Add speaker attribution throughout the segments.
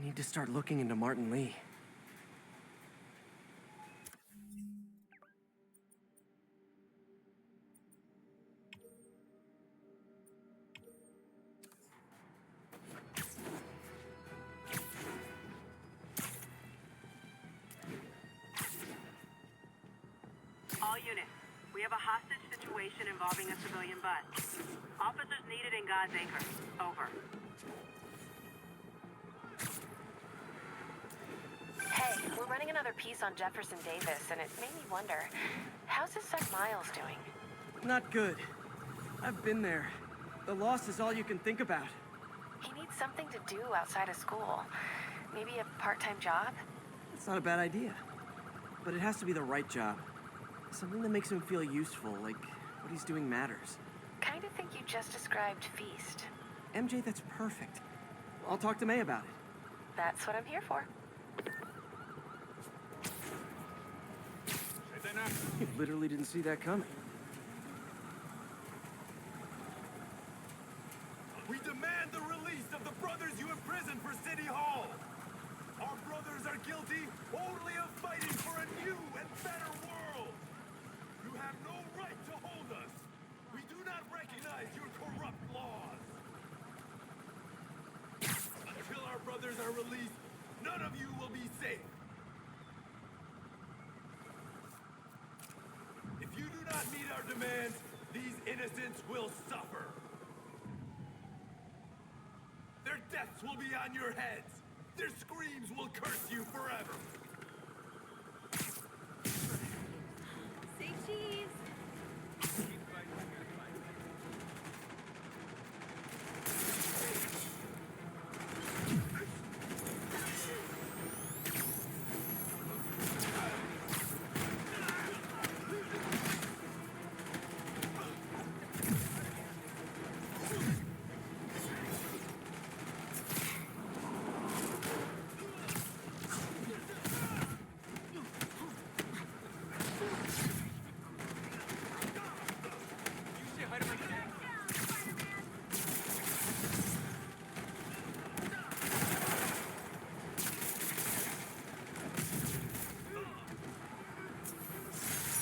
Speaker 1: need to start looking into Martin Lee.
Speaker 2: All units, we have a hostage situation involving a civilian bus. Officers needed in God's Acre. Over.
Speaker 3: Hey, we're running another piece on Jefferson Davis, and it made me wonder, how's his son Miles doing?
Speaker 1: Not good. I've been there. The loss is all you can think about.
Speaker 3: He needs something to do outside of school. Maybe a part-time job?
Speaker 1: It's not a bad idea. But it has to be the right job. Something that makes him feel useful, like what he's doing matters.
Speaker 3: Kind of think you just described Feast.
Speaker 1: MJ, that's perfect. I'll talk to May about it.
Speaker 3: That's what I'm here for.
Speaker 1: You literally didn't see that coming.
Speaker 4: We demand the release of the brothers you imprisoned for City Hall. Our brothers are guilty only of fighting for a new and better world. You have no right to hold us. We do not recognize your corrupt laws. Until our brothers are released, none of you will be safe. If you do not meet our demands, these innocents will suffer. Their deaths will be on your heads. Their screams will curse you forever.
Speaker 5: Say cheese.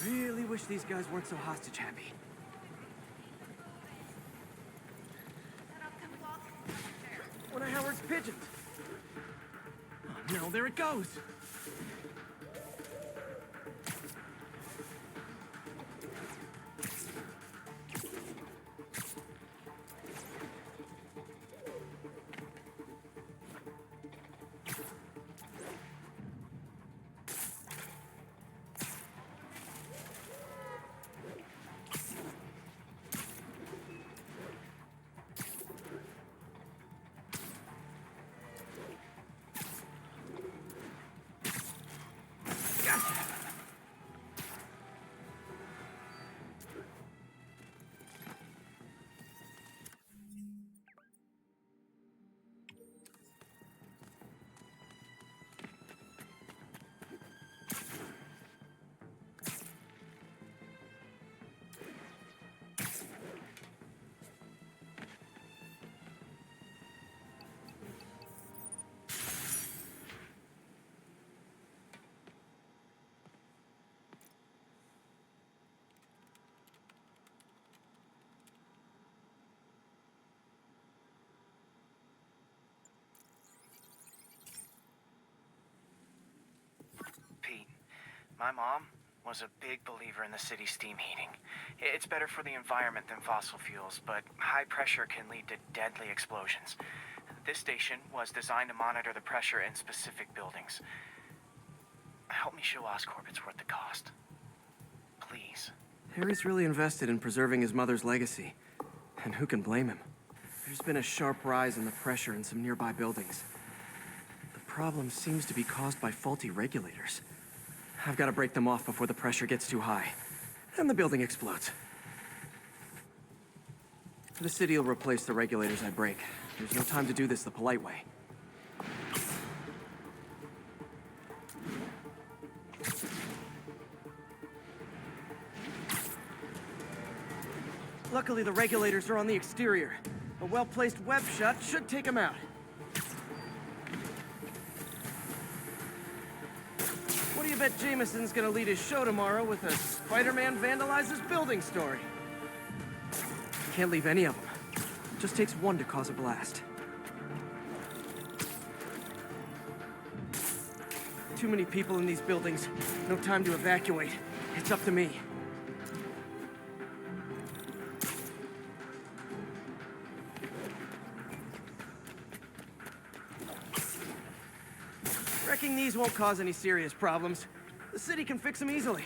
Speaker 1: Really wish these guys weren't so hostage happy. One of Howard's pigeons. Oh no, there it goes.
Speaker 6: Pete, my mom was a big believer in the city's steam heating. It's better for the environment than fossil fuels, but high pressure can lead to deadly explosions. This station was designed to monitor the pressure in specific buildings. Help me show Oscorp it's worth the cost. Please.
Speaker 1: Harry's really invested in preserving his mother's legacy. And who can blame him? There's been a sharp rise in the pressure in some nearby buildings. The problem seems to be caused by faulty regulators. I've got to break them off before the pressure gets too high. And the building explodes. The city will replace the regulators I break. There's no time to do this the polite way. Luckily, the regulators are on the exterior. A well-placed web shot should take them out. do you bet Jameson's gonna lead his show tomorrow with a Spider-Man vandalizes building story? Can't leave any of them. Just takes one to cause a blast. Too many people in these buildings. No time to evacuate. It's up to me. Wrecking these won't cause any serious problems. The city can fix them easily.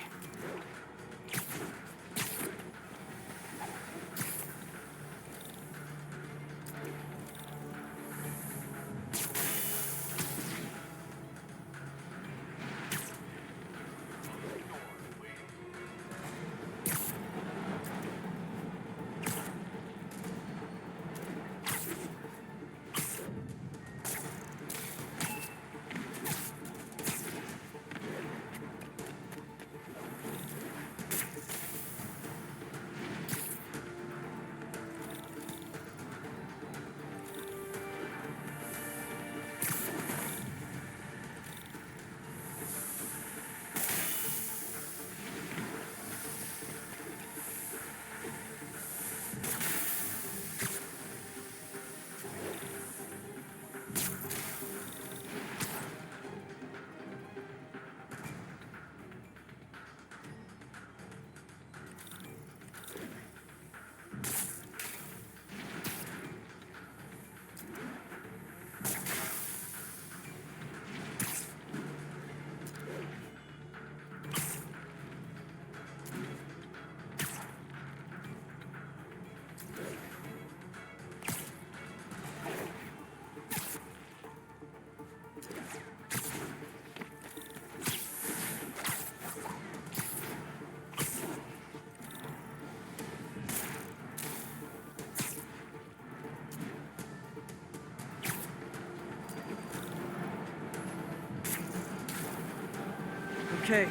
Speaker 1: Okay,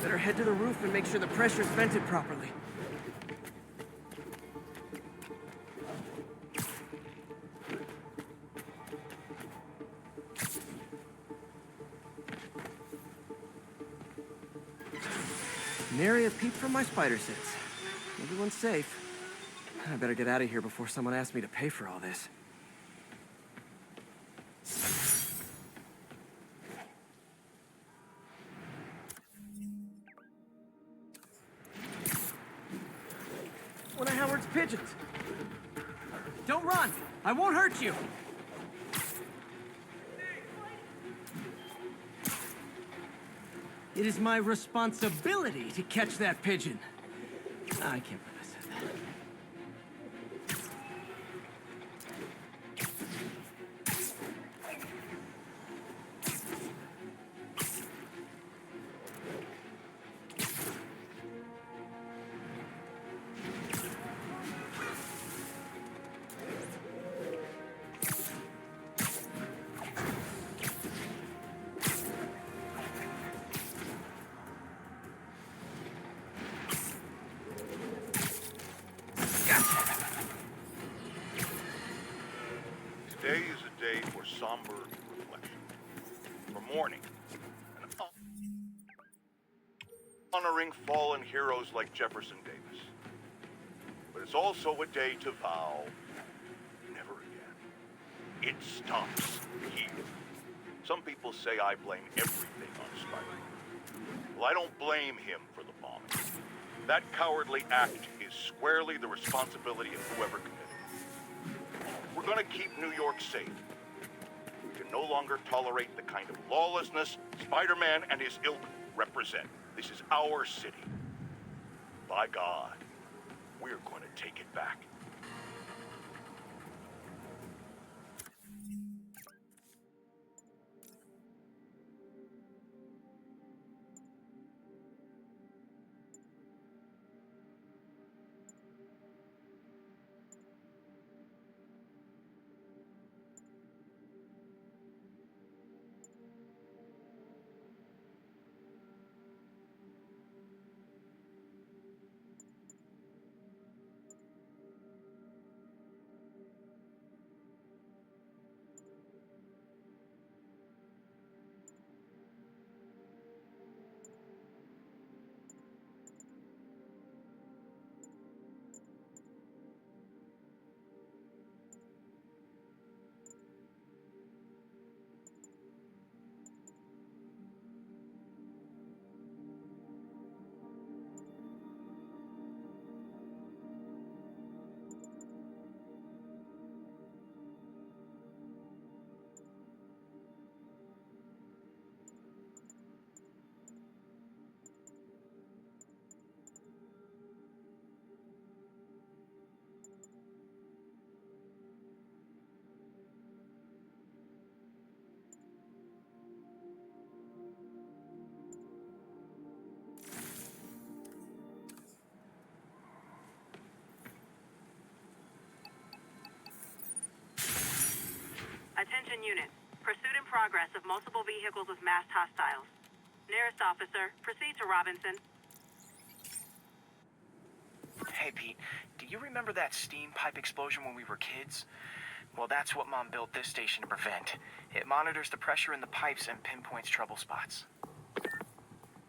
Speaker 1: better head to the roof and make sure the pressure's vented properly. Nary a peep from my spider sense. Everyone's safe. I better get out of here before someone asks me to pay for all this. One of Howard's pigeons. Don't run! I won't hurt you! It is my responsibility to catch that pigeon. I can't believe I said that.
Speaker 4: Today is a day for somber reflection, for mourning, and honoring fallen heroes like Jefferson Davis. But it's also a day to vow never again. It stops here. Some people say I blame everything on Spider-Man. Well, I don't blame him for the bombing. That cowardly act is squarely the responsibility of whoever committed it. We're gonna keep New York safe. We can no longer tolerate the kind of lawlessness Spider-Man and his ilk represent. This is our city. By God, we're gonna take it back.
Speaker 2: Attention unit. Pursuit in progress of multiple vehicles with masked hostiles. Nearest officer, proceed to Robinson.
Speaker 6: Hey, Pete, do you remember that steam pipe explosion when we were kids? Well, that's what Mom built this station to prevent. It monitors the pressure in the pipes and pinpoints trouble spots.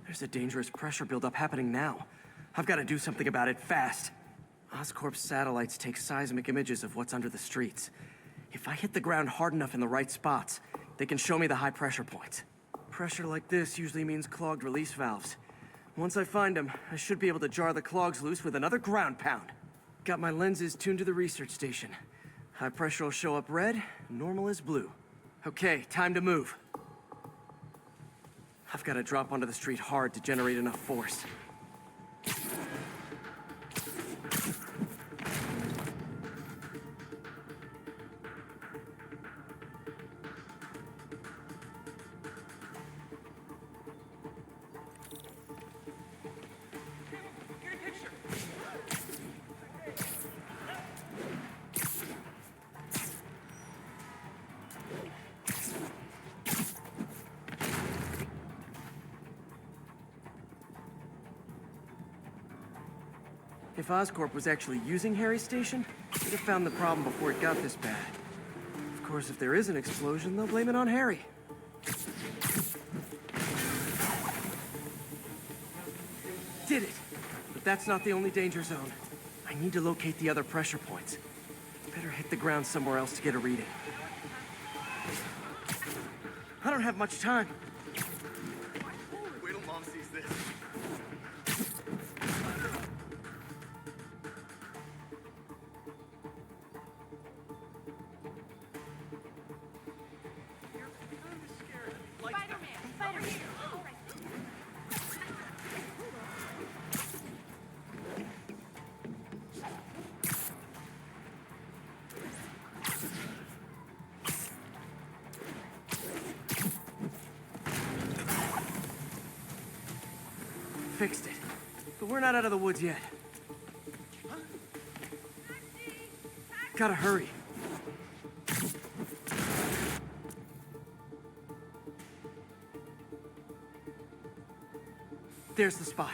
Speaker 1: There's a dangerous pressure buildup happening now. I've got to do something about it fast. Oscorp's satellites take seismic images of what's under the streets. If I hit the ground hard enough in the right spots, they can show me the high pressure points. Pressure like this usually means clogged release valves. Once I find them, I should be able to jar the clogs loose with another ground pound. Got my lenses tuned to the research station. High pressure will show up red, normal is blue. Okay, time to move. I've got to drop onto the street hard to generate enough force. If Oscorp was actually using Harry's station, they'd have found the problem before it got this bad. Of course, if there is an explosion, they'll blame it on Harry. Did it! But that's not the only danger zone. I need to locate the other pressure points. Better hit the ground somewhere else to get a reading. I don't have much time.
Speaker 4: Wait till Mom sees this.
Speaker 1: Fixed it. But we're not out of the woods yet. Gotta hurry. There's the spot.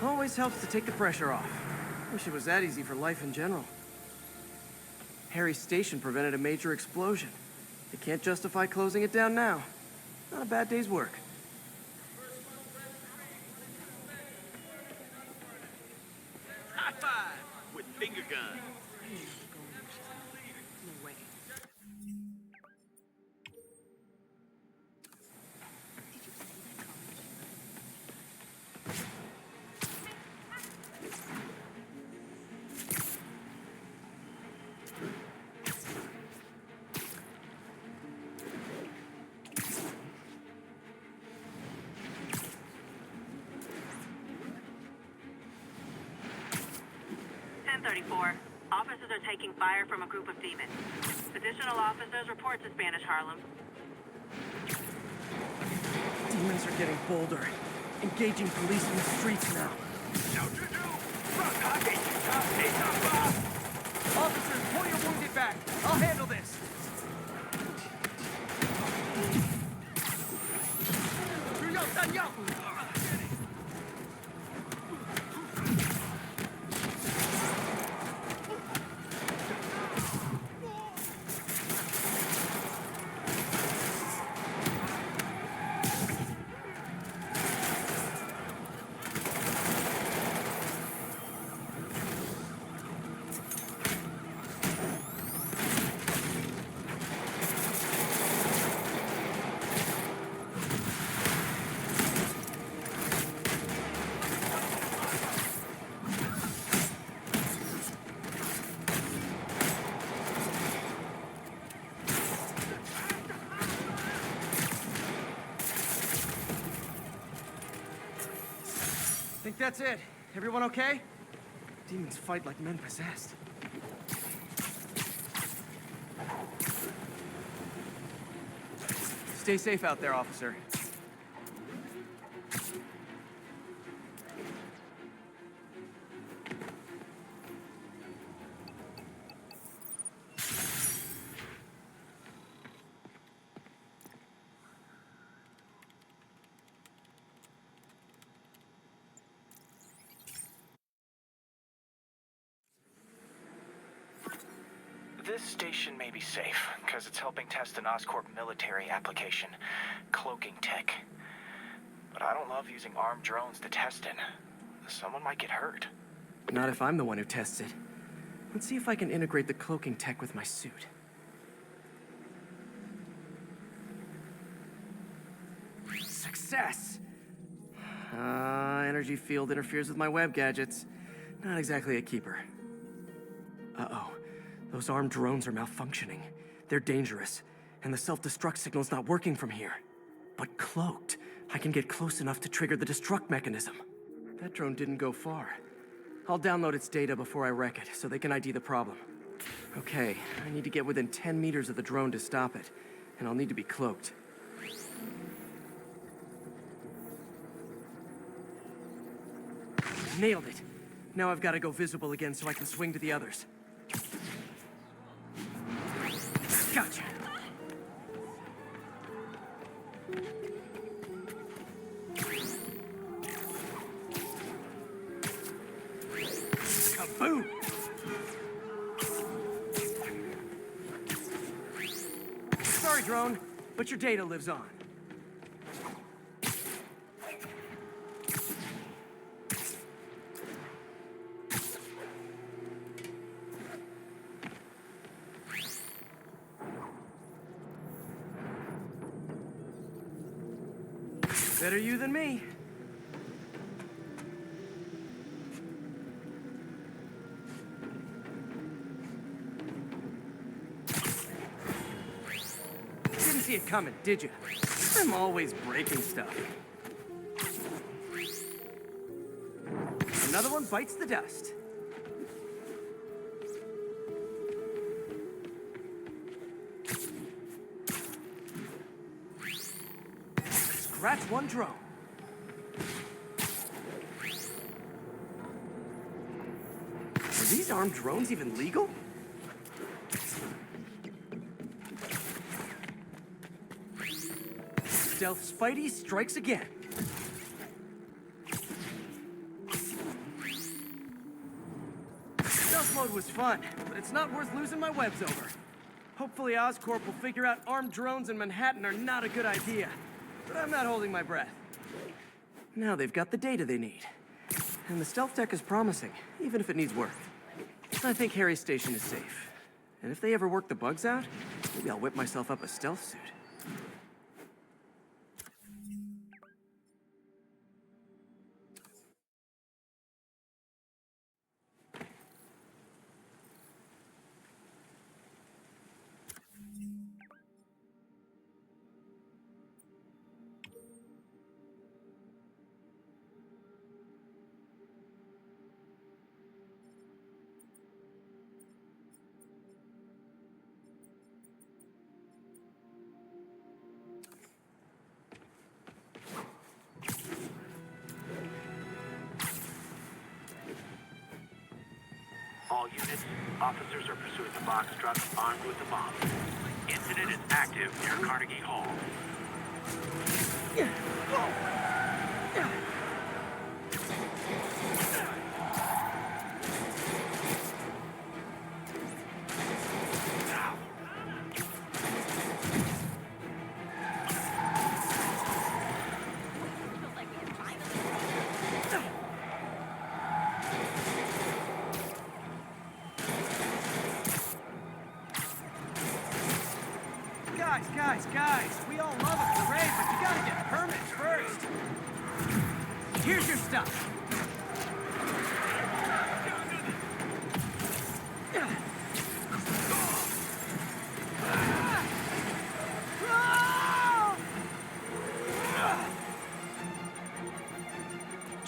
Speaker 1: Always helps to take the pressure off. Wish it was that easy for life in general. Harry's station prevented a major explosion. They can't justify closing it down now. Not a bad day's work.
Speaker 4: High five with finger gun.
Speaker 3: No way.
Speaker 2: Officers are taking fire from a group of demons. Additional officers report to Spanish Harlem.
Speaker 1: Demons are getting bolder. Engaging police in the streets now. Officers, pull your wounded back. I'll handle this. Think that's it. Everyone okay? Demons fight like men possessed. Stay safe out there, officer.
Speaker 6: This station may be safe, because it's helping test an Oscorp military application, cloaking tech. But I don't love using armed drones to test it. Someone might get hurt.
Speaker 1: Not if I'm the one who tests it. Let's see if I can integrate the cloaking tech with my suit. Success! Energy field interferes with my web gadgets. Not exactly a keeper. Uh-oh. Those armed drones are malfunctioning. They're dangerous, and the self-destruct signal's not working from here. But cloaked, I can get close enough to trigger the destruct mechanism. That drone didn't go far. I'll download its data before I wreck it, so they can ID the problem. Okay, I need to get within 10 meters of the drone to stop it, and I'll need to be cloaked. Nailed it. Now I've got to go visible again so I can swing to the others. Gotcha. Kaboom! Sorry, drone, but your data lives on. Better you than me. Didn't see it coming, did you? I'm always breaking stuff. Another one bites the dust. Scratch one drone. Are these armed drones even legal? Stealth Spidey strikes again. Stealth mode was fun, but it's not worth losing my webs over. Hopefully Oscorp will figure out armed drones in Manhattan are not a good idea. But I'm not holding my breath. Now they've got the data they need. And the stealth tech is promising, even if it needs work. I think Harry's station is safe. And if they ever work the bugs out, maybe I'll whip myself up a stealth suit.
Speaker 7: All units, officers are pursuing the box truck armed with the bomb. Incident is active near Carnegie Hall.
Speaker 1: Guys, we all love a parade, but you gotta get permits first. Here's your stuff.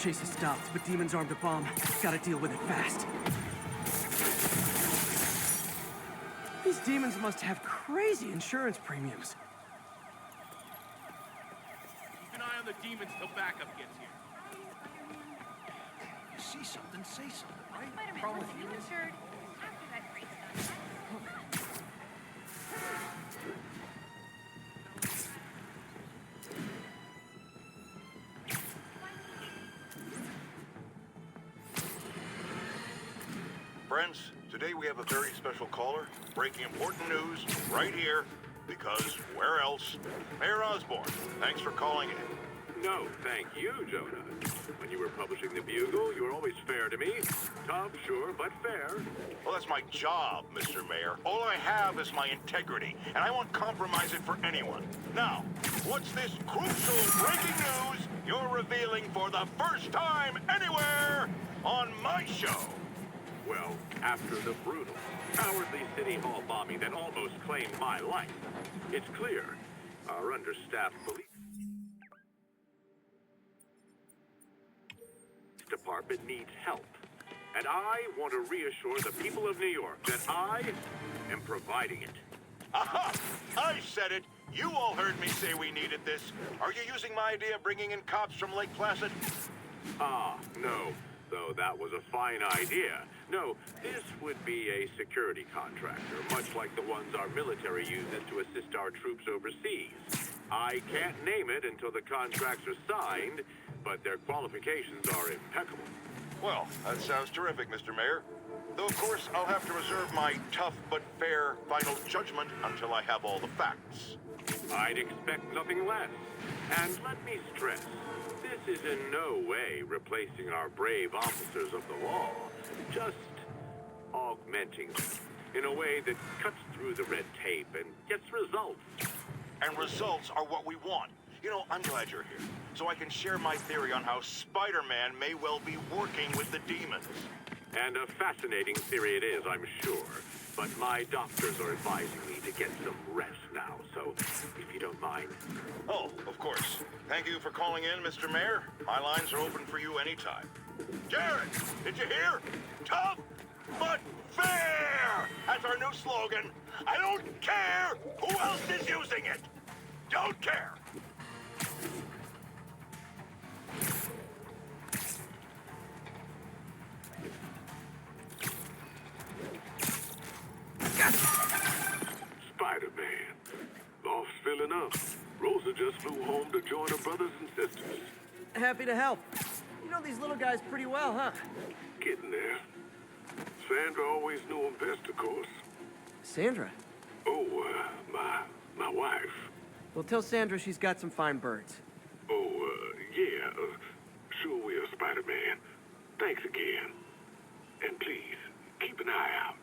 Speaker 1: chase has stopped, but demons armed a bomb. Gotta deal with it fast. These demons must have crazy insurance premiums.
Speaker 7: Keep an eye on the demons till backup gets here.
Speaker 8: You see something, say something, right?
Speaker 5: Spider-Man, was you insured after that great stuff?
Speaker 4: Friends, today we have a very special caller, breaking important news right here, because where else? Mayor Osborn, thanks for calling in.
Speaker 7: No, thank you, Jonah. When you were publishing the Bugle, you were always fair to me. Tough, sure, but fair.
Speaker 4: Well, that's my job, Mr. Mayor. All I have is my integrity, and I won't compromise it for anyone. Now, what's this crucial breaking news you're revealing for the first time anywhere on my show?
Speaker 7: Well, after the brutal, cowardly City Hall bombing that almost claimed my life, it's clear our understaffed police department needs help. And I want to reassure the people of New York that I am providing it.
Speaker 4: Aha! I said it! You all heard me say we needed this. Are you using my idea of bringing in cops from Lake Placid?
Speaker 7: Ah, no. Though that was a fine idea. No, this would be a security contractor, much like the ones our military uses to assist our troops overseas. I can't name it until the contracts are signed, but their qualifications are impeccable.
Speaker 4: Well, that sounds terrific, Mr. Mayor. Though, of course, I'll have to reserve my tough but fair final judgment until I have all the facts.
Speaker 7: I'd expect nothing less. And let me stress, this is in no way replacing our brave officers of the law, just augmenting them in a way that cuts through the red tape and gets results.
Speaker 4: And results are what we want. You know, I'm glad you're here, so I can share my theory on how Spider-Man may well be working with the demons.
Speaker 7: And a fascinating theory it is, I'm sure. But my doctors are advising me to get some rest now, so if you don't mind.
Speaker 4: Oh, of course. Thank you for calling in, Mr. Mayor. My lines are open for you anytime. Jared, did you hear? Tough but fair! That's our new slogan. I don't care who else is using it. Don't care.
Speaker 7: Spider-Man. Loft's filling up. Rosa just flew home to join her brothers and sisters.
Speaker 1: Happy to help. You know these little guys pretty well, huh?
Speaker 7: Getting there. Sandra always knew him best, of course.
Speaker 1: Sandra?
Speaker 7: Oh, my wife.
Speaker 1: Well, tell Sandra she's got some fine birds.
Speaker 7: Oh, yeah. Sure will, Spider-Man. Thanks again. And please, keep an eye out.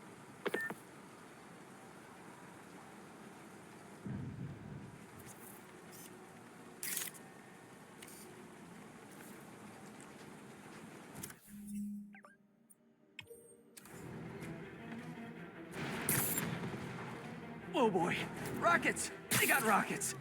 Speaker 1: Oh boy, rockets! They got rockets!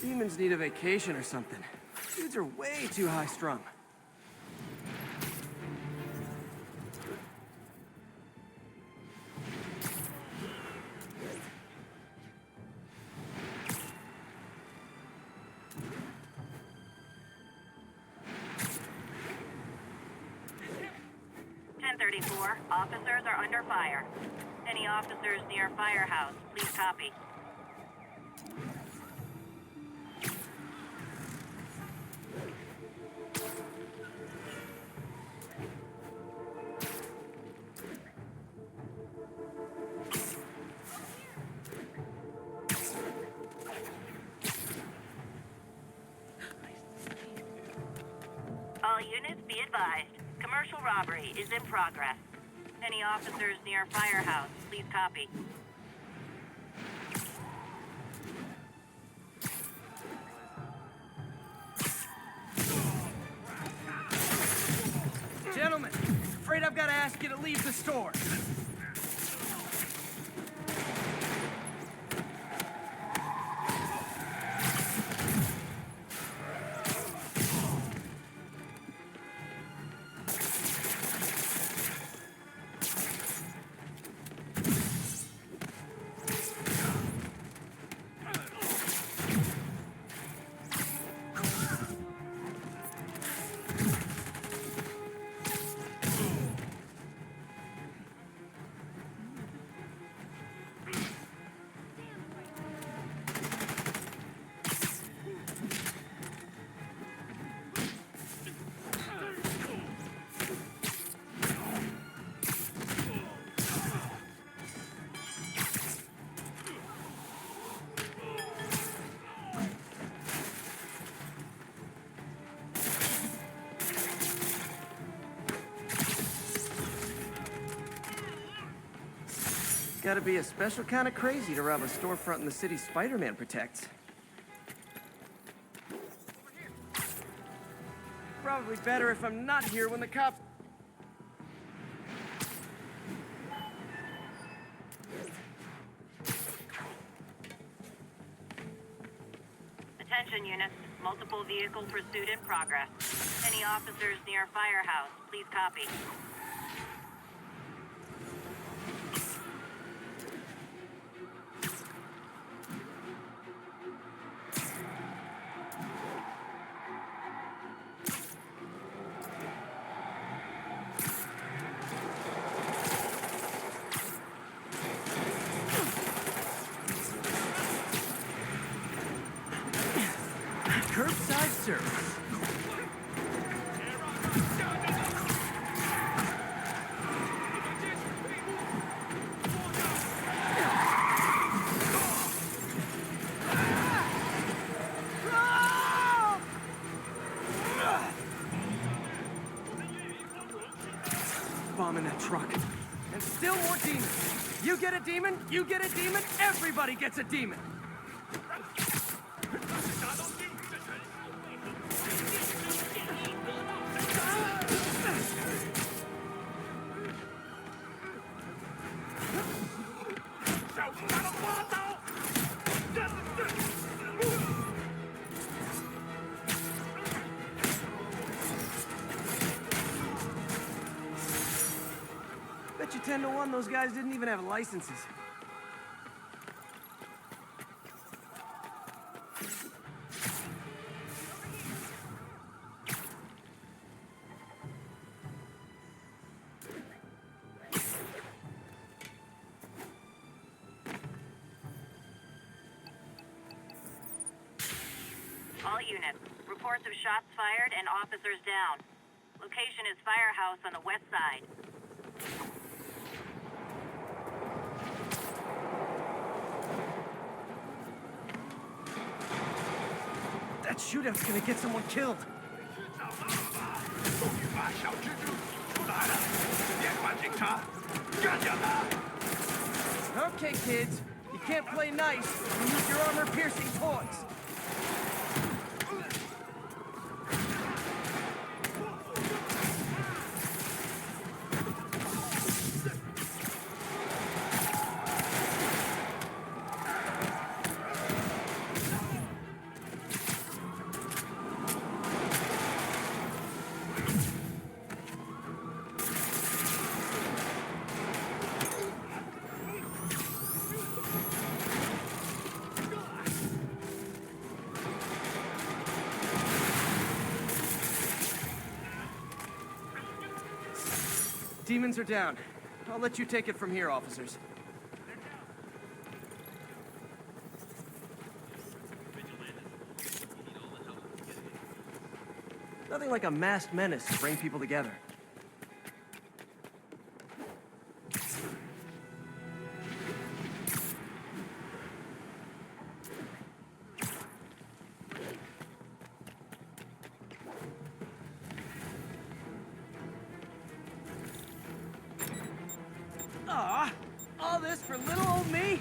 Speaker 1: Demons need a vacation or something. Dudes are way too high-strung.
Speaker 2: 34, officers are under fire. Any officers near Firehouse, please copy. All units be advised. Commercial robbery is in progress. Any officers near Firehouse, please copy.
Speaker 8: Gentlemen, afraid I've got to ask you to leave the store.
Speaker 1: Gotta be a special kind of crazy to rob a storefront in the city Spider-Man protects. Probably better if I'm not here when the cops...
Speaker 2: Attention units. Multiple vehicle pursuit in progress. Any officers near Firehouse, please copy.
Speaker 1: Curbside service. Bomb in that truck. And still more demons. You get a demon, you get a demon, everybody gets a demon. Bet you 10 to 1 those guys didn't even have licenses.
Speaker 2: All units. Reports of shots fired and officers down. Location is Firehouse on the west side.
Speaker 1: That shootout's gonna get someone killed. Okay, kids. You can't play nice and use your armor-piercing toys. Demons are down. I'll let you take it from here, officers. Nothing like a masked menace to bring people together. Aw, all this for little old me?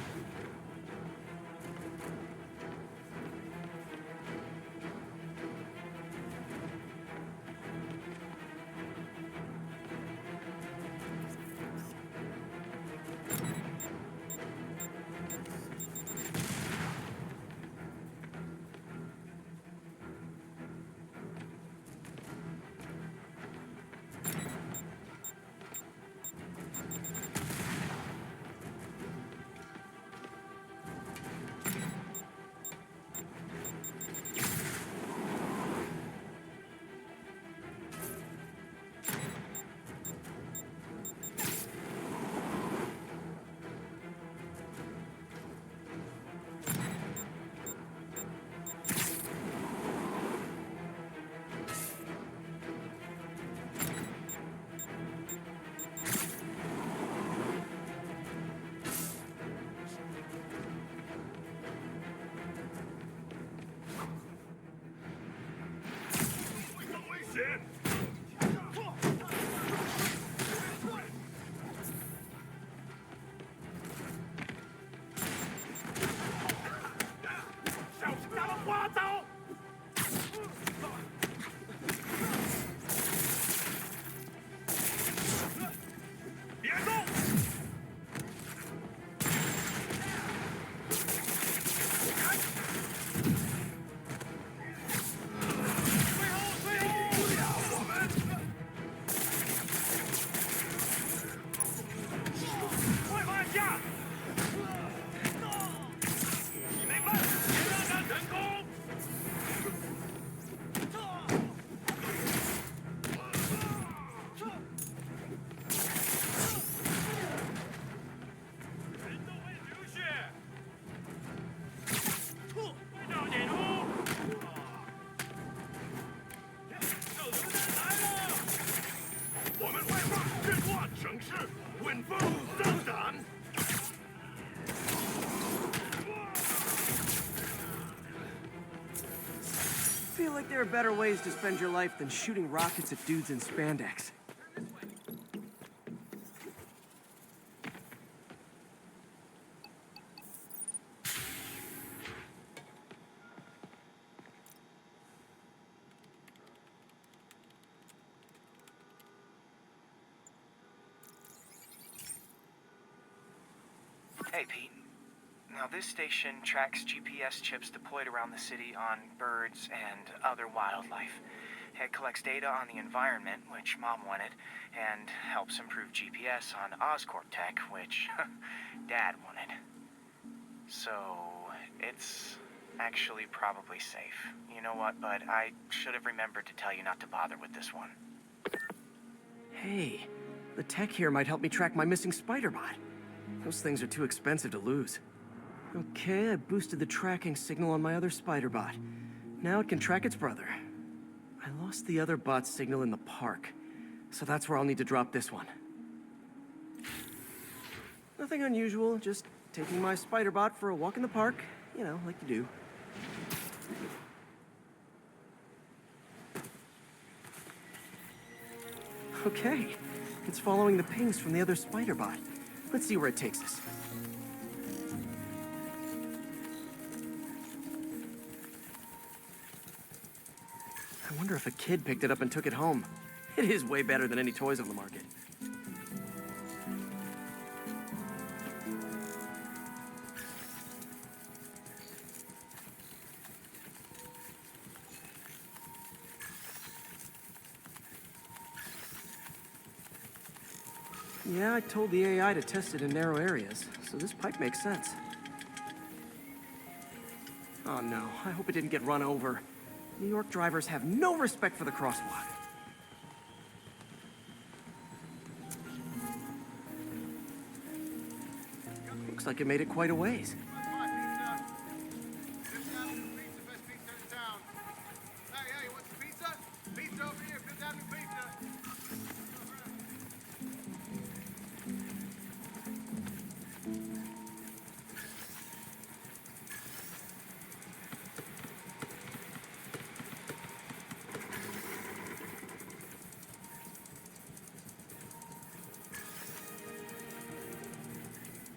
Speaker 1: I feel like there are better ways to spend your life than shooting rockets at dudes in spandex.
Speaker 6: Hey, Pete. Now, this station tracks GPS chips deployed around the city on birds and other wildlife. It collects data on the environment, which Mom wanted, and helps improve GPS on Oscorp tech, which Dad wanted. So, it's actually probably safe. You know what, bud? I should have remembered to tell you not to bother with this one.
Speaker 1: Hey, the tech here might help me track my missing spider bot. Those things are too expensive to lose. Okay, I boosted the tracking signal on my other spider bot. Now it can track its brother. I lost the other bot's signal in the park, so that's where I'll need to drop this one. Nothing unusual, just taking my spider bot for a walk in the park, you know, like you do. Okay, it's following the pings from the other spider bot. Let's see where it takes us. I wonder if a kid picked it up and took it home. It is way better than any toys on the market. Yeah, I told the AI to test it in narrow areas, so this pipe makes sense. Oh no, I hope it didn't get run over. New York drivers have no respect for the crosswalk. Looks like it made it quite a ways.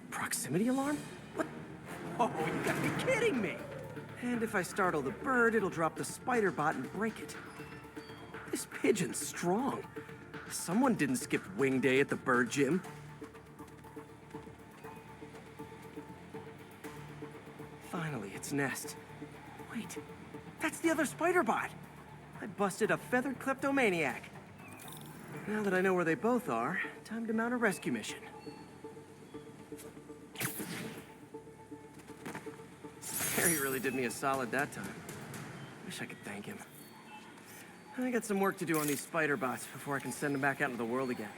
Speaker 1: Proximity alarm? What? Oh, you gotta be kidding me! And if I startle the bird, it'll drop the spider bot and break it. This pigeon's strong. Someone didn't skip wing day at the bird gym. Finally, its nest. Wait, that's the other spider bot. I busted a feathered kleptomaniac. Now that I know where they both are, time to mount a rescue mission. Harry really did me a solid that time. Wish I could thank him. I got some work to do on these spider bots before I can send them back out into the world again.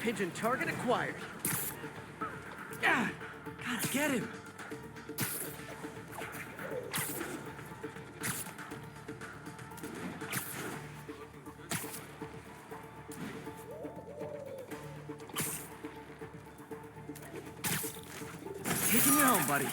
Speaker 1: Pigeon target acquired. Yeah, gotta get him. Taking you home, buddy.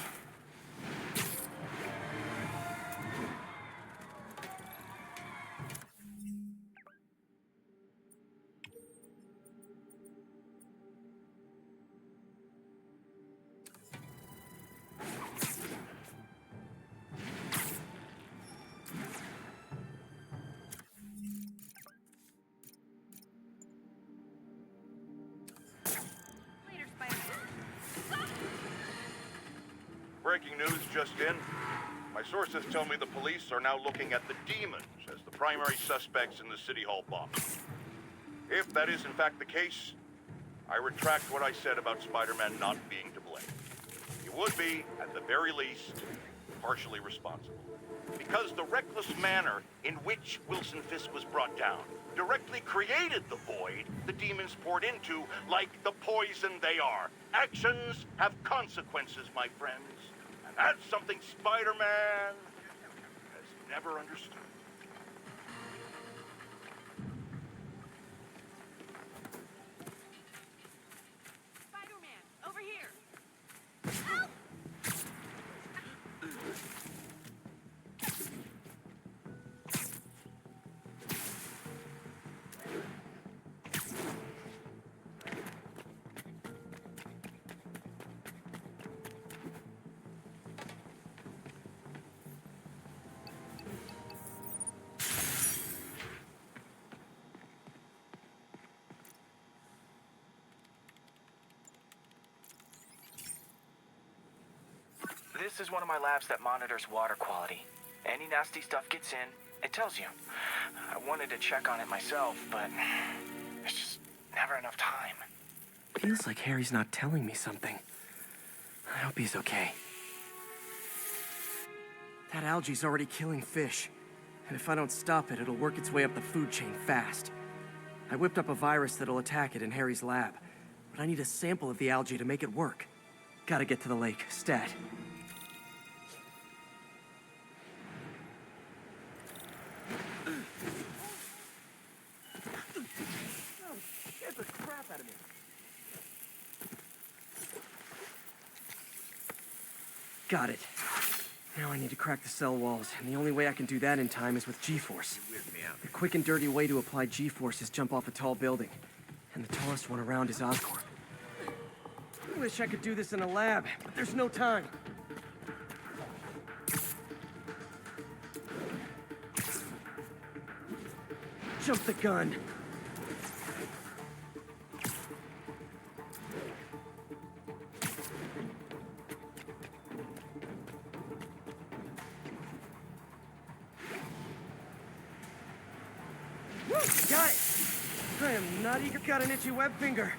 Speaker 5: Later, Spider-Man.
Speaker 9: Breaking news just in. My sources tell me the police are now looking at the demons as the primary suspects in the City Hall bomb. If that is in fact the case, I retract what I said about Spider-Man not being to blame. He would be, at the very least, partially responsible. Because the reckless manner in which Wilson Fisk was brought down directly created the void the demons poured into, like the poison they are. Actions have consequences, my friends. And that's something Spider-Man has never understood.
Speaker 3: Spider-Man, over here!
Speaker 6: This is one of my labs that monitors water quality. Any nasty stuff gets in, it tells you. I wanted to check on it myself, but there's just never enough time.
Speaker 1: Feels like Harry's not telling me something. I hope he's okay. That algae's already killing fish. And if I don't stop it, it'll work its way up the food chain fast. I whipped up a virus that'll attack it in Harry's lab. But I need a sample of the algae to make it work. Gotta get to the lake, stat. Oh, shit, the crap out of me. Got it. Now I need to crack the cell walls, and the only way I can do that in time is with G-Force. The quick and dirty way to apply G-Force is jump off a tall building. And the tallest one around is Oscorp. I wish I could do this in a lab, but there's no time. Jump the gun. Got it! I am not eager. Got an itchy web finger.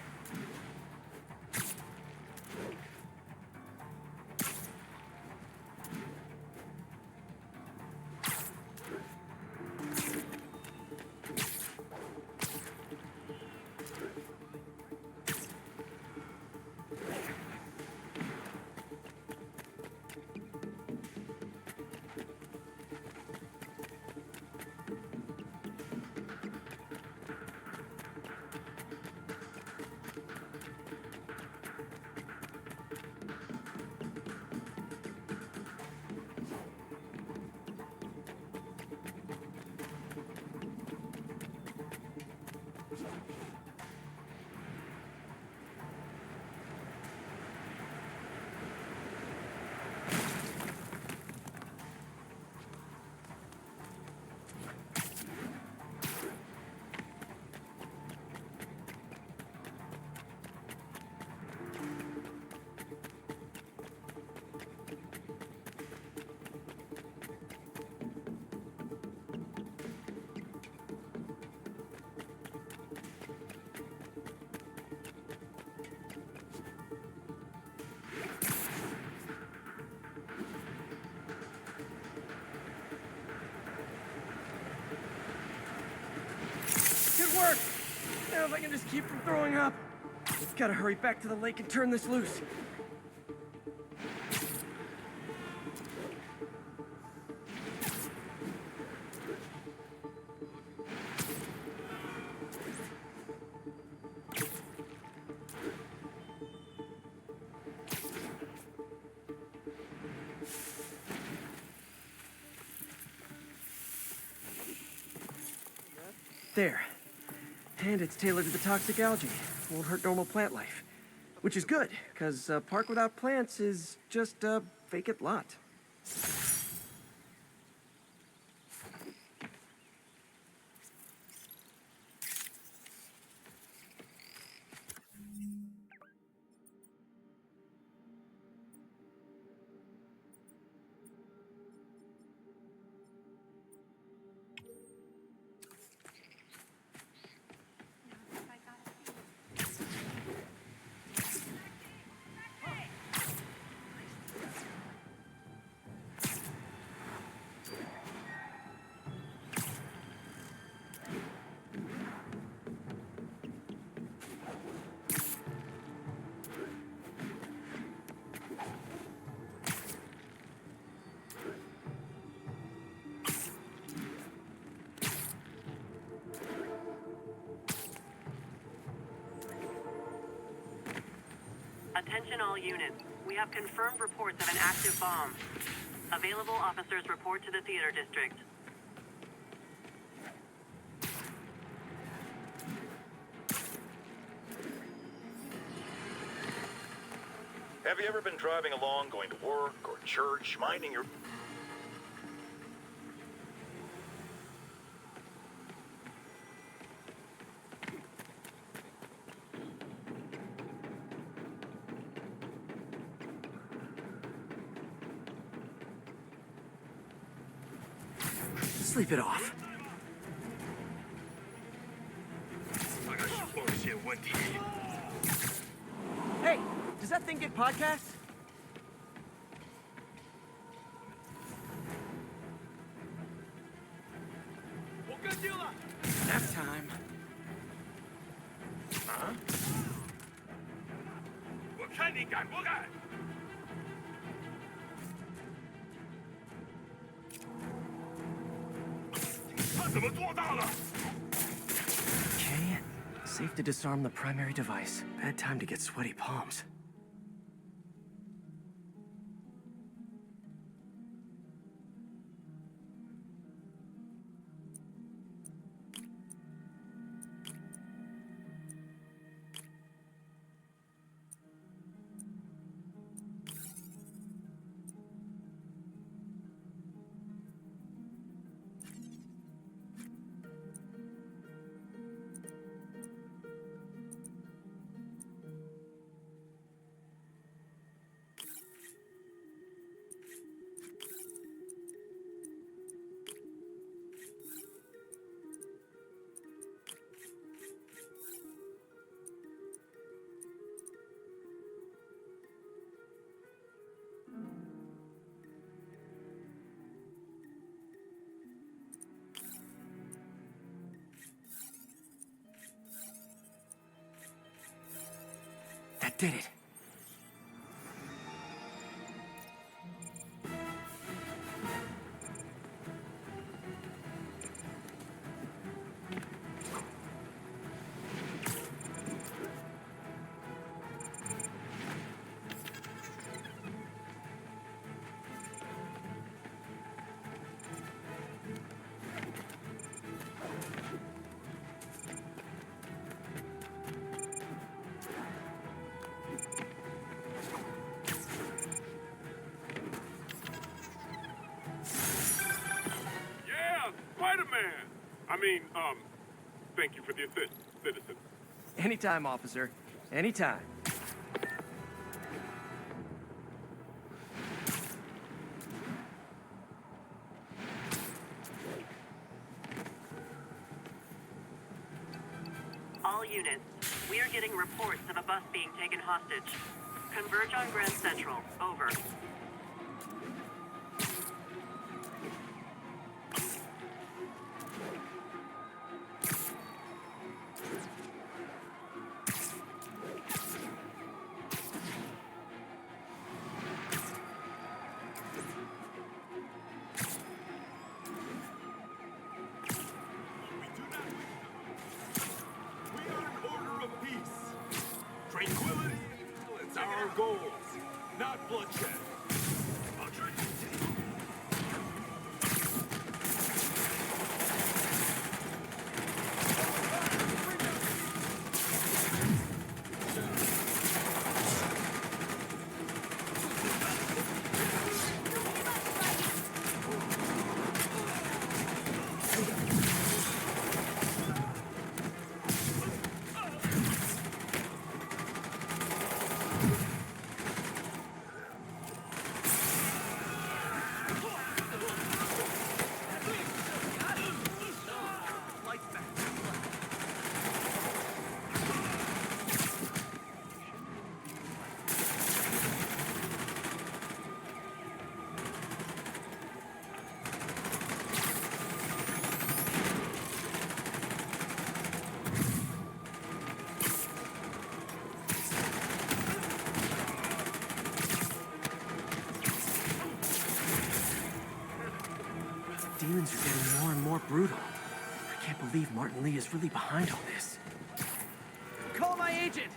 Speaker 1: Good work! Now if I can just keep from throwing up. Gotta hurry back to the lake and turn this loose. There. And it's tailored to the toxic algae. Won't hurt normal plant life. Which is good, because a park without plants is just a vacant lot.
Speaker 2: Attention all units. We have confirmed reports of an active bomb. Available officers report to the theater district.
Speaker 9: Have you ever been driving along, going to work or church, minding your...
Speaker 1: Sleep it off. Hey, does that thing get podcasts? Nap time. Huh?
Speaker 4: 我看你敢不敢！ 他怎么做到了？
Speaker 1: Okay. Safe to disarm the primary device. Bad time to get sweaty palms. did it.
Speaker 7: Yeah, Spider-Man! I mean, thank you for the assist, citizen.
Speaker 1: Anytime, officer. Anytime.
Speaker 2: All units, we are getting reports of a bus being taken hostage. Converge on Grand Central. Over.
Speaker 4: We are an order of peace. Tranquility is our goals, not bloodshed.
Speaker 1: Demons are getting more and more brutal. I can't believe Martin Lee is really behind all this.
Speaker 8: Call my agent!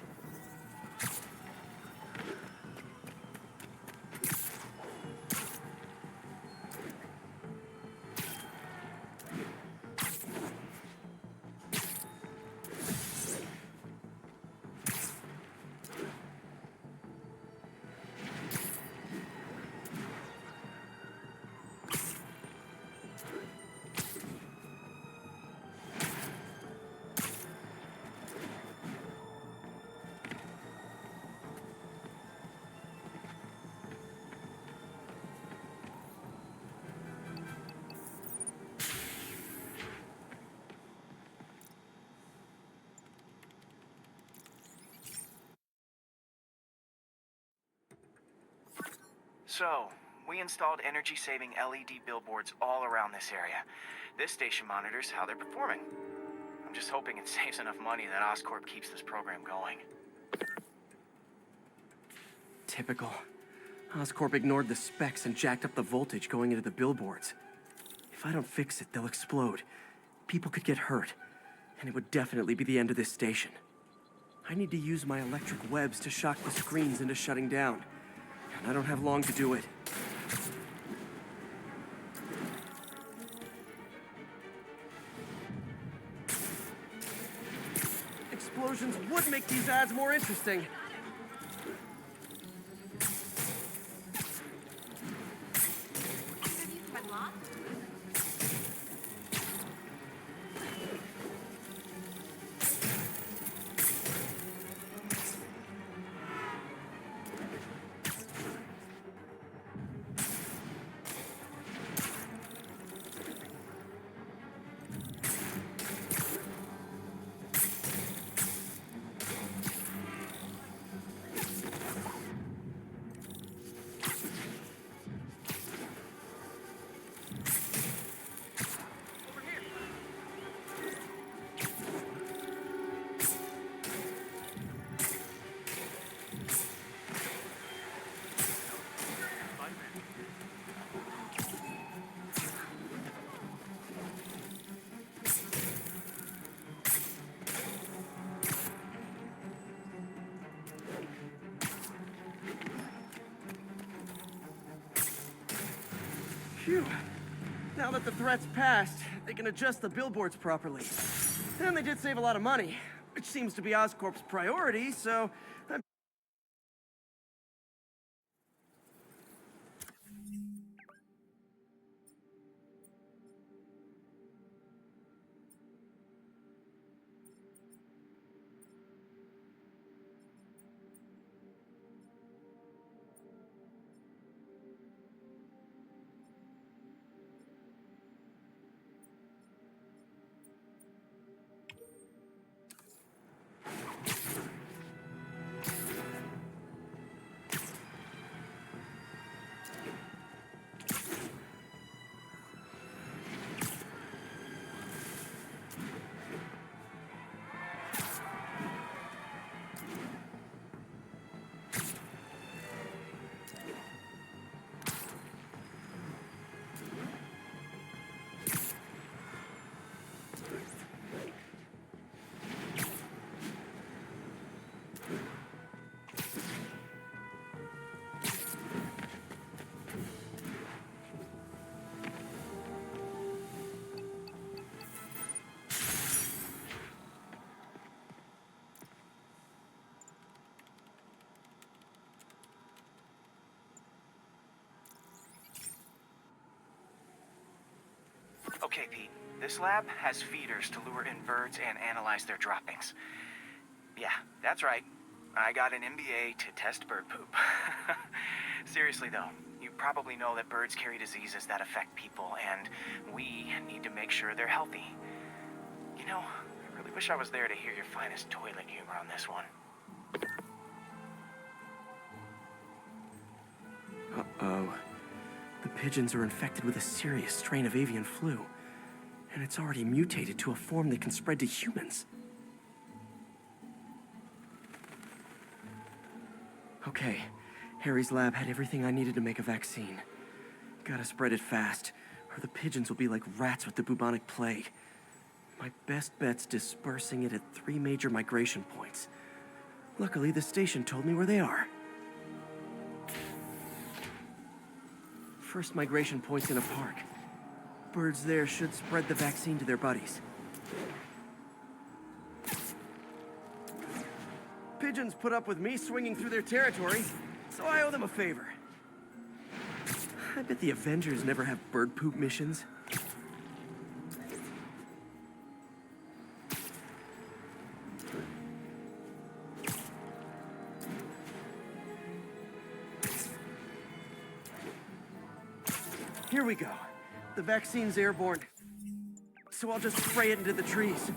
Speaker 6: So, we installed energy-saving LED billboards all around this area. This station monitors how they're performing. I'm just hoping it saves enough money that Oscorp keeps this program going.
Speaker 1: Typical. Oscorp ignored the specs and jacked up the voltage going into the billboards. If I don't fix it, they'll explode. People could get hurt. And it would definitely be the end of this station. I need to use my electric webs to shock the screens into shutting down. And I don't have long to do it. Explosions would make these ads more interesting. Phew. Now that the threat's passed, they can adjust the billboards properly. And they did save a lot of money, which seems to be Oscorp's priority, so...
Speaker 6: Okay, Pete. This lab has feeders to lure in birds and analyze their droppings. Yeah, that's right. I got an MBA to test bird poop. Seriously though, you probably know that birds carry diseases that affect people, and we need to make sure they're healthy. You know, I really wish I was there to hear your finest toilet humor on this one.
Speaker 1: Uh-oh. The pigeons are infected with a serious strain of avian flu, and it's already mutated to a form that can spread to humans. Okay, Harry's lab had everything I needed to make a vaccine. Gotta spread it fast, or the pigeons will be like rats with the bubonic plague. My best bet's dispersing it at 3 major migration points. Luckily, the station told me where they are. First migration point's in a park. Birds there should spread the vaccine to their buddies. Pigeons put up with me swinging through their territory, so I owe them a favor. I bet the Avengers never have bird poop missions. Here we go. The vaccine's airborne, so I'll just spray it into the trees.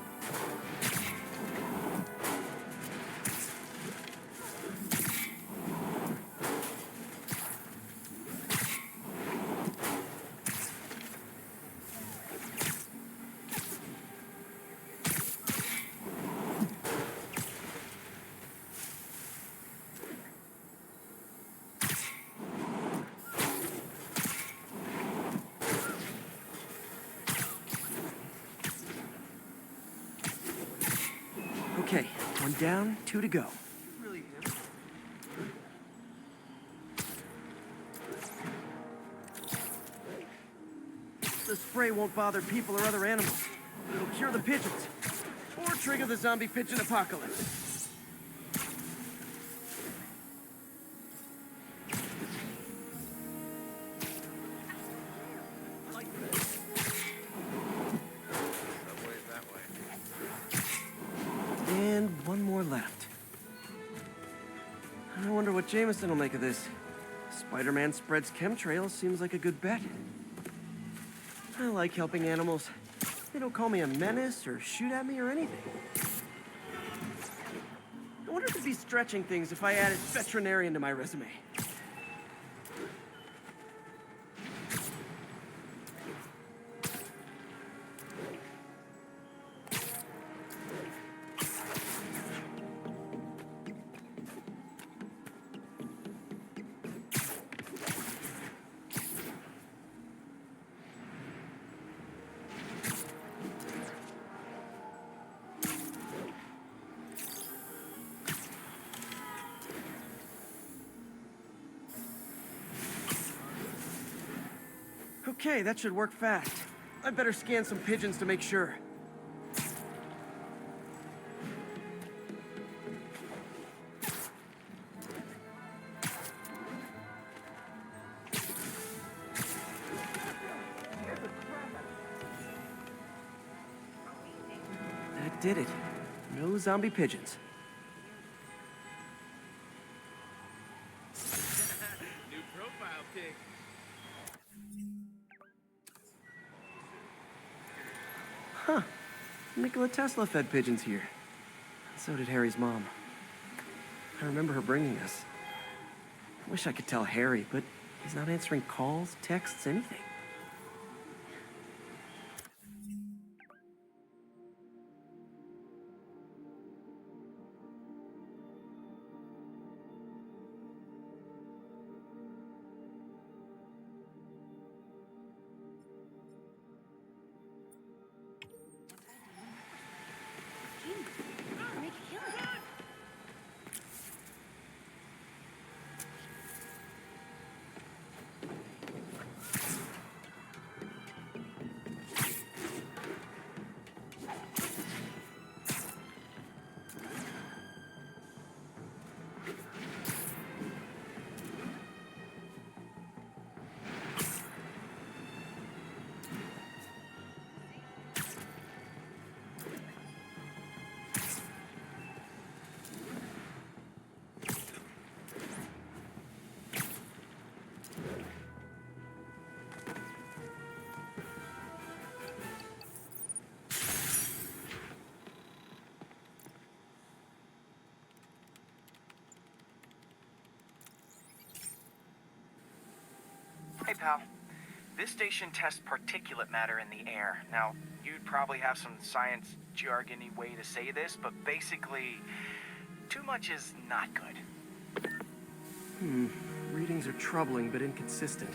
Speaker 1: Okay, 1 down, 2 to go. The spray won't bother people or other animals. It'll cure the pigeons, or trigger the zombie pigeon apocalypse. And 1 more left. I wonder what Jameson will make of this. Spider-Man spreads chemtrails seems like a good bet. I like helping animals. They don't call me a menace or shoot at me or anything. I wonder if it'd be stretching things if I added veterinarian to my resume. Okay, that should work fast. I better scan some pigeons to make sure. That did it. No zombie pigeons.
Speaker 8: New profile pic.
Speaker 1: Huh. Nikola Tesla fed pigeons here. So did Harry's mom. I remember her bringing us. I wish I could tell Harry, but he's not answering calls, texts, anything.
Speaker 5: Make a killing.
Speaker 6: Hey, pal. This station tests particulate matter in the air. Now, you'd probably have some science jargony way to say this, but basically, too much is not good.
Speaker 1: Readings are troubling but inconsistent.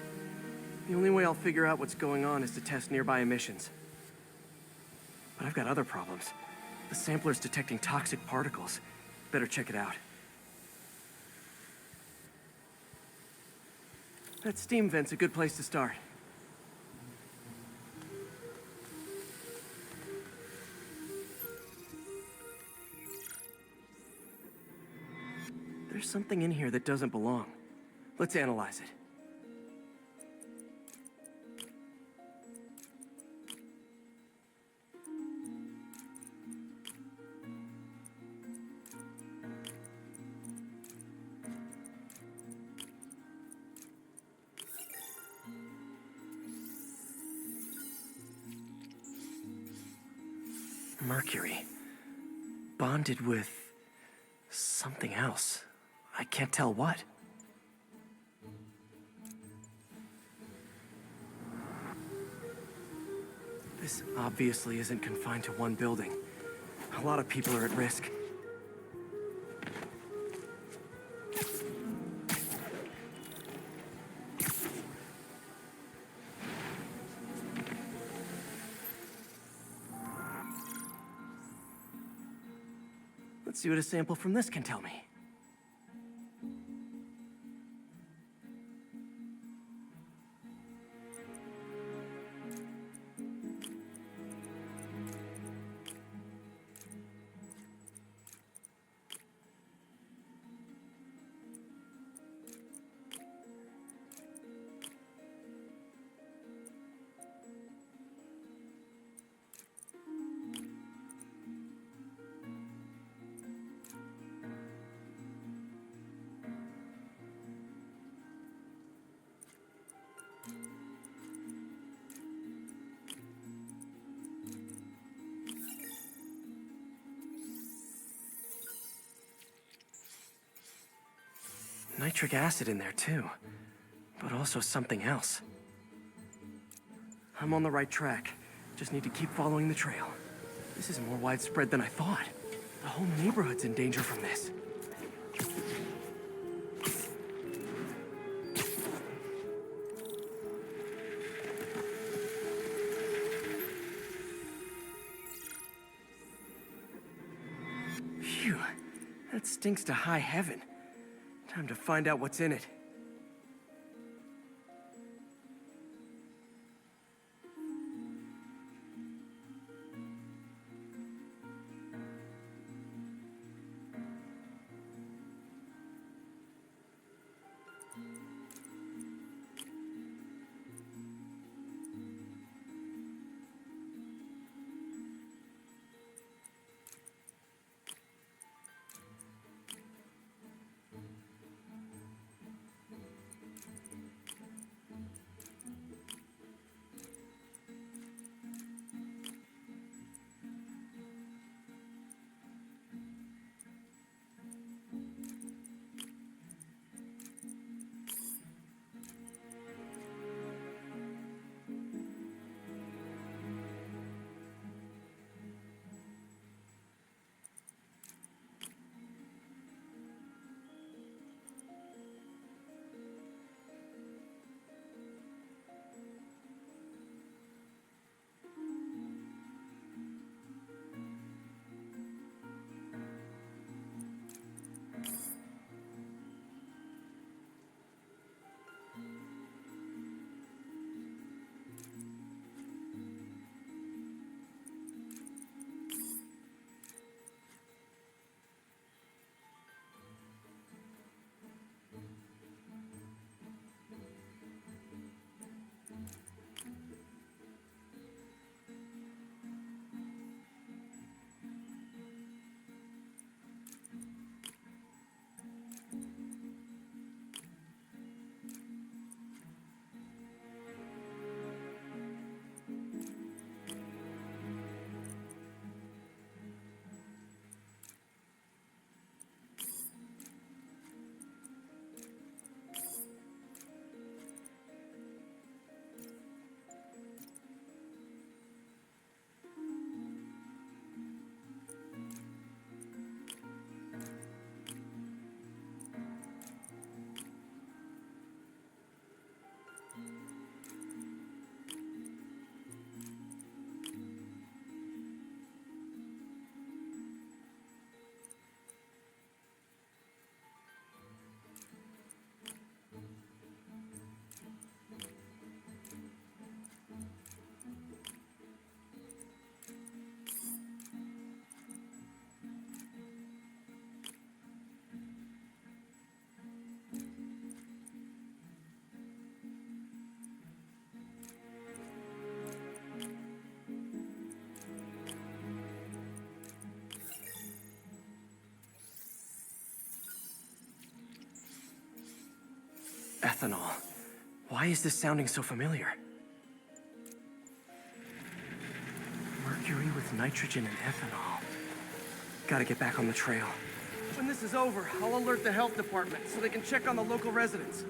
Speaker 1: The only way I'll figure out what's going on is to test nearby emissions. But I've got other problems. The sampler's detecting toxic particles. Better check it out. That steam vent's a good place to start. There's something in here that doesn't belong. Let's analyze it. Mercury. Bonded with something else. I can't tell what. This obviously isn't confined to one building. A lot of people are at risk. Let's see what a sample from this can tell me. Nitric acid in there too, but also something else. I'm on the right track. Just need to keep following the trail. This is more widespread than I thought. The whole neighborhood's in danger from this. Phew, that stinks to high heaven. Time to find out what's in it. ethanol. Why is this sounding so familiar? Mercury with nitrogen and ethanol. Gotta get back on the trail. When this is over, I'll alert the health department so they can check on the local residents.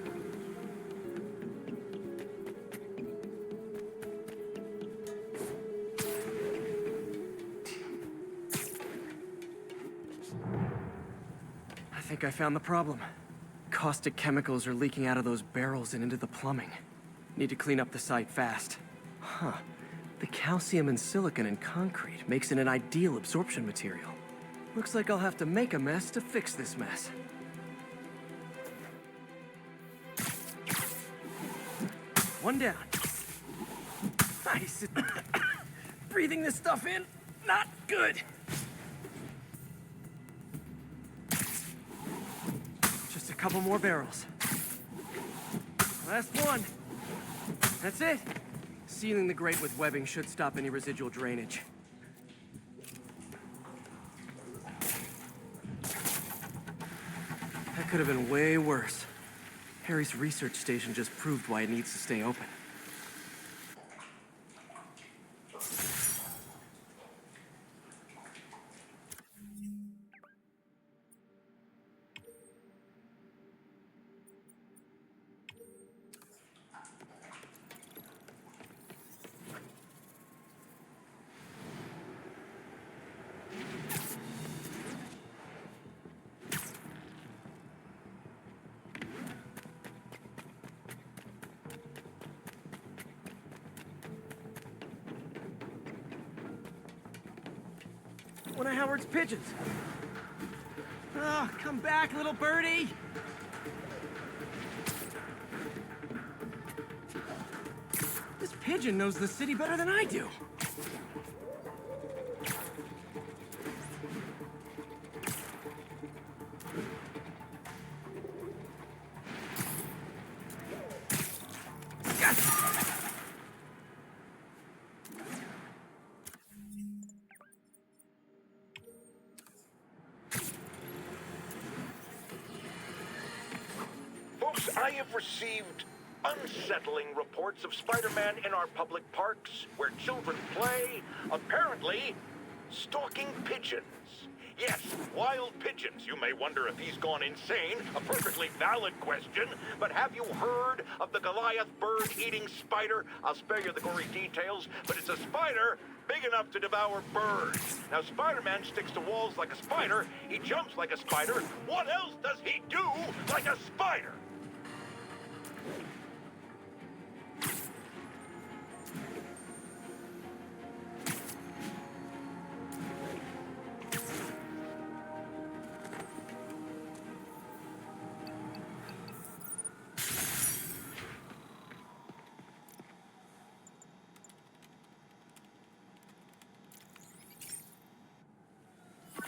Speaker 1: I think I found the problem. Caustic chemicals are leaking out of those barrels and into the plumbing. Need to clean up the site fast. Huh. The calcium and silicon in concrete makes it an ideal absorption material. Looks like I'll have to make a mess to fix this mess. One down. Nice. Breathing this stuff in, not good. Just a couple more barrels. Last one. That's it. Sealing the grate with webbing should stop any residual drainage. That could have been way worse. Harry's research station just proved why it needs to stay open. One of Howard's pigeons. Oh, come back, little birdie! This pigeon knows the city better than I do.
Speaker 9: I have received unsettling reports of Spider-Man in our public parks, where children play, apparently stalking pigeons. Yes, wild pigeons. You may wonder if he's gone insane, a perfectly valid question, but have you heard of the Goliath bird-eating spider? I'll spare you the gory details, but it's a spider big enough to devour birds. Now, Spider-Man sticks to walls like a spider, he jumps like a spider. What else does he do like a spider?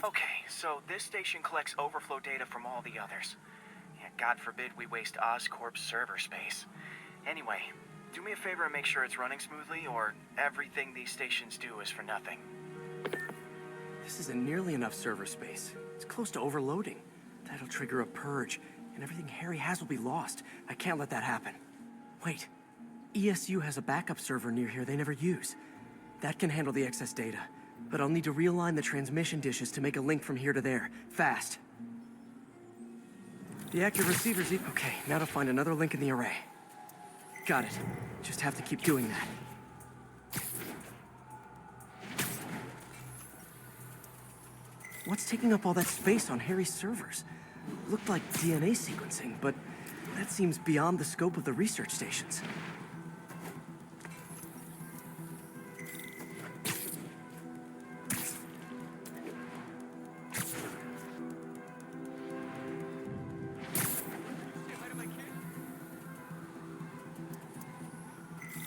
Speaker 6: Okay, so this station collects overflow data from all the others. Yeah, God forbid we waste Oscorp's server space. Anyway, do me a favor and make sure it's running smoothly, or everything these stations do is for nothing.
Speaker 1: This isn't nearly enough server space. It's close to overloading. That'll trigger a purge, and everything Harry has will be lost. I can't let that happen. Wait, ESU has a backup server near here they never use. That can handle the excess data. But I'll need to realign the transmission dishes to make a link from here to there. Fast. The active receiver's okay, now to find another link in the array. Got it. Just have to keep doing that. What's taking up all that space on Harry's servers? Looked like DNA sequencing, but that seems beyond the scope of the research stations.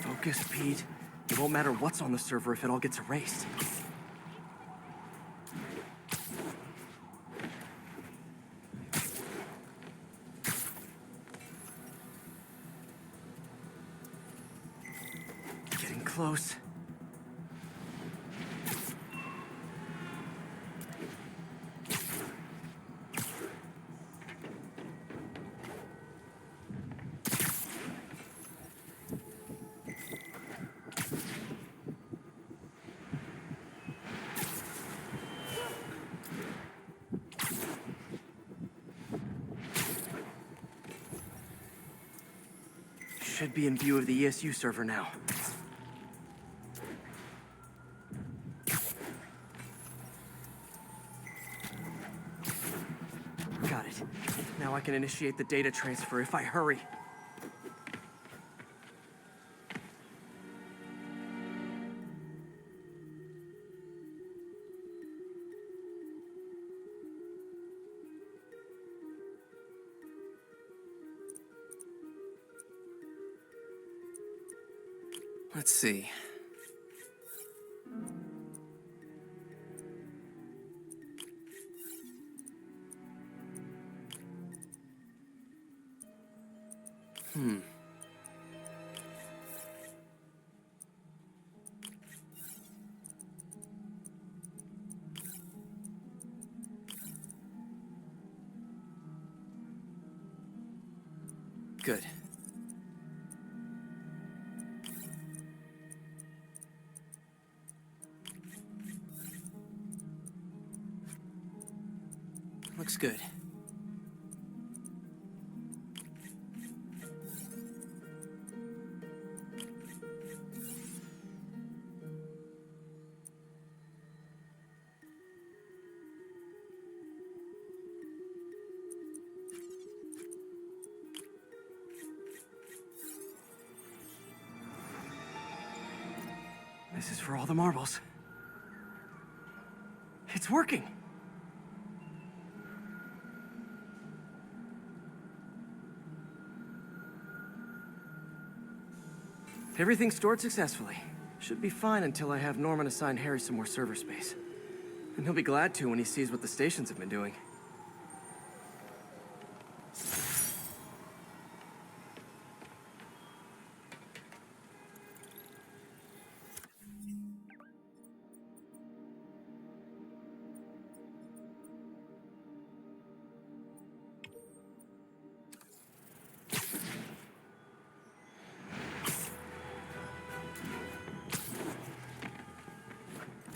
Speaker 1: Focus, Pete. It won't matter what's on the server if it all gets erased. Getting close. Should be in view of the ESU server now. Got it. Now I can initiate the data transfer if I hurry. Let's see. Good. Looks good. This is for all the marbles. It's working! Everything's stored successfully. Should be fine until I have Norman assign Harry some more server space. And he'll be glad to when he sees what the stations have been doing.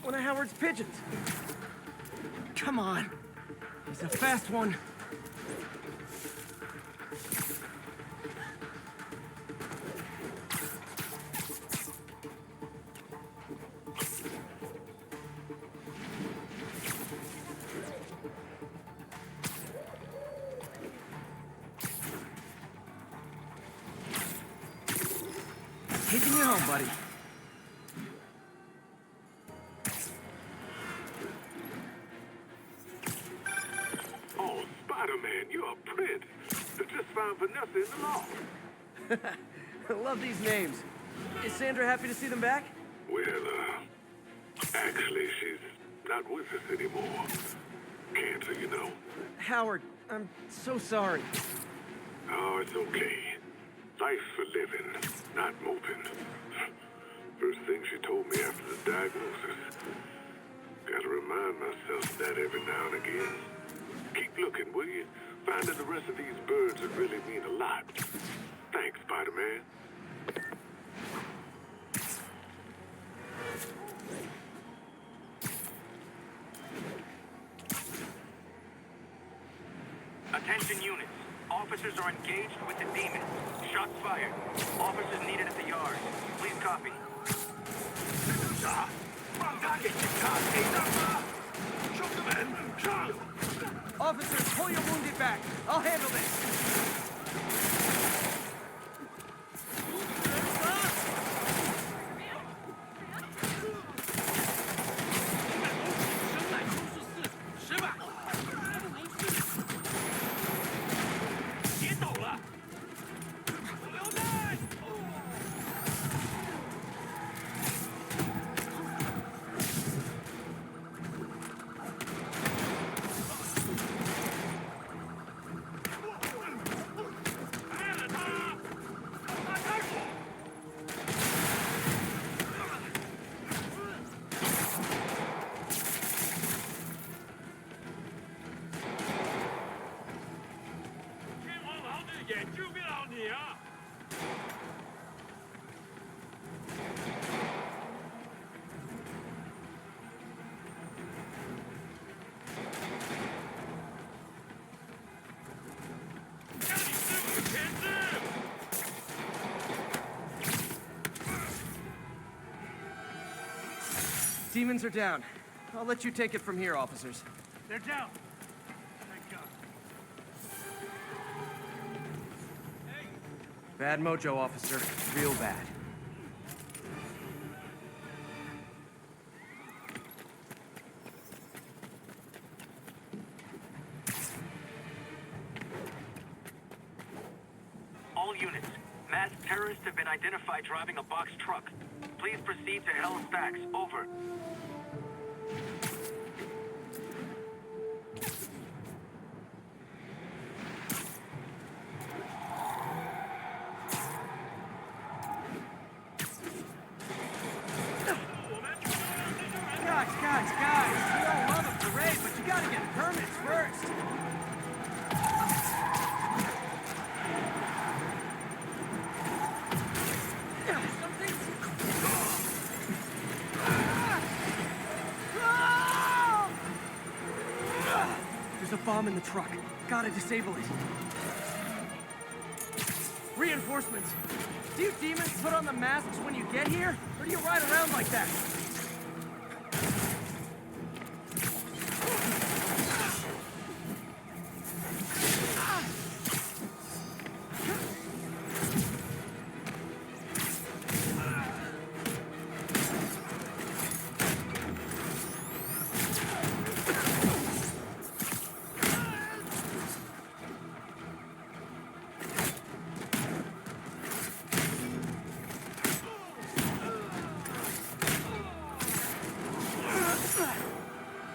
Speaker 1: One of Howard's pigeons. Come on. He's a fast one. Taking you home, buddy.
Speaker 7: Spider-Man, you're a prince. I just found Vanessa in the law.
Speaker 1: I love these names. Is Sandra happy to see them back?
Speaker 7: Well, actually, she's not with us anymore. Cancer, you know.
Speaker 1: Howard, I'm so sorry.
Speaker 7: Oh, it's okay. Life for living, not moping. First thing she told me after the diagnosis. Gotta remind myself that every now and again. Keep looking, will you? Finding the rest of these birds would really mean a lot. Thanks, Spider-Man.
Speaker 6: Attention units. Officers are engaged with the demon. Shots fired. Officers needed at the yard. Please copy.
Speaker 1: Officers, pull your wounded back. I'll handle this. Demons are down. I'll let you take it from here, officers.
Speaker 4: They're down. Thank God.
Speaker 1: Bad mojo, officer. Real bad.
Speaker 10: All units, masked terrorists have been identified driving a box truck. Please proceed to Hell's Stacks. Over.
Speaker 1: Guys! We all love a parade, but you gotta get permits first! There's a bomb in the truck. Gotta disable it. Reinforcements! Do you demons put on the masks when you get here? Or do you ride around like that?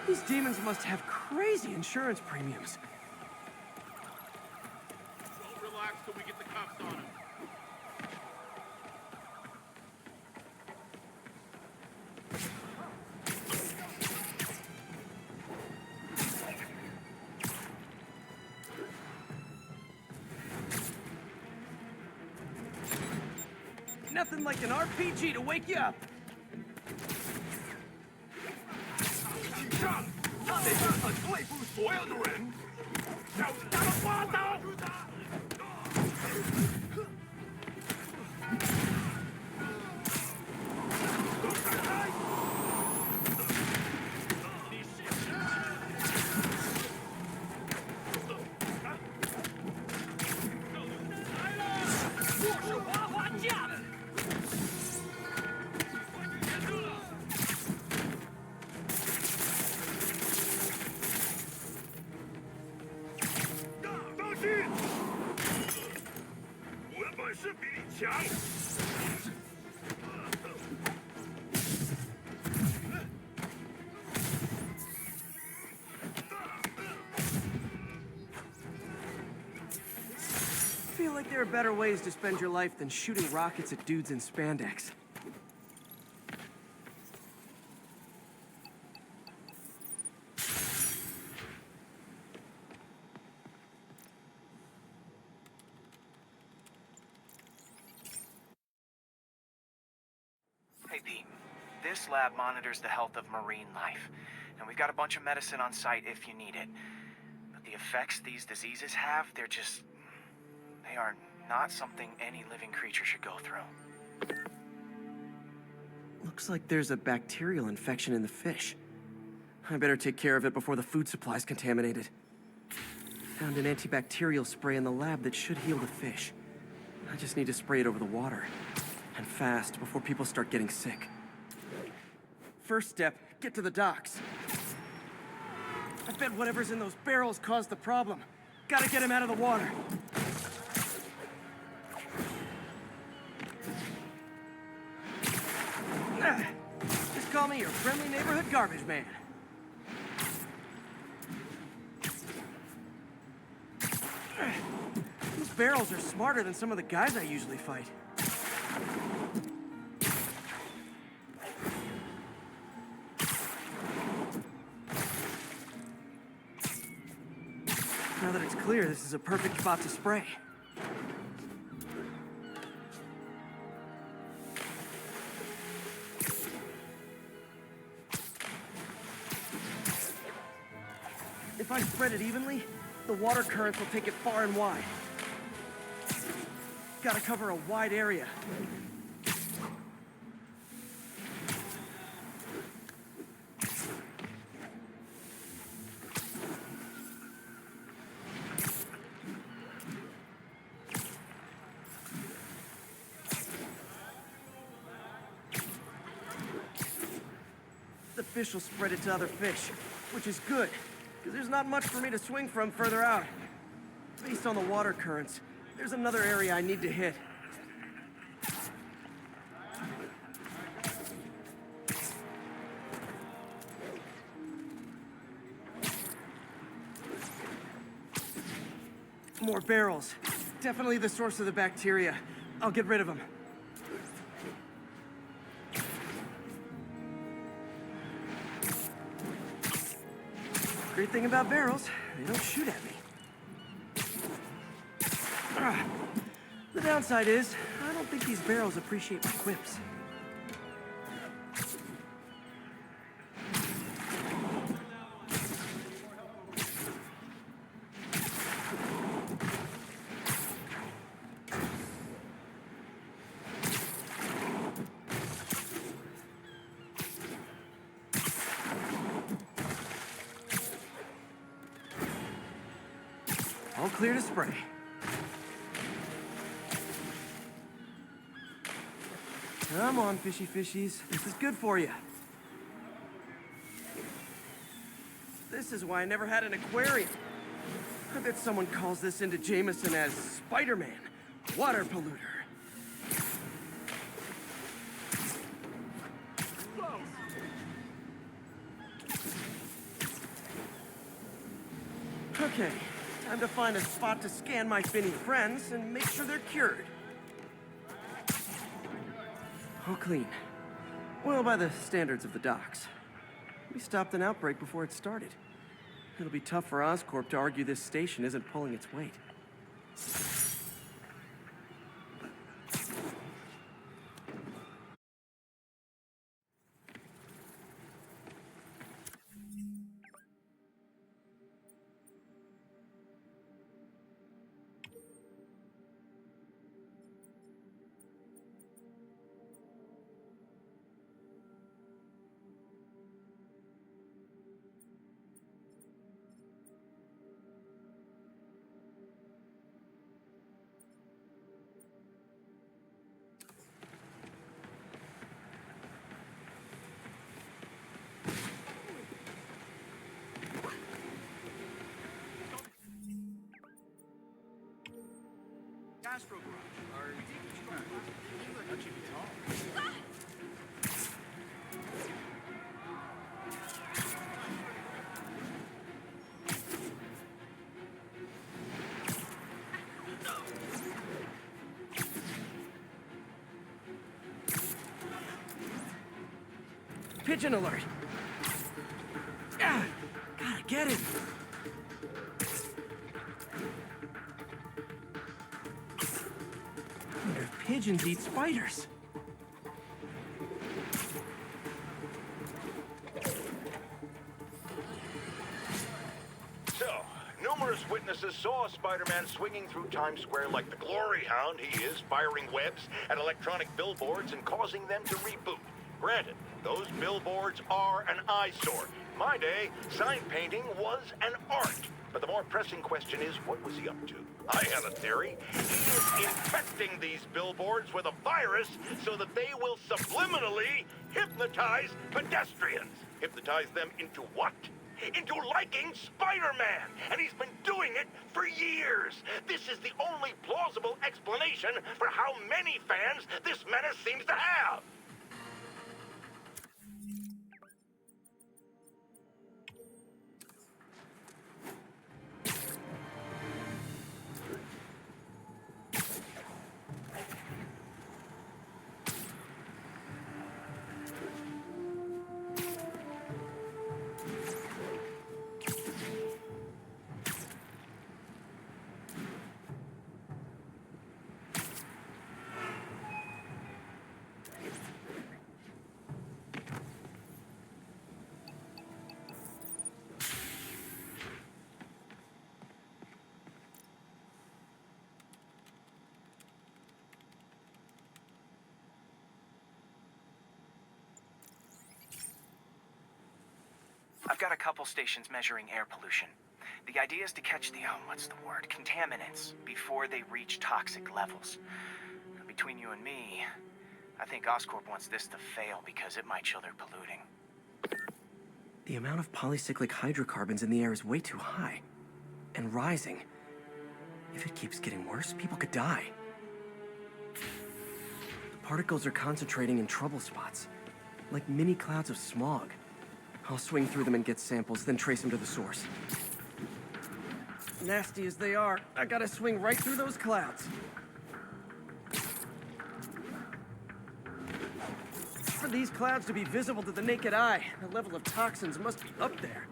Speaker 1: These demons must have crazy insurance premiums.
Speaker 8: Don't relax till we get the cuffs on him.
Speaker 1: Nothing like an RPG to wake you up. I feel like there are better ways to spend your life than shooting rockets at dudes in spandex.
Speaker 6: Hey, Pete. This lab monitors the health of marine life, and we've got a bunch of medicine on site if you need it. But the effects these diseases have, they are not something any living creature should go through.
Speaker 1: Looks like there's a bacterial infection in the fish. I better take care of it before the food supply's contaminated. Found an antibacterial spray in the lab that should heal the fish. I just need to spray it over the water. And fast, before people start getting sick. First step, get to the docks. I bet whatever's in those barrels caused the problem. Gotta get him out of the water. Just call me your friendly neighborhood garbage man. These barrels are smarter than some of the guys I usually fight. Now that it's clear, this is a perfect spot to spray. If I spread it evenly, the water currents will take it far and wide. Gotta cover a wide area. fish will spread it to other fish, which is good, because there's not much for me to swing from further out. Based on the water currents, there's another area I need to hit. More barrels. Definitely the source of the bacteria. I'll get rid of them. Great thing about barrels, they don't shoot at me. The downside is, I don't think these barrels appreciate my quips. All clear to spray. Come on, fishy fishies. This is good for you. This is why I never had an aquarium. I bet someone calls this into Jameson as Spider-Man, water polluter. Okay, time to find a spot to scan my finny friends and make sure they're cured. All clean. Well, by the standards of the docks. We stopped an outbreak before it started. It'll be tough for Oscorp to argue this station isn't pulling its weight.
Speaker 8: Astro Garage. That should be tall.
Speaker 1: Pigeon alert! Ah, gotta get it! Wonder if pigeons eat spiders.
Speaker 9: So, numerous witnesses saw Spider-Man swinging through Times Square like the glory hound he is, firing webs at electronic billboards and causing them to reboot. Granted, those billboards are an eyesore. In my day, sign painting was an art. But the more pressing question is, what was he up to? I have a theory. He is infecting these billboards with a virus so that they will subliminally hypnotize pedestrians. Hypnotize them into what? Into liking Spider-Man! And he's been doing it for years! This is the only plausible explanation for how many fans this menace seems to have!
Speaker 6: I've got a couple stations measuring air pollution. The idea is to catch the, contaminants before they reach toxic levels. Between you and me, I think Oscorp wants this to fail because it might show they're polluting.
Speaker 1: The amount of polycyclic hydrocarbons in the air is way too high. And rising. If it keeps getting worse, people could die. The particles are concentrating in trouble spots, like mini clouds of smog. I'll swing through them and get samples, then trace them to the source. Nasty as they are, I gotta swing right through those clouds. For these clouds to be visible to the naked eye, the level of toxins must be up there.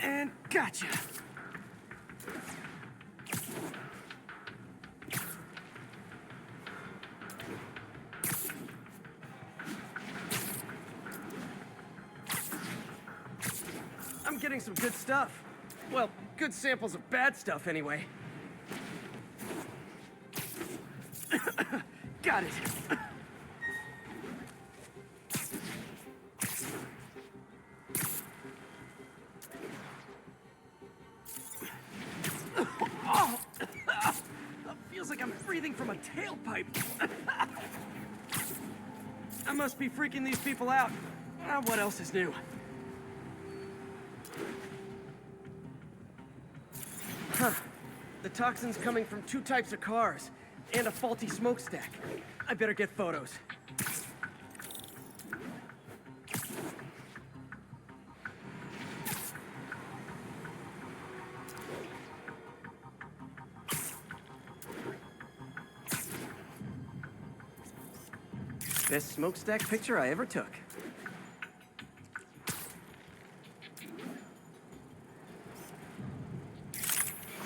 Speaker 1: And gotcha! I'm getting some good stuff. Well, good samples of bad stuff anyway. Got it. Oh, feels like I'm breathing from a tailpipe. I must be freaking these people out. What else is new? Huh. The toxin's coming from 2 types of cars, and a faulty smokestack. I better get photos. Best smokestack picture I ever took.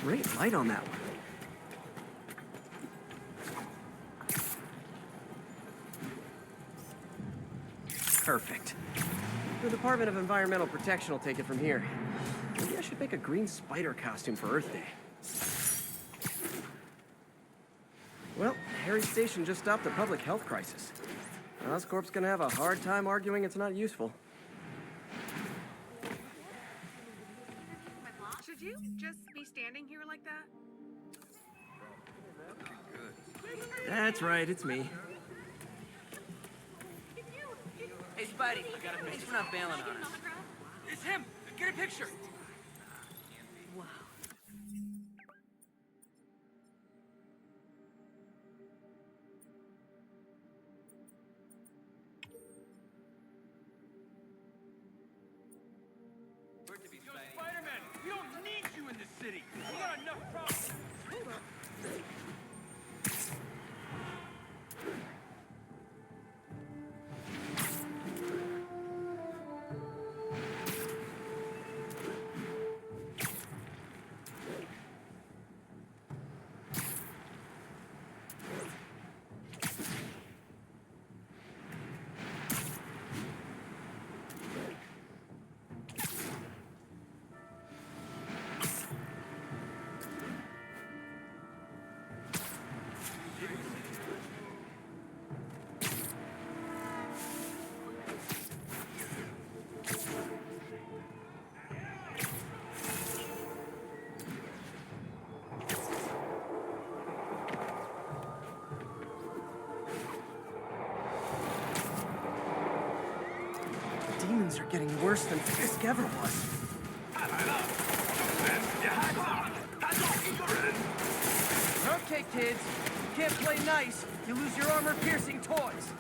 Speaker 1: Great light on that one. Perfect. The Department of Environmental Protection will take it from here. Maybe I should make a green spider costume for Earth Day. Well, Harry Station just stopped a public health crisis. Oscorp's gonna have a hard time arguing it's not useful.
Speaker 11: Should you just be standing here like that?
Speaker 1: That's right, it's me.
Speaker 8: Hey, Spidey, thanks for not bailing on us. It's him! Get a picture!
Speaker 11: Wow.
Speaker 8: Yo, Spider-Man, we don't need you in this city! We got enough problems!
Speaker 1: Demons are getting worse than Fisk ever was. Okay, kids. You can't play nice. You lose your armor-piercing toys.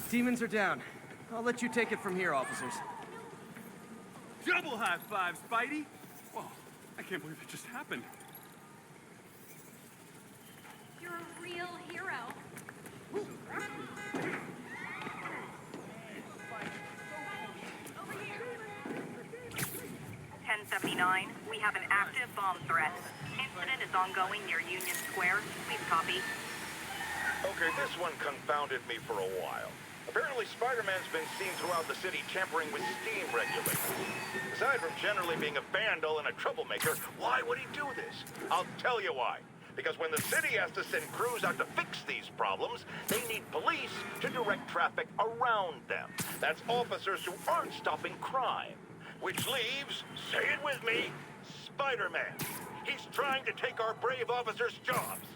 Speaker 1: Demons are down. I'll let you take it from here, officers.
Speaker 8: Double high five, Spidey! Whoa, I can't believe it just happened.
Speaker 5: You're a real hero.
Speaker 2: 1079, we have an active bomb threat. Incident is ongoing near Union Square. Please copy.
Speaker 9: Okay, this one confounded me for a while. Apparently, Spider-Man's been seen throughout the city tampering with steam regulators. Aside from generally being a vandal and a troublemaker, why would he do this? I'll tell you why. Because when the city has to send crews out to fix these problems, they need police to direct traffic around them. That's officers who aren't stopping crime. Which leaves, say it with me, Spider-Man. He's trying to take our brave officers' jobs.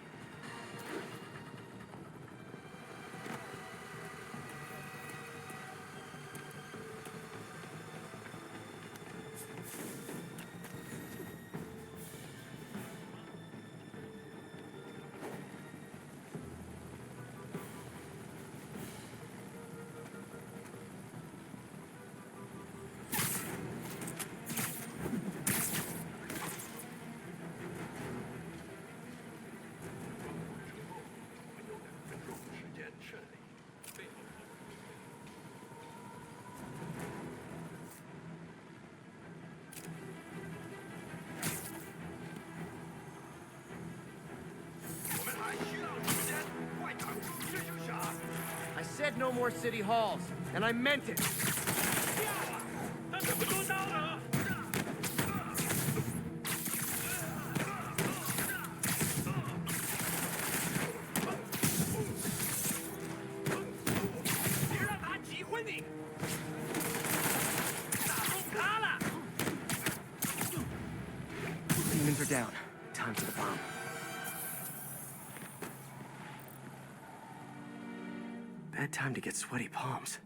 Speaker 1: I said no more city halls, and I meant it. Demons are down. Time for the bomb. Bad time to get sweaty palms.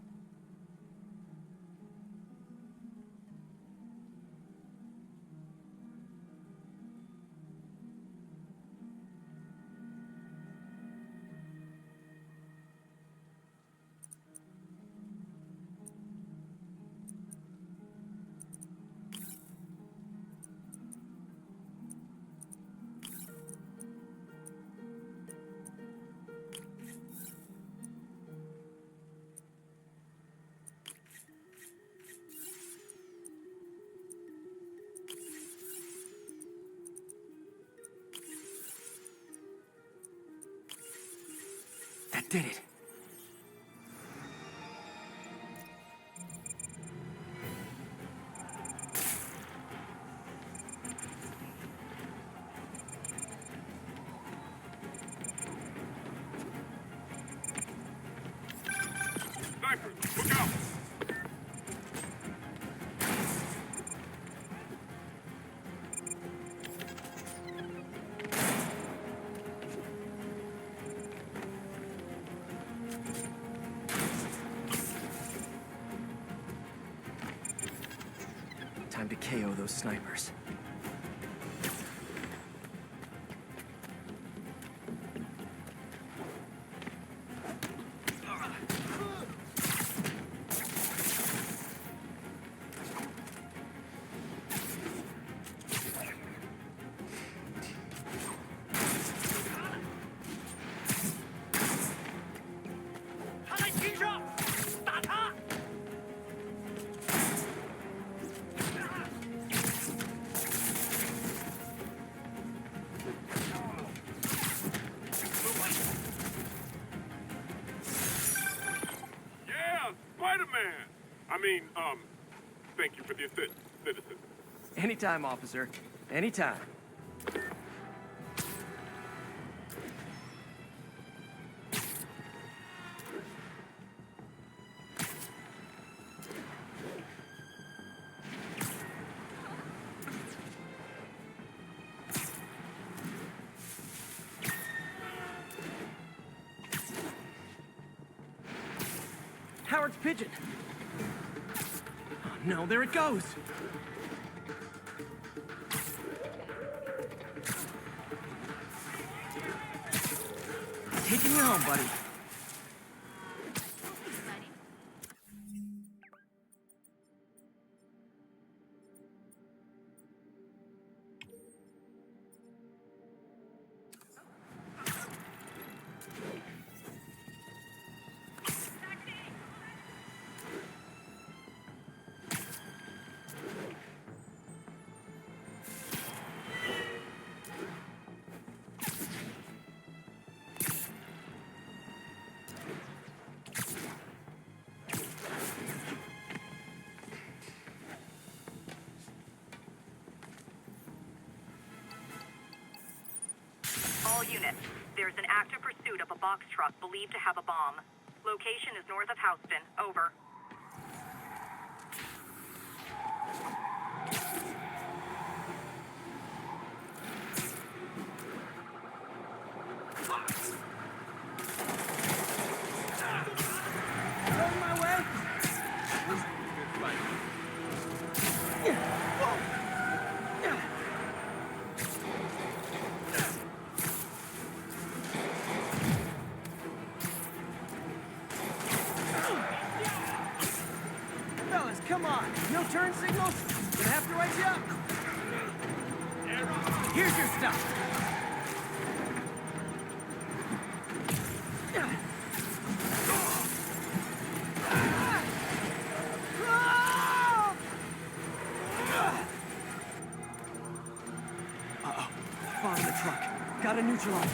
Speaker 1: That did it.
Speaker 7: Sniper, look out!
Speaker 1: Time to KO those snipers.
Speaker 7: Spider-Man! Thank you for the assist, citizen.
Speaker 1: Anytime, officer. Anytime. Howard's pigeon. Oh, no, there it goes. Taking you home, buddy.
Speaker 2: All units, there's an active pursuit of a box truck believed to have a bomb. Location is north of Houston. Over.
Speaker 8: On my way. This is a good fight. Fellas, come on. No turn signals? Gonna have to write you up. Here's your stuff.
Speaker 1: Uh-oh. Bomb in the truck. Gotta neutralize it.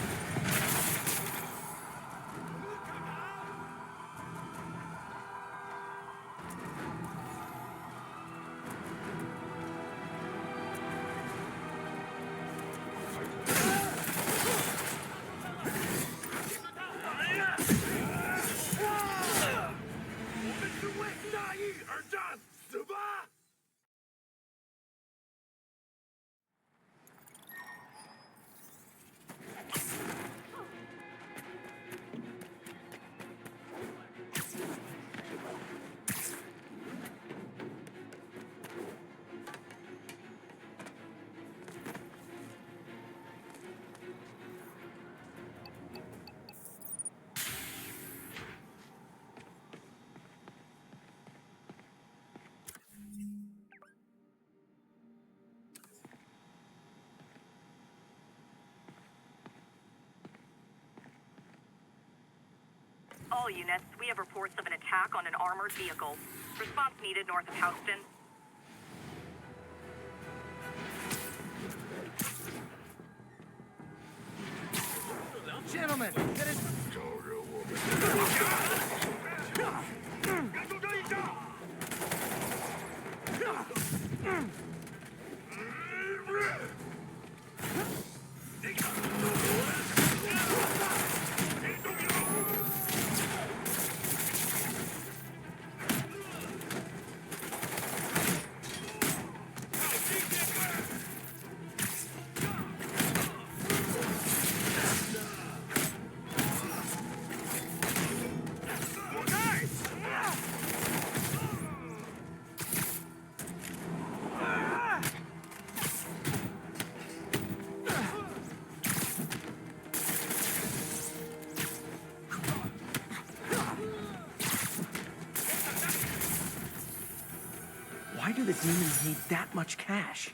Speaker 2: All units, we have reports of an attack on an armored vehicle. Response needed north of Houston.
Speaker 8: Gentlemen, that is...
Speaker 1: Why do the demons need that much cash?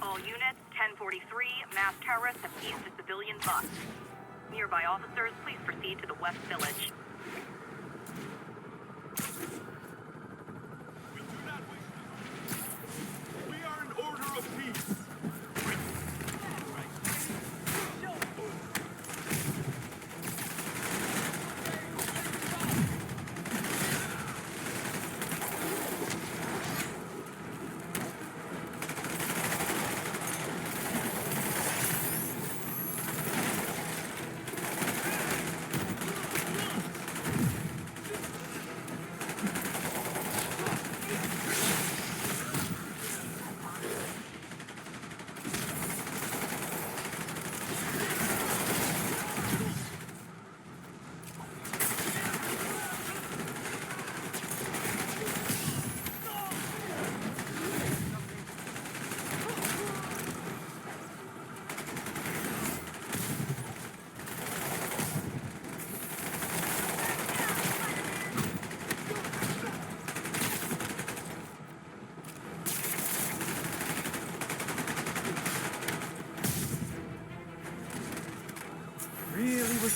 Speaker 2: All units, 1043, mass terrorists have seized a civilian bus. Nearby officers, please proceed to the West Village.
Speaker 4: We are an order of peace.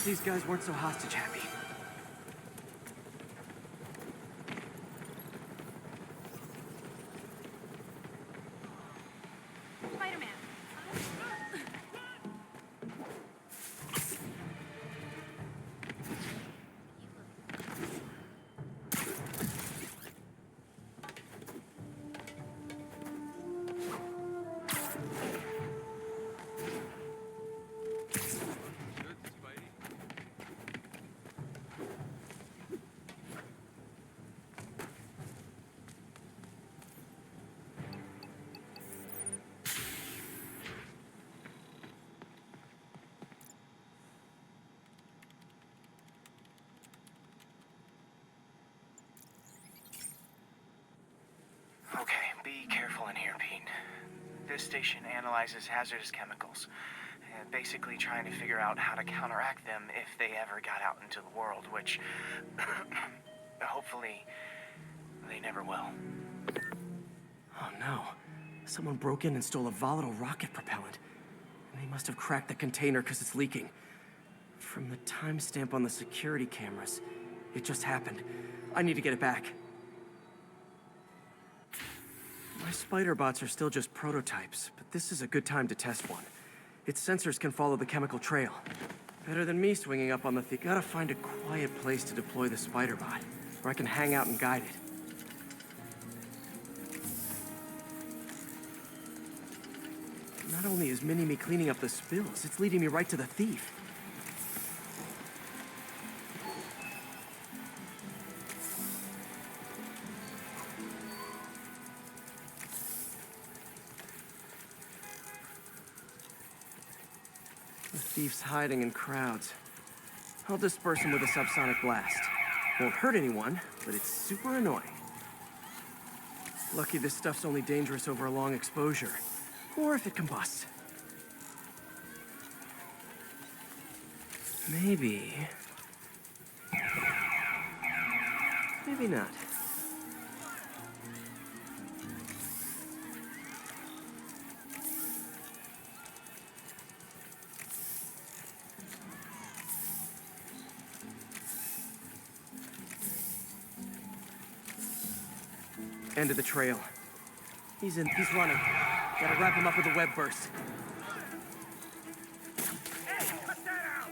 Speaker 1: these guys weren't so hostage happy.
Speaker 5: Spider-Man.
Speaker 6: Okay, be careful in here, Pete. This station analyzes hazardous chemicals, basically trying to figure out how to counteract them if they ever got out into the world, which hopefully they never will.
Speaker 1: Oh no. Someone broke in and stole a volatile rocket propellant. And they must have cracked the container because it's leaking. From the timestamp on the security cameras, it just happened. I need to get it back. My spider bots are still just prototypes, but this is a good time to test one. Its sensors can follow the chemical trail. Better than me swinging up on the thing. Gotta find a quiet place to deploy the spider bot, where I can hang out and guide it. Not only is Mini-Me cleaning up the spills, it's leading me right to the thief. The thief's hiding in crowds. I'll disperse him with a subsonic blast. Won't hurt anyone, but it's super annoying. Lucky this stuff's only dangerous over a long exposure. Or if it combusts. Maybe... maybe not. End of the trail. He's running. Gotta wrap him up with a web burst.
Speaker 4: Hey, put that out!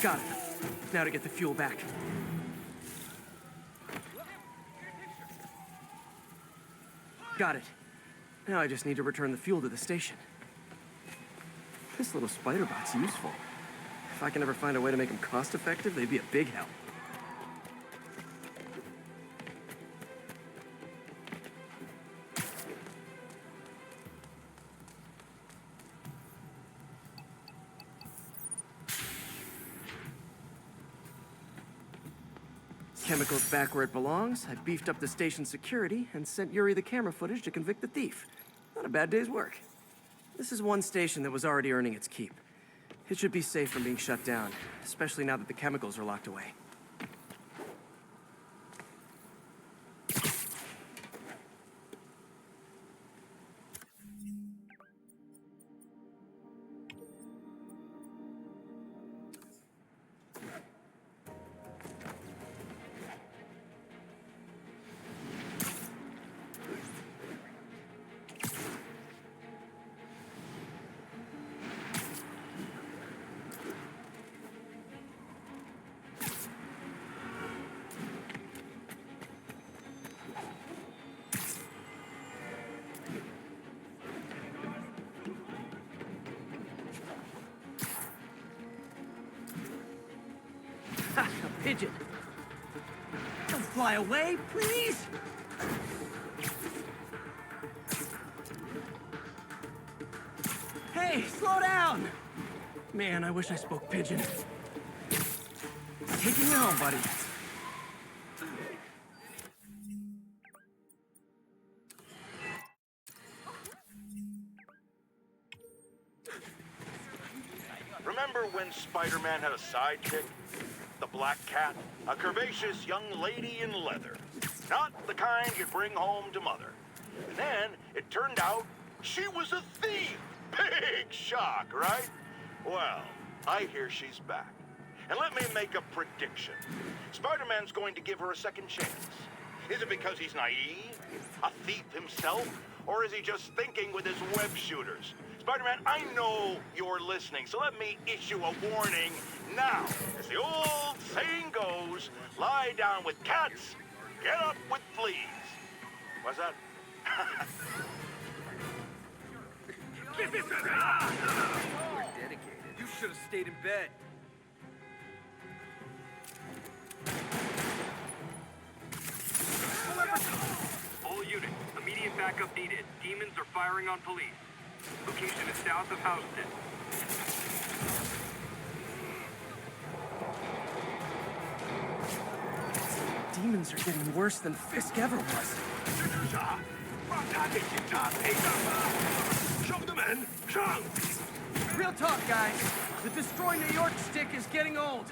Speaker 1: Got it. Now to get the fuel back. Got it. Now I just need to return the fuel to the station. This little spider bot's useful. If I can ever find a way to make them cost-effective, they'd be a big help. Chemicals back where it belongs. I beefed up the station's security and sent Yuri the camera footage to convict the thief. Not a bad day's work. This is one station that was already earning its keep. It should be safe from being shut down, especially now that the chemicals are locked away. Ha! A pigeon! Don't fly away, please! Hey, slow down! Man, I wish I spoke pigeon. Taking you home, buddy.
Speaker 9: Remember when Spider-Man had a sidekick? The Black Cat? A curvaceous young lady in leather. Not the kind you'd bring home to Mother. And then it turned out she was a thief! Big shock, right? Well, I hear she's back. And let me make a prediction. Spider-Man's going to give her a second chance. Is it because he's naive? A thief himself? Or is he just thinking with his web shooters? Spider-Man, I know you're listening, so let me issue a warning now. As the old saying goes, lie down with cats, get up with fleas. What's that?
Speaker 8: We're dedicated. You should have stayed in bed.
Speaker 10: All units, immediate backup needed. Demons are firing on police. Location is south of Houston.
Speaker 1: Demons are getting worse than Fisk ever was. Real talk, guys. The Destroy New York stick is getting old.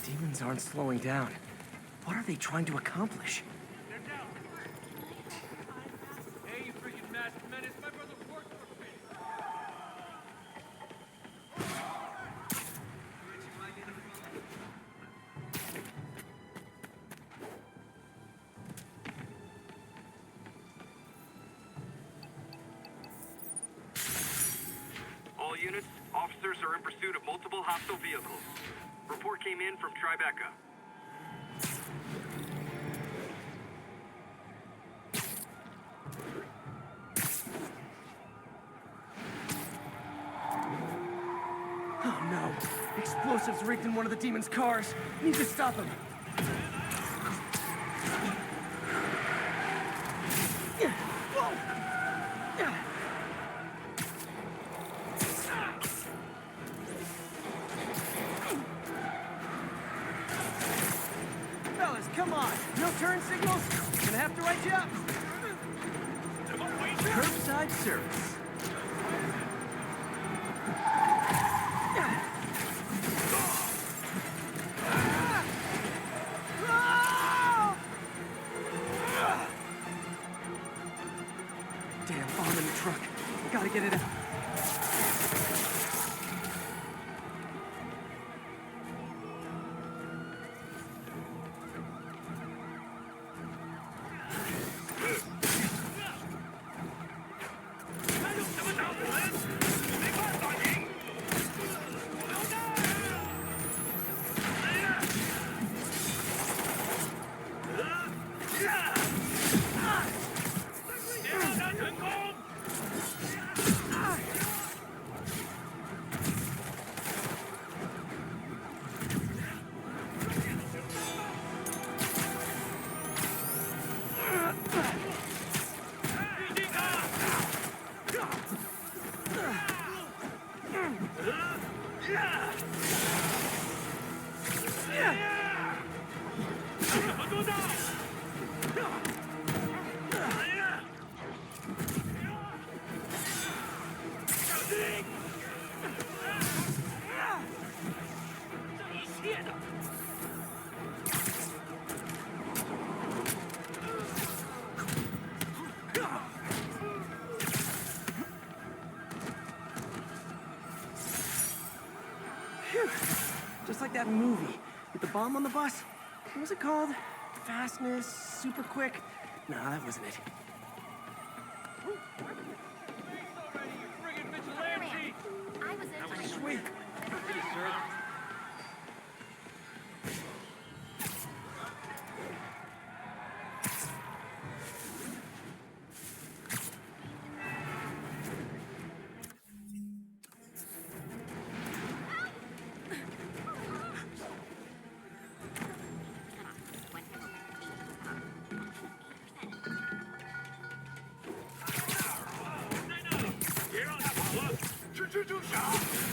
Speaker 1: Demons aren't slowing down. What are they trying to accomplish?
Speaker 8: Hey, you freaking masked menace, my brother worked for me.
Speaker 10: All units, officers are in pursuit of multiple hostile vehicles. Report came in from Tribeca.
Speaker 1: Oh no! Explosives rigged in one of the demon's cars. Need to stop him. Fellas, come on! No turn signals? Gonna have to write you up. Curbside service. Damn bomb in the truck. Gotta get it out. Phew. Just like that movie with the bomb on the bus. What was it called? Fastness, super quick? No, that wasn't it.
Speaker 5: I was
Speaker 1: Sweet.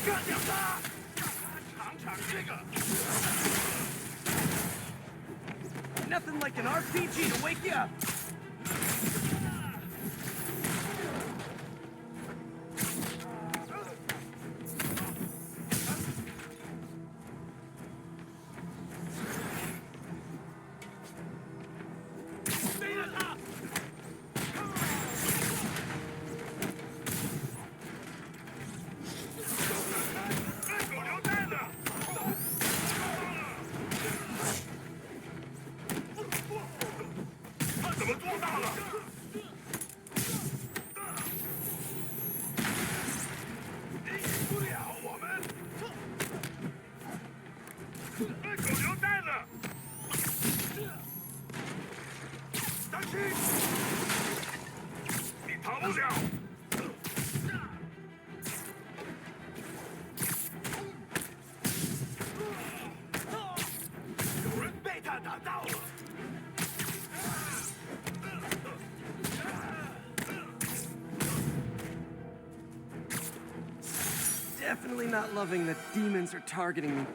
Speaker 4: 干掉他！尝尝这个。
Speaker 1: Nothing like an RPG to wake you up. Definitely not loving that demons are targeting me.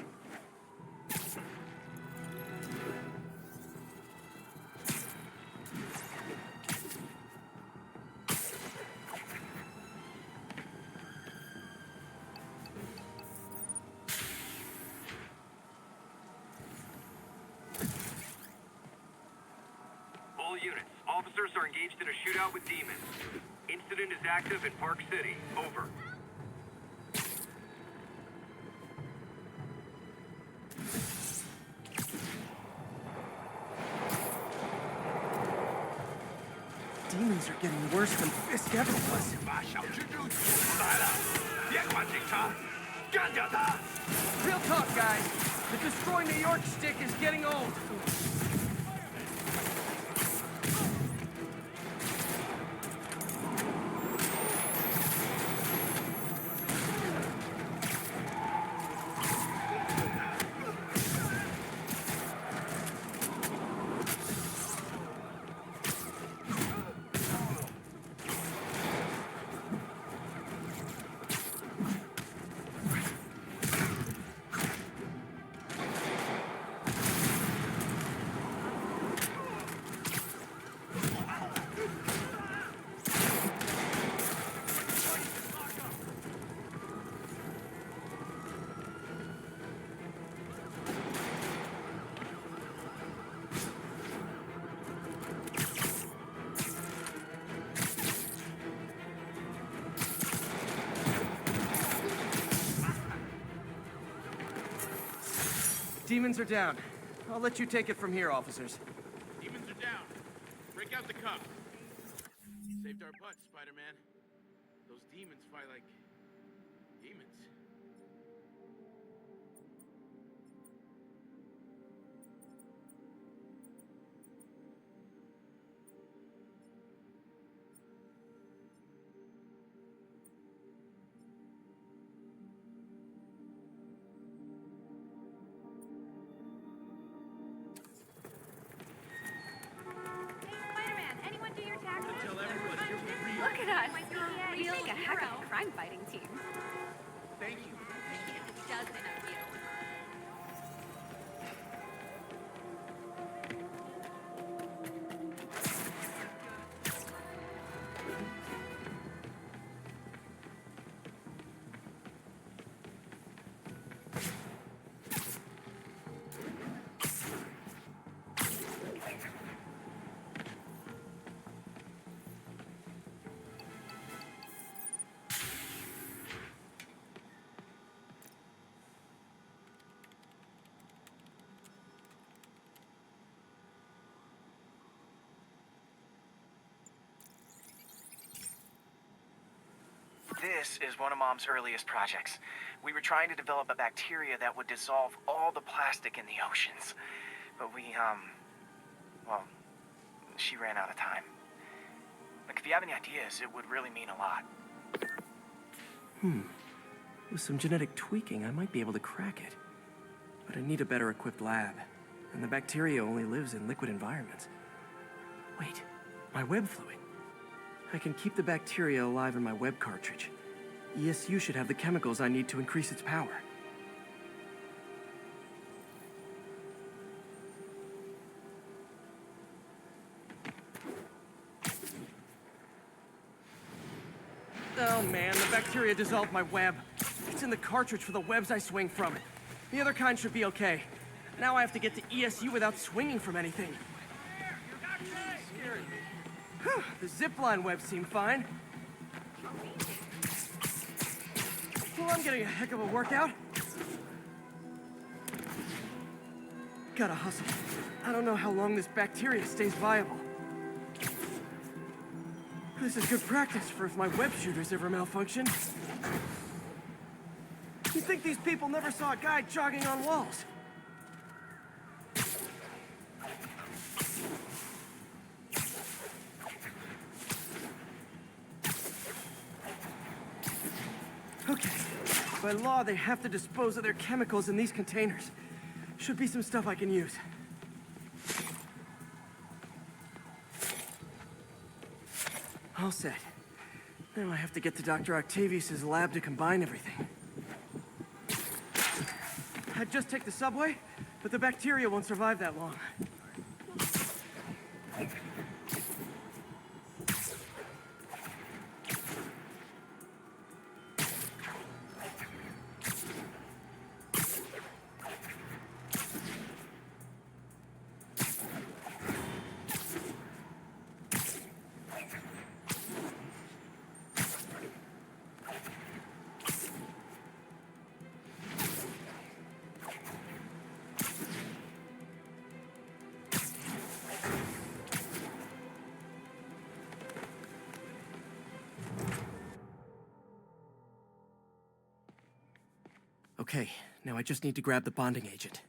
Speaker 10: All units, officers are engaged in a shootout with demons. Incident is active in Park City. Over.
Speaker 1: Demons are getting worse than Fisk ever was.
Speaker 4: 把小蜘蛛取出来了，别管警察，干掉他！
Speaker 1: Real talk, guys. The Destroy New York stick is getting old. Demons are down. I'll let you take it from here, officers.
Speaker 12: Demons are down. Break out the cuffs. Saved our butts, Spider-Man. Those demons fight like demons.
Speaker 5: Spider-Man, anyone do your taxes?
Speaker 12: Tell everyone you're real.
Speaker 5: Look at us. We make a heck of a crime-fighting team.
Speaker 12: Thank you.
Speaker 5: Doesn't of you.
Speaker 6: This is one of Mom's earliest projects. We were trying to develop a bacteria that would dissolve all the plastic in the oceans. But well, she ran out of time. Look, if you have any ideas, it would really mean a lot.
Speaker 1: With some genetic tweaking, I might be able to crack it. But I need a better equipped lab. And the bacteria only lives in liquid environments. Wait, my web fluid. I can keep the bacteria alive in my web cartridge. ESU should have the chemicals I need to increase its power. Oh man, the bacteria dissolved my web. It's in the cartridge for the webs I swing from. The other kind should be okay. Now I have to get to ESU without swinging from anything. The zipline webs seem fine. Well, I'm getting a heck of a workout. Gotta hustle. I don't know how long this bacteria stays viable. This is good practice for if my web shooters ever malfunction. You'd think these people never saw a guy jogging on walls. Okay. By law, they have to dispose of their chemicals in these containers. Should be some stuff I can use. All set. Now I have to get to Dr. Octavius's lab to combine everything. I'd just take the subway, but the bacteria won't survive that long. Okay, now I just need to grab the bonding agent.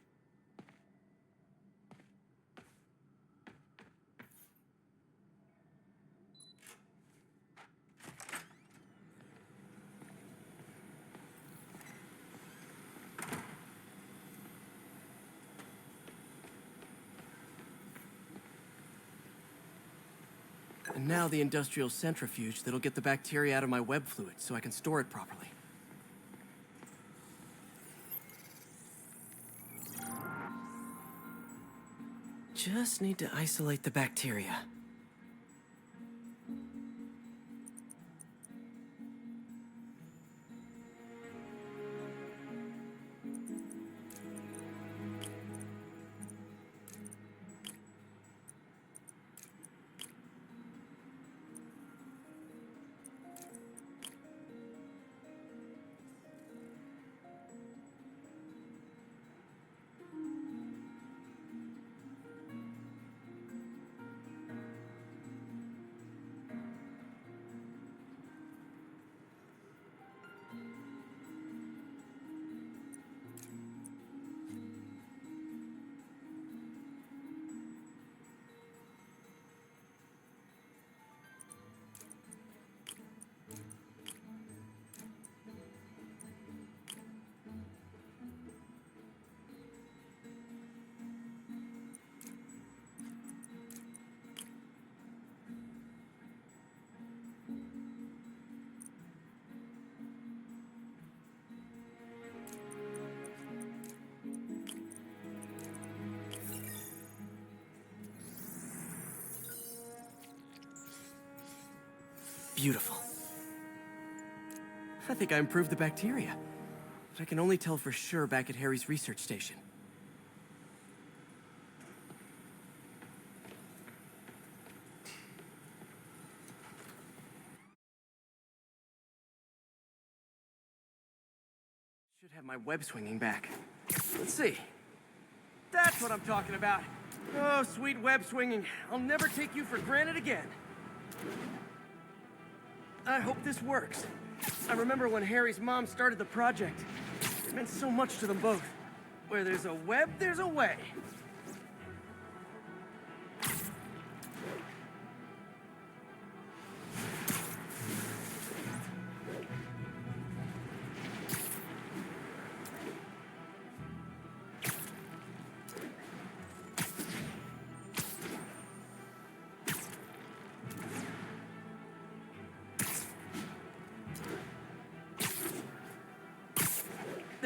Speaker 1: And now the industrial centrifuge that'll get the bacteria out of my web fluid so I can store it properly. Just need to isolate the bacteria. Beautiful. I think I improved the bacteria, but I can only tell for sure back at Harry's research station. Should have my web swinging back. Let's see. That's what I'm talking about. Oh, sweet web swinging. I'll never take you for granted again. I hope this works. I remember when Harry's mom started the project. It meant so much to them both. Where there's a web, there's a way.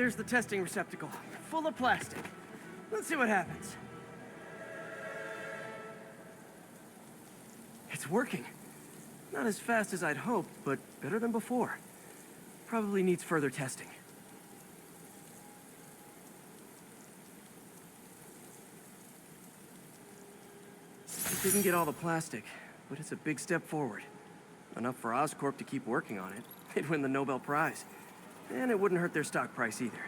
Speaker 1: there's the testing receptacle, full of plastic. Let's see what happens. It's working. Not as fast as I'd hoped, but better than before. Probably needs further testing. It didn't get all the plastic, but it's a big step forward. Enough for Oscorp to keep working on it. They'd win the Nobel Prize. And it wouldn't hurt their stock price either.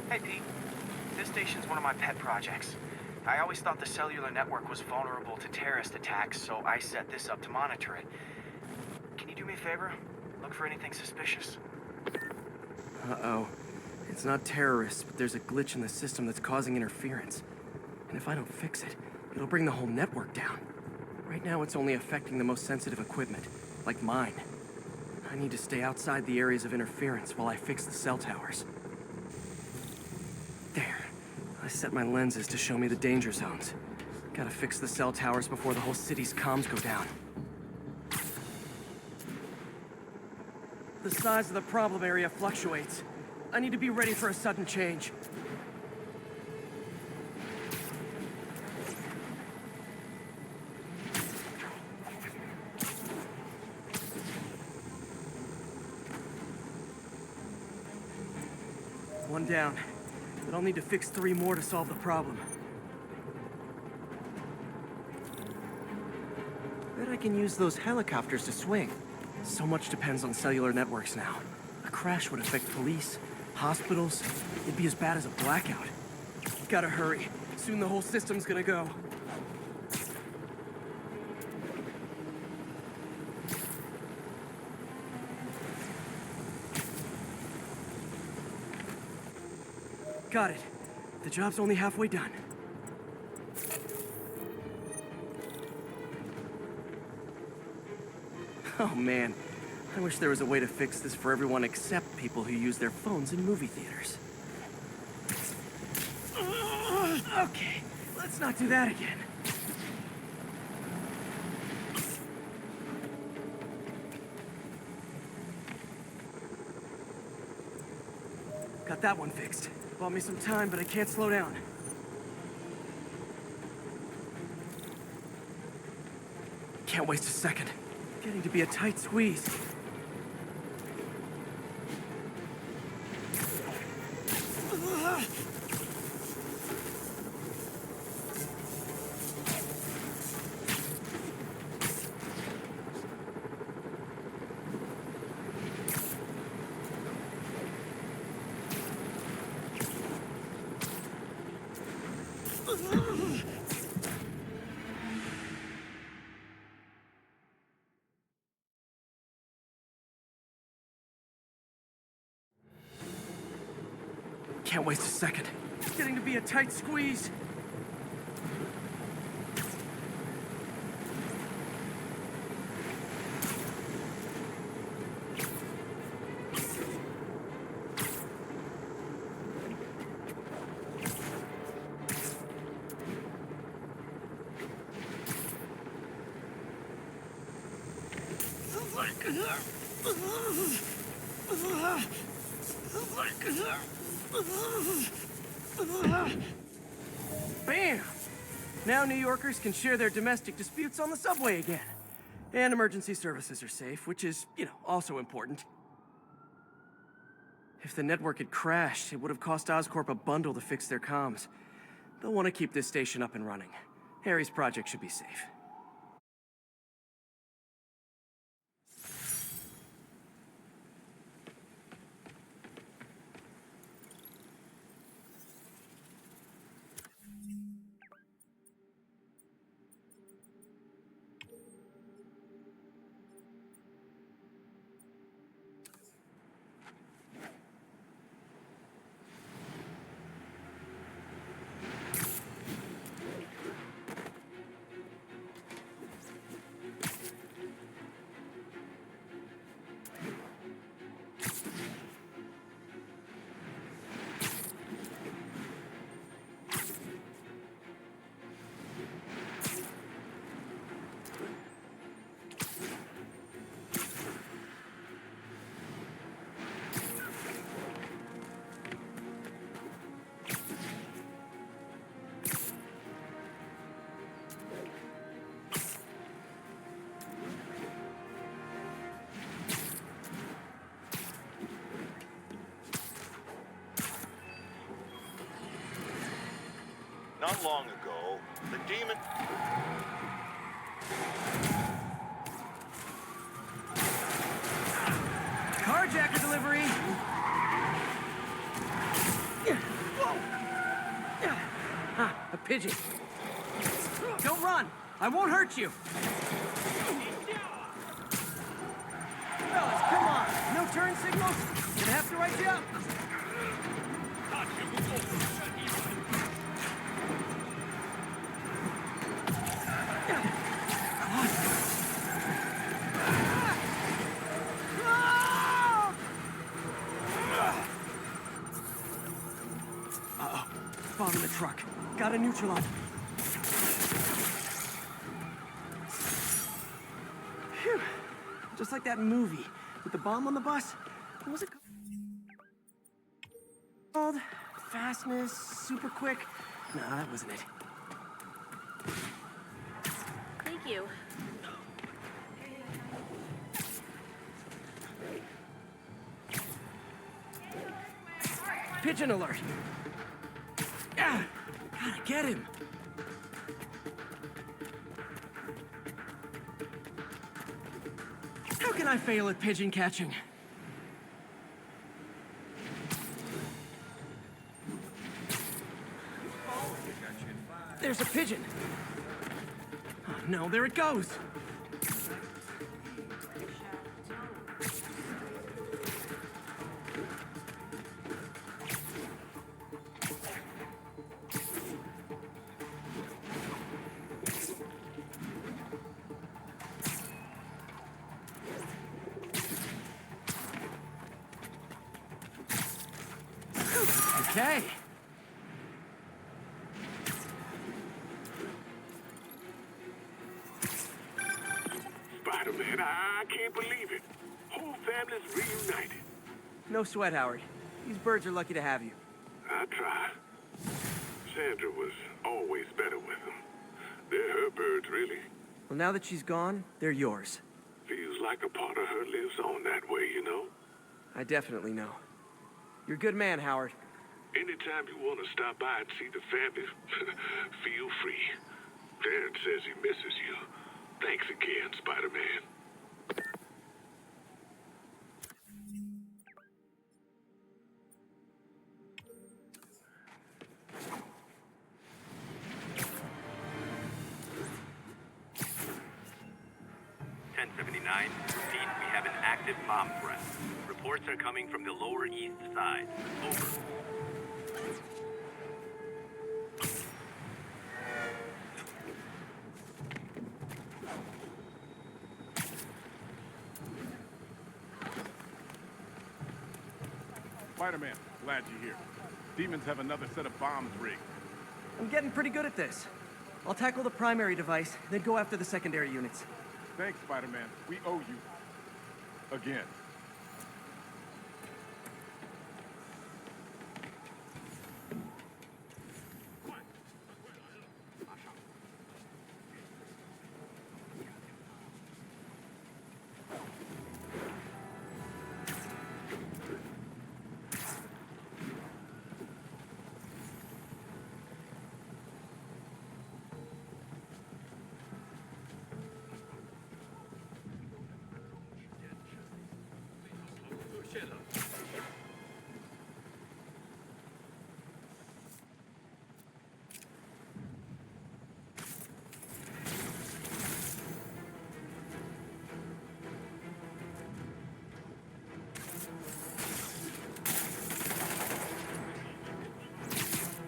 Speaker 6: Hey, Pete. This station's one of my pet projects. I always thought the cellular network was vulnerable to terrorist attacks, so I set this up to monitor it. Can you do me a favor? Look for anything suspicious.
Speaker 1: Uh-oh. It's not terrorists, but there's a glitch in the system that's causing interference. And if I don't fix it, it'll bring the whole network down. Right now, it's only affecting the most sensitive equipment, like mine. I need to stay outside the areas of interference while I fix the cell towers. There. I set my lenses to show me the danger zones. Gotta fix the cell towers before the whole city's comms go down. The size of the problem area fluctuates. I need to be ready for a sudden change. One down. But I'll need to fix 3 more to solve the problem. Bet I can use those helicopters to swing. So much depends on cellular networks now. A crash would affect police, hospitals. It'd be as bad as a blackout. Gotta hurry. Soon the whole system's gonna go. Got it. The job's only halfway done. Oh man, I wish there was a way to fix this for everyone except people who use their phones in movie theaters. Okay, let's not do that again. Got that one fixed. Bought me some time, but I can't slow down. Can't waste a second. Getting to be a tight squeeze. Can't waste a second. It's getting to be a tight squeeze. Bam! Now New Yorkers can share their domestic disputes on the subway again. And emergency services are safe, which is, also important. If the network had crashed, it would have cost Oscorp a bundle to fix their comms. They'll want to keep this station up and running. Harry's project should be safe.
Speaker 9: Not long ago, the demon...
Speaker 1: Carjacker delivery! A pigeon. Don't run! I won't hurt you! Fellas, come on! No turn signals? Gonna have to write you up! Uh-oh. Bomb in the truck. Gotta neutralize. Phew. Just like that movie with the bomb on the bus. What was it called? Fastness, super quick? No, that wasn't it.
Speaker 3: Thank you.
Speaker 1: Pigeon alert! Ah, gotta get him! How can I fail at pigeon catching? There's a pigeon! Oh no, there it goes! Okay.
Speaker 7: Spider-Man, I can't believe it. Whole family's reunited.
Speaker 1: No sweat, Howard. These birds are lucky to have you.
Speaker 7: I try. Sandra was always better with them. They're her birds, really.
Speaker 1: Well, now that she's gone, they're yours.
Speaker 7: Feels like a part of her lives on that way, you know?
Speaker 1: I definitely know. You're a good man, Howard.
Speaker 7: Anytime you want to stop by and see the family, feel free. Darren says he misses you. Thanks again, Spider-Man.
Speaker 10: Repeat, we have an active bomb threat. Reports are coming from the Lower East Side. Over.
Speaker 4: Spider-Man, glad you're here. Demons have another set of bombs rigged.
Speaker 1: I'm getting pretty good at this. I'll tackle the primary device, then go after the secondary units.
Speaker 4: Thanks, Spider-Man. We owe you. Again.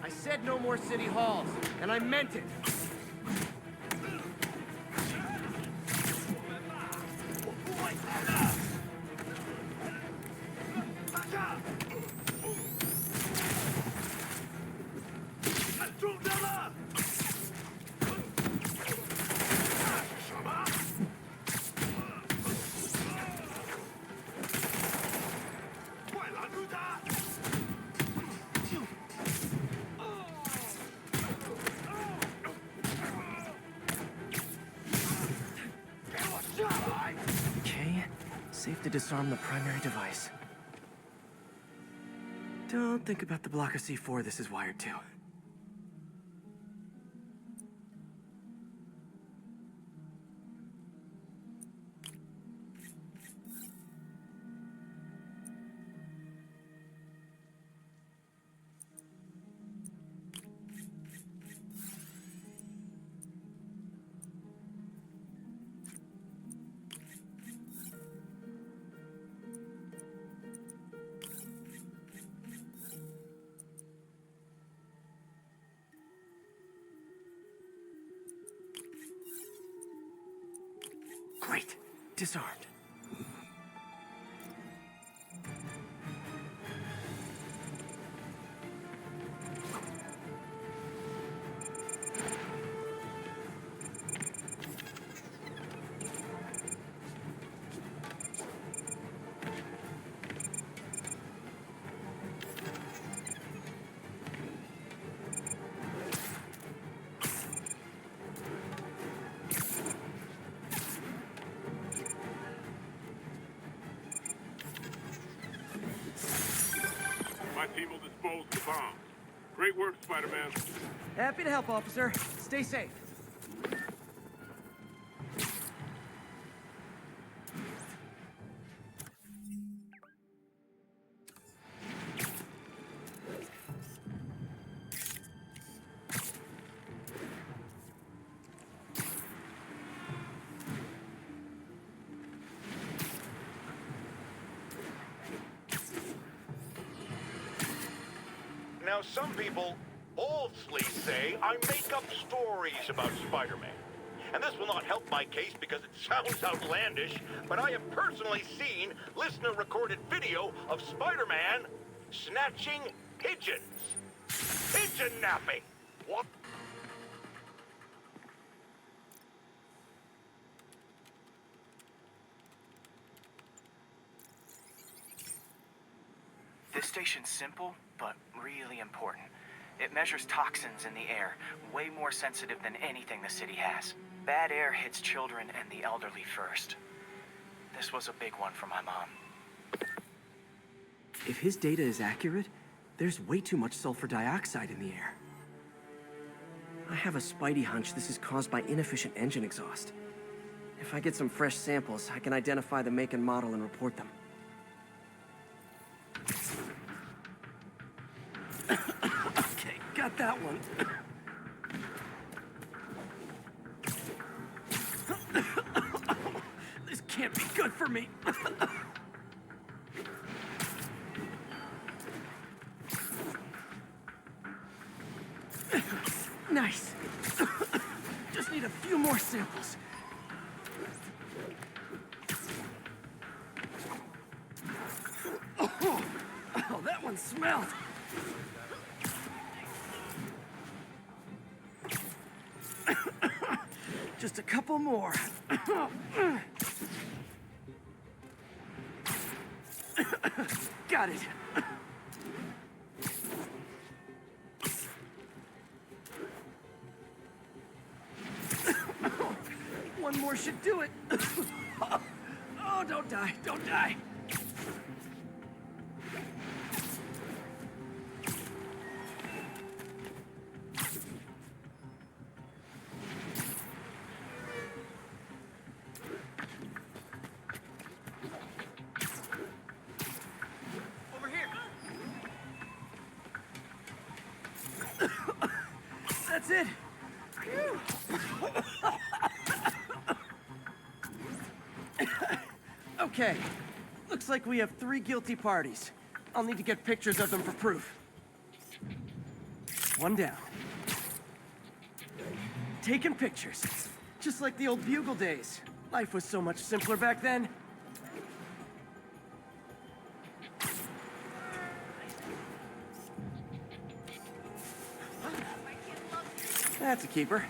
Speaker 1: I said no more city halls, and I meant it. Okay, safe to disarm the primary device. Don't think about the block of C4 this is wired to. Great. Disarmed.
Speaker 7: My team will dispose of the bombs. Great work, Spider-Man.
Speaker 1: Happy to help, officer. Stay safe.
Speaker 9: Now, some people falsely say I make up stories about Spider-Man. And this will not help my case because it sounds outlandish, but I have personally seen listener-recorded video of Spider-Man snatching pigeons. Pigeon napping. What?
Speaker 6: This station's simple, but really important. It measures toxins in the air, way more sensitive than anything the city has. Bad air hits children and the elderly first. This was a big one for my mom.
Speaker 1: If his data is accurate, there's way too much sulfur dioxide in the air. I have a spidey hunch this is caused by inefficient engine exhaust. If I get some fresh samples, I can identify the make and model and report them. Okay, got that one. This can't be good for me. Nice. Just need a few more samples. Oh, that one smelled. Just a couple more. Got it. One more should do it. Oh, don't die, don't die. That's it. Okay. Looks like we have 3 guilty parties. I'll need to get pictures of them for proof. One down. Taking pictures. Just like the old Bugle days. Life was so much simpler back then. That's a keeper.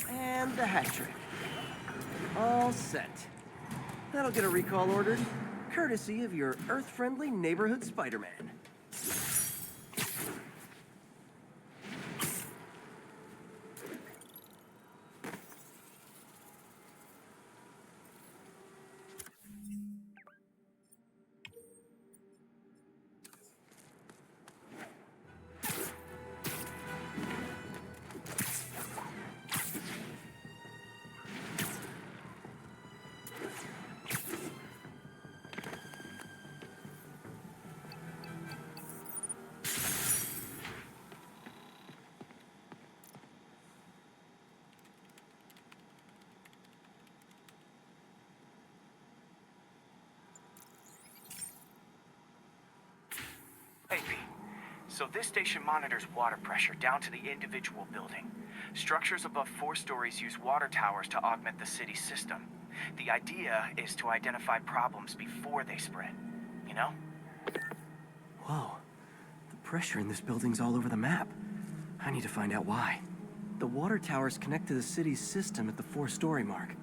Speaker 1: And the hat trick. All set. That'll get a recall ordered, courtesy of your Earth-friendly neighborhood Spider-Man.
Speaker 6: Hey, Pete. So this station monitors water pressure down to the individual building. Structures above 4 stories use water towers to augment the city's system. The idea is to identify problems before they spread. You know?
Speaker 1: Whoa. The pressure in this building's all over the map. I need to find out why. The water towers connect to the city's system at the 4-story mark.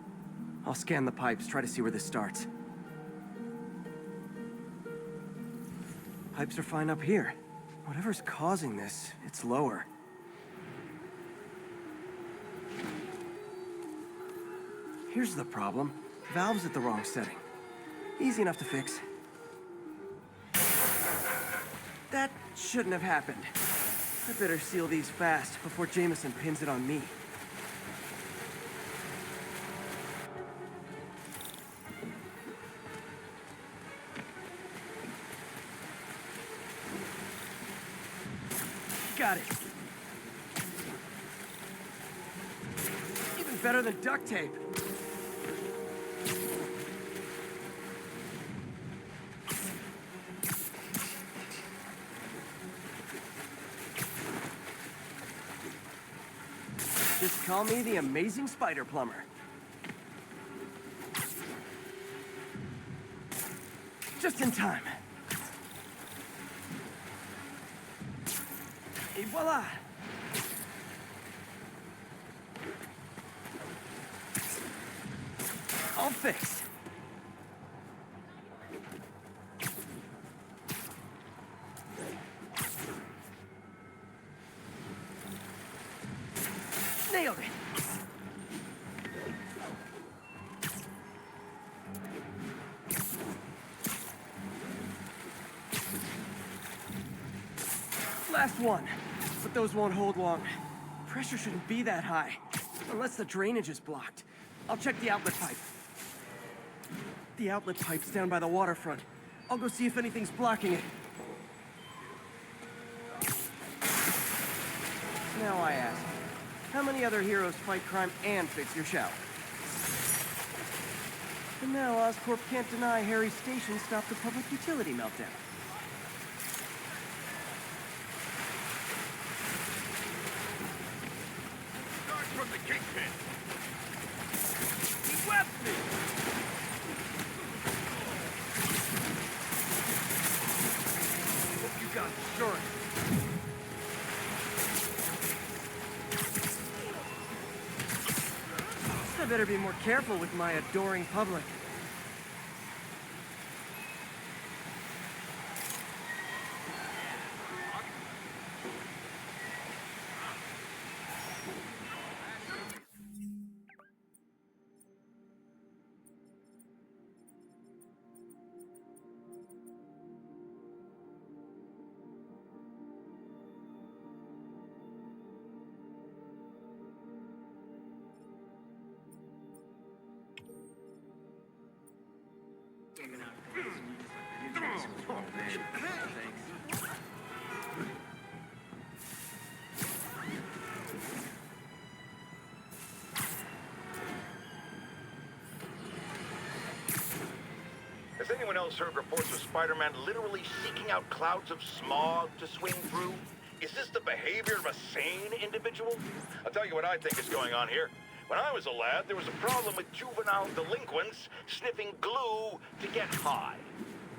Speaker 1: I'll scan the pipes, try to see where this starts. Pipes are fine up here. Whatever's causing this, it's lower. Here's the problem. Valve's at the wrong setting. Easy enough to fix. That shouldn't have happened. I better seal these fast before Jameson pins it on me. Got it. Even better than duct tape. Just call me the amazing spider plumber. Just in time. Et voila! All fixed. Nailed it! Last one. But those won't hold long. Pressure shouldn't be that high. Unless the drainage is blocked. I'll check the outlet pipe. The outlet pipe's down by the waterfront. I'll go see if anything's blocking it. Now I ask, how many other heroes fight crime and fix your shower? And now Oscorp can't deny Harry's station stopped the public utility meltdown.
Speaker 4: Start from the kingpin.
Speaker 12: He webbed me!
Speaker 4: Hope you got insurance.
Speaker 1: I better be more careful with my adoring public. man. Thanks.
Speaker 9: Has anyone else heard reports of Spider-Man literally seeking out clouds of smog to swing through? Is this the behavior of a sane individual? I'll tell you what I think is going on here. When I was a lad, there was a problem with juvenile delinquents sniffing glue to get high.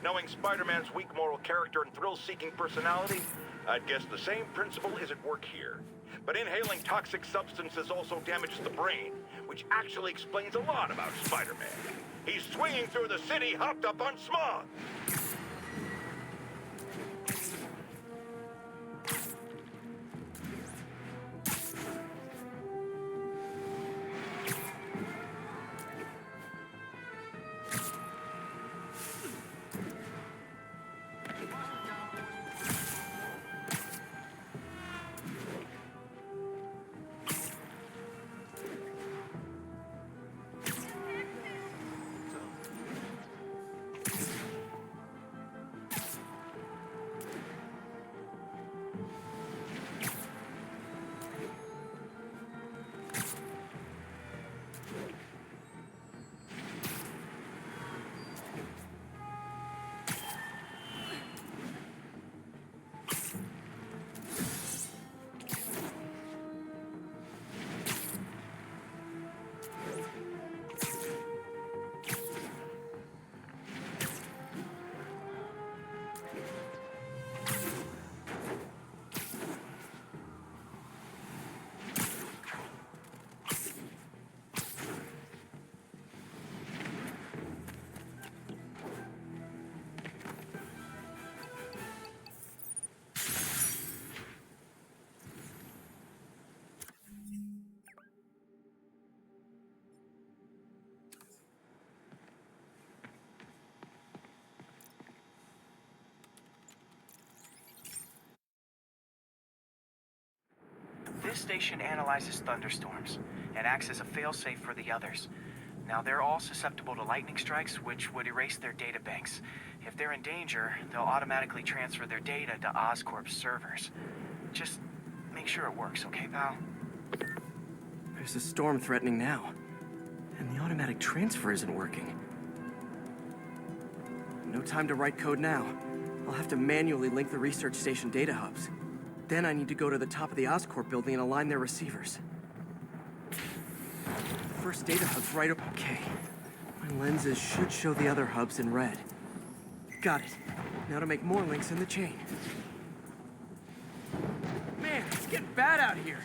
Speaker 9: Knowing Spider-Man's weak moral character and thrill-seeking personality, I'd guess the same principle is at work here. But inhaling toxic substances also damages the brain, which actually explains a lot about Spider-Man. He's swinging through the city hopped up on smog.
Speaker 6: This station analyzes thunderstorms and acts as a failsafe for the others. Now, they're all susceptible to lightning strikes, which would erase their data banks. If they're in danger, they'll automatically transfer their data to Oscorp's servers. Just make sure it works, okay, pal?
Speaker 1: There's a storm threatening now, and the automatic transfer isn't working. No time to write code now. I'll have to manually link the research station data hubs. Then I need to go to the top of the Oscorp building and align their receivers. The first data hub's right up. Okay. My lenses should show the other hubs in red. Got it. Now to make more links in the chain. Man, it's getting bad out here.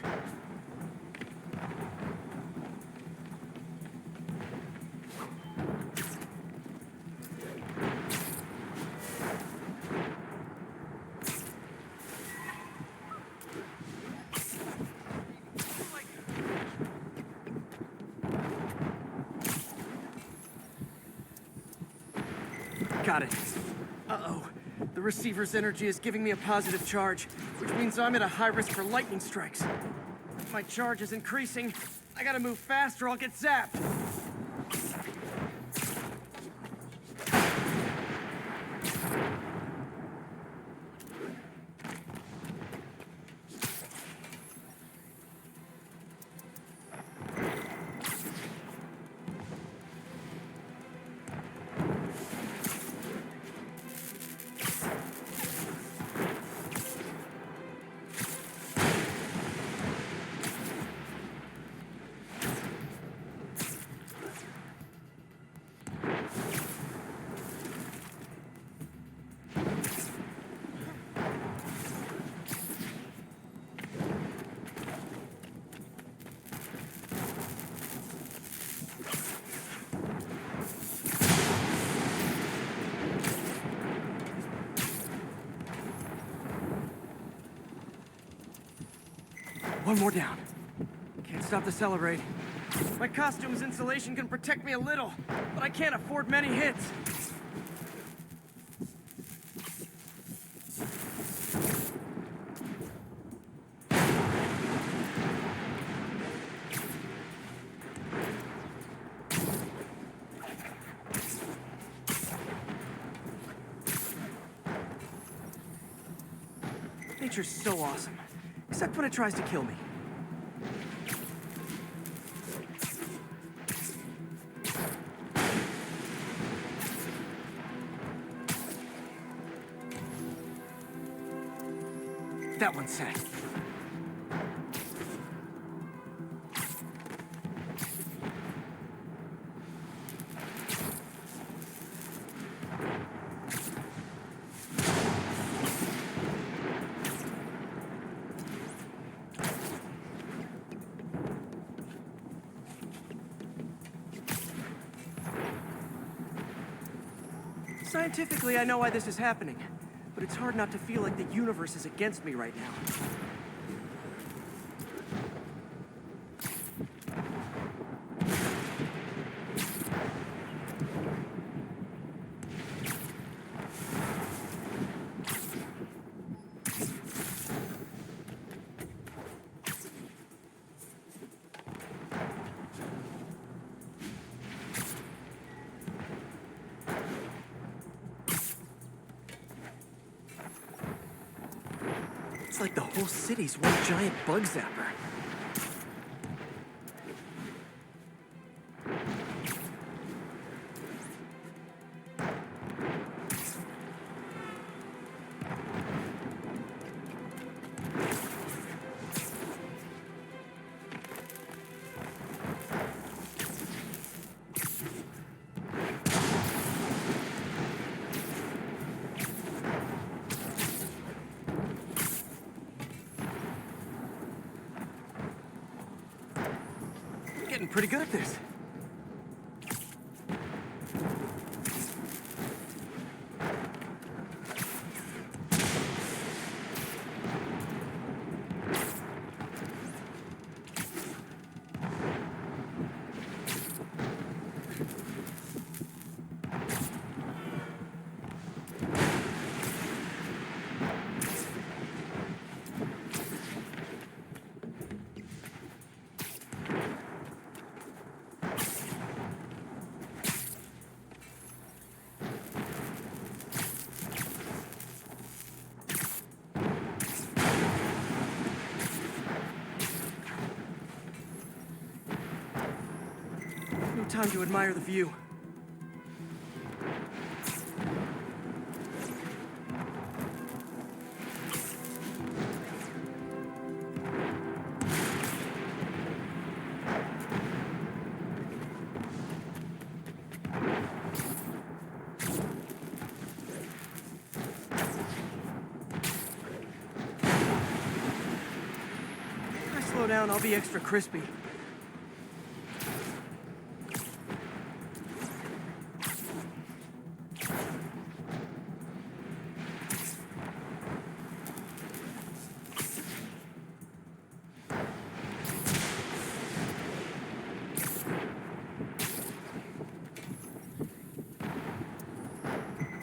Speaker 1: Got it. Uh-oh. The receiver's energy is giving me a positive charge, which means I'm at a high risk for lightning strikes. If my charge is increasing, I gotta move fast or I'll get zapped. One more down. Can't stop the celebrate. My costume's insulation can protect me a little, but I can't afford many hits. Nature's so awesome, except when it tries to kill me. That one's set. Scientifically, I know why this is happening, but it's hard not to feel like the universe is against me right now. It's like the whole city's one giant bug zapper. Getting pretty good at this. No time to admire the view. If I slow down, I'll be extra crispy.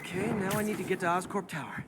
Speaker 1: Okay, now I need to get to Oscorp Tower.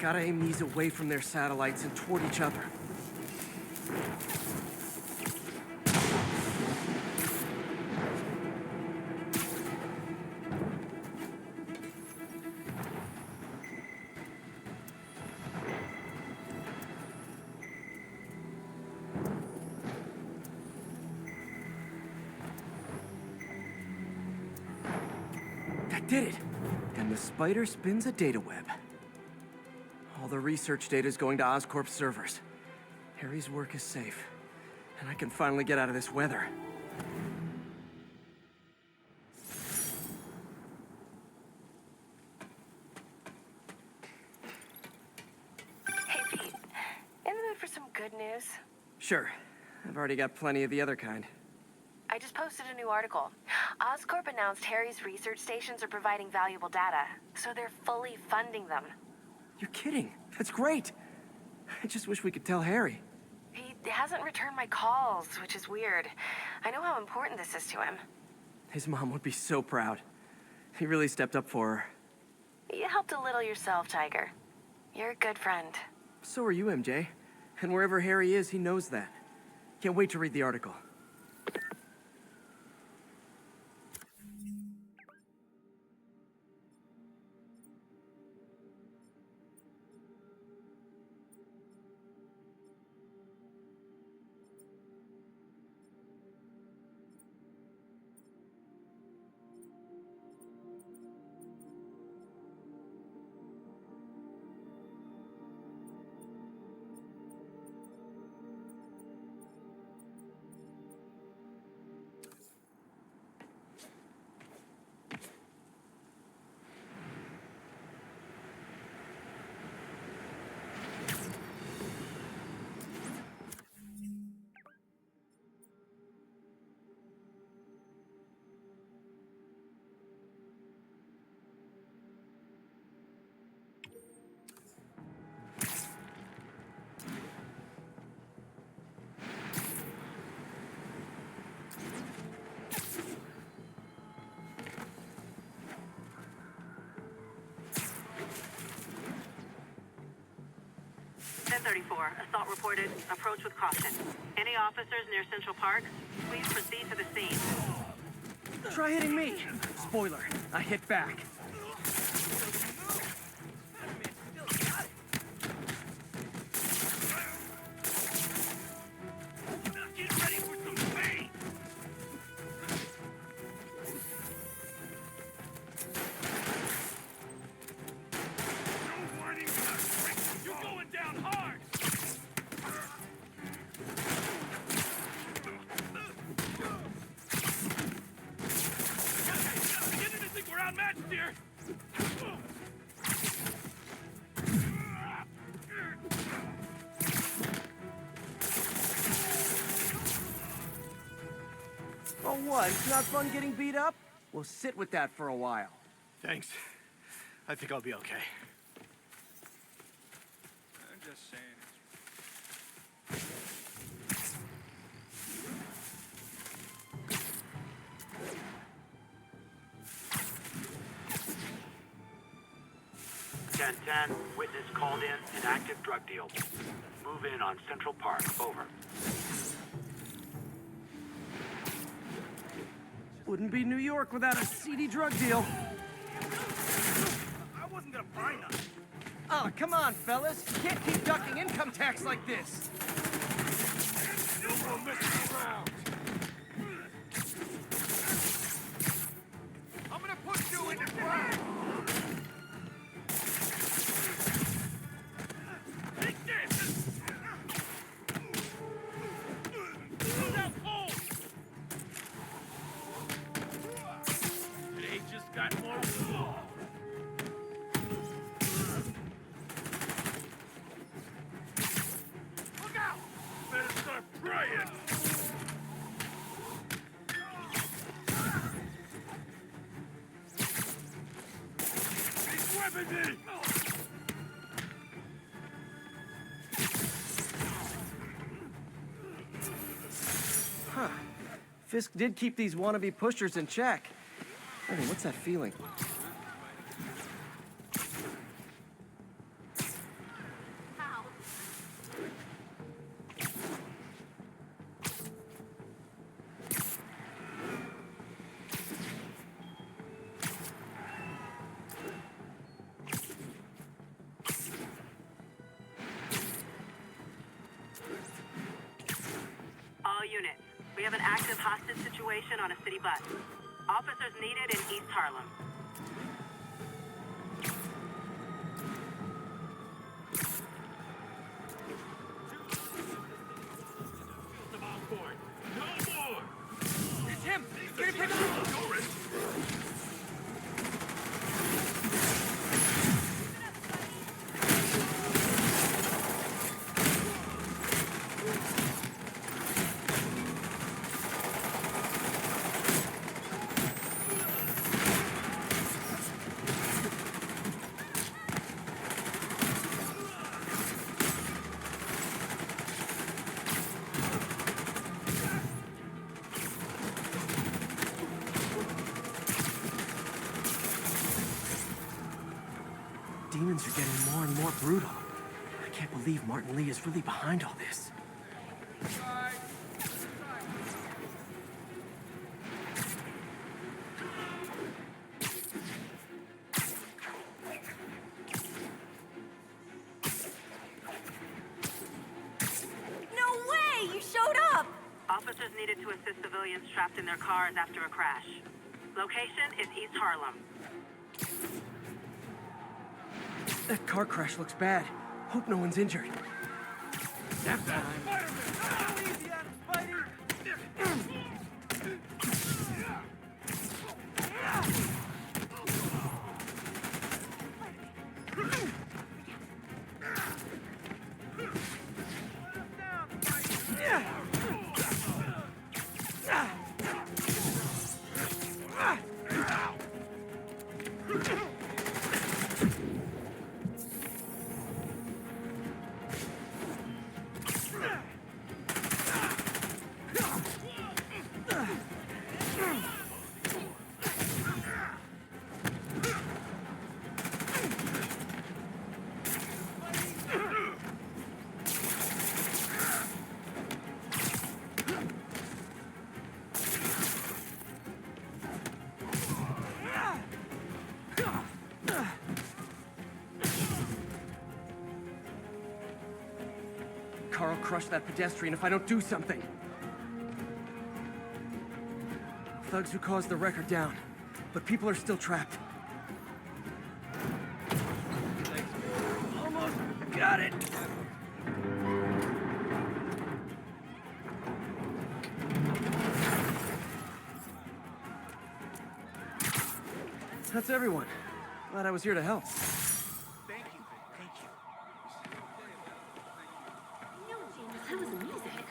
Speaker 1: Gotta aim these away from their satellites and toward each other. That did it! And the spider spins a data web. All the research data is going to Oscorp's servers. Harry's work is safe, and I can finally get out of this weather.
Speaker 3: Hey, Pete. In the mood for some good news?
Speaker 1: Sure. I've already got plenty of the other kind.
Speaker 3: I just posted a new article. Oscorp announced Harry's research stations are providing valuable data, so they're fully funding them.
Speaker 1: You're kidding. That's great. I just wish we could tell Harry.
Speaker 3: He hasn't returned my calls, which is weird. I know how important this is to him.
Speaker 1: His mom would be so proud. He really stepped up for her.
Speaker 3: You helped a little yourself, Tiger. You're a good friend.
Speaker 1: So are you, MJ. And wherever Harry is, he knows that. Can't wait to read the article.
Speaker 2: Assault reported. Approach with caution. Any officers near Central Park, please proceed to the scene.
Speaker 1: Try hitting me. Spoiler, I hit back.
Speaker 4: Get ready for some pain! No warning, you're going down hard! Didn't think we're outmatched here!
Speaker 1: Oh, what? It's not fun getting beat up? We'll sit with that for a while.
Speaker 4: Thanks. I think I'll be okay. I'm just saying.
Speaker 10: Ten, witness called in an active drug deal. Move in on Central Park. Over.
Speaker 1: Wouldn't be New York without a seedy drug deal.
Speaker 4: I wasn't gonna buy none.
Speaker 1: Oh, come on, fellas. You can't keep ducking income tax like this.
Speaker 4: No more messing around. I'm gonna put you in the ground. Take this. Move out cold. They just got more. Look out! Better start praying. He's whipping me!
Speaker 1: Huh. Fisk did keep these wannabe pushers in check. Oh, what's that feeling?
Speaker 5: How?
Speaker 2: All units, we have an active hostage situation on a city bus. Officers needed in East Harlem.
Speaker 4: Come on board. No more!
Speaker 8: It's him! Get him picked up!
Speaker 1: demons are getting more and more brutal. I can't believe Martin Lee is really behind all this.
Speaker 2: No way! You showed up! Officers needed to assist civilians trapped in their cars after a crash. Location is East Harlem.
Speaker 1: That car crash looks bad. Hope no one's injured. Nap time. Carl crush that pedestrian if I don't do something. Thugs who caused the wreck are down, but people are still trapped. Almost got it! That's everyone. Glad I was here to help.
Speaker 12: Thank you. Thank you.
Speaker 5: No, James, that was amazing.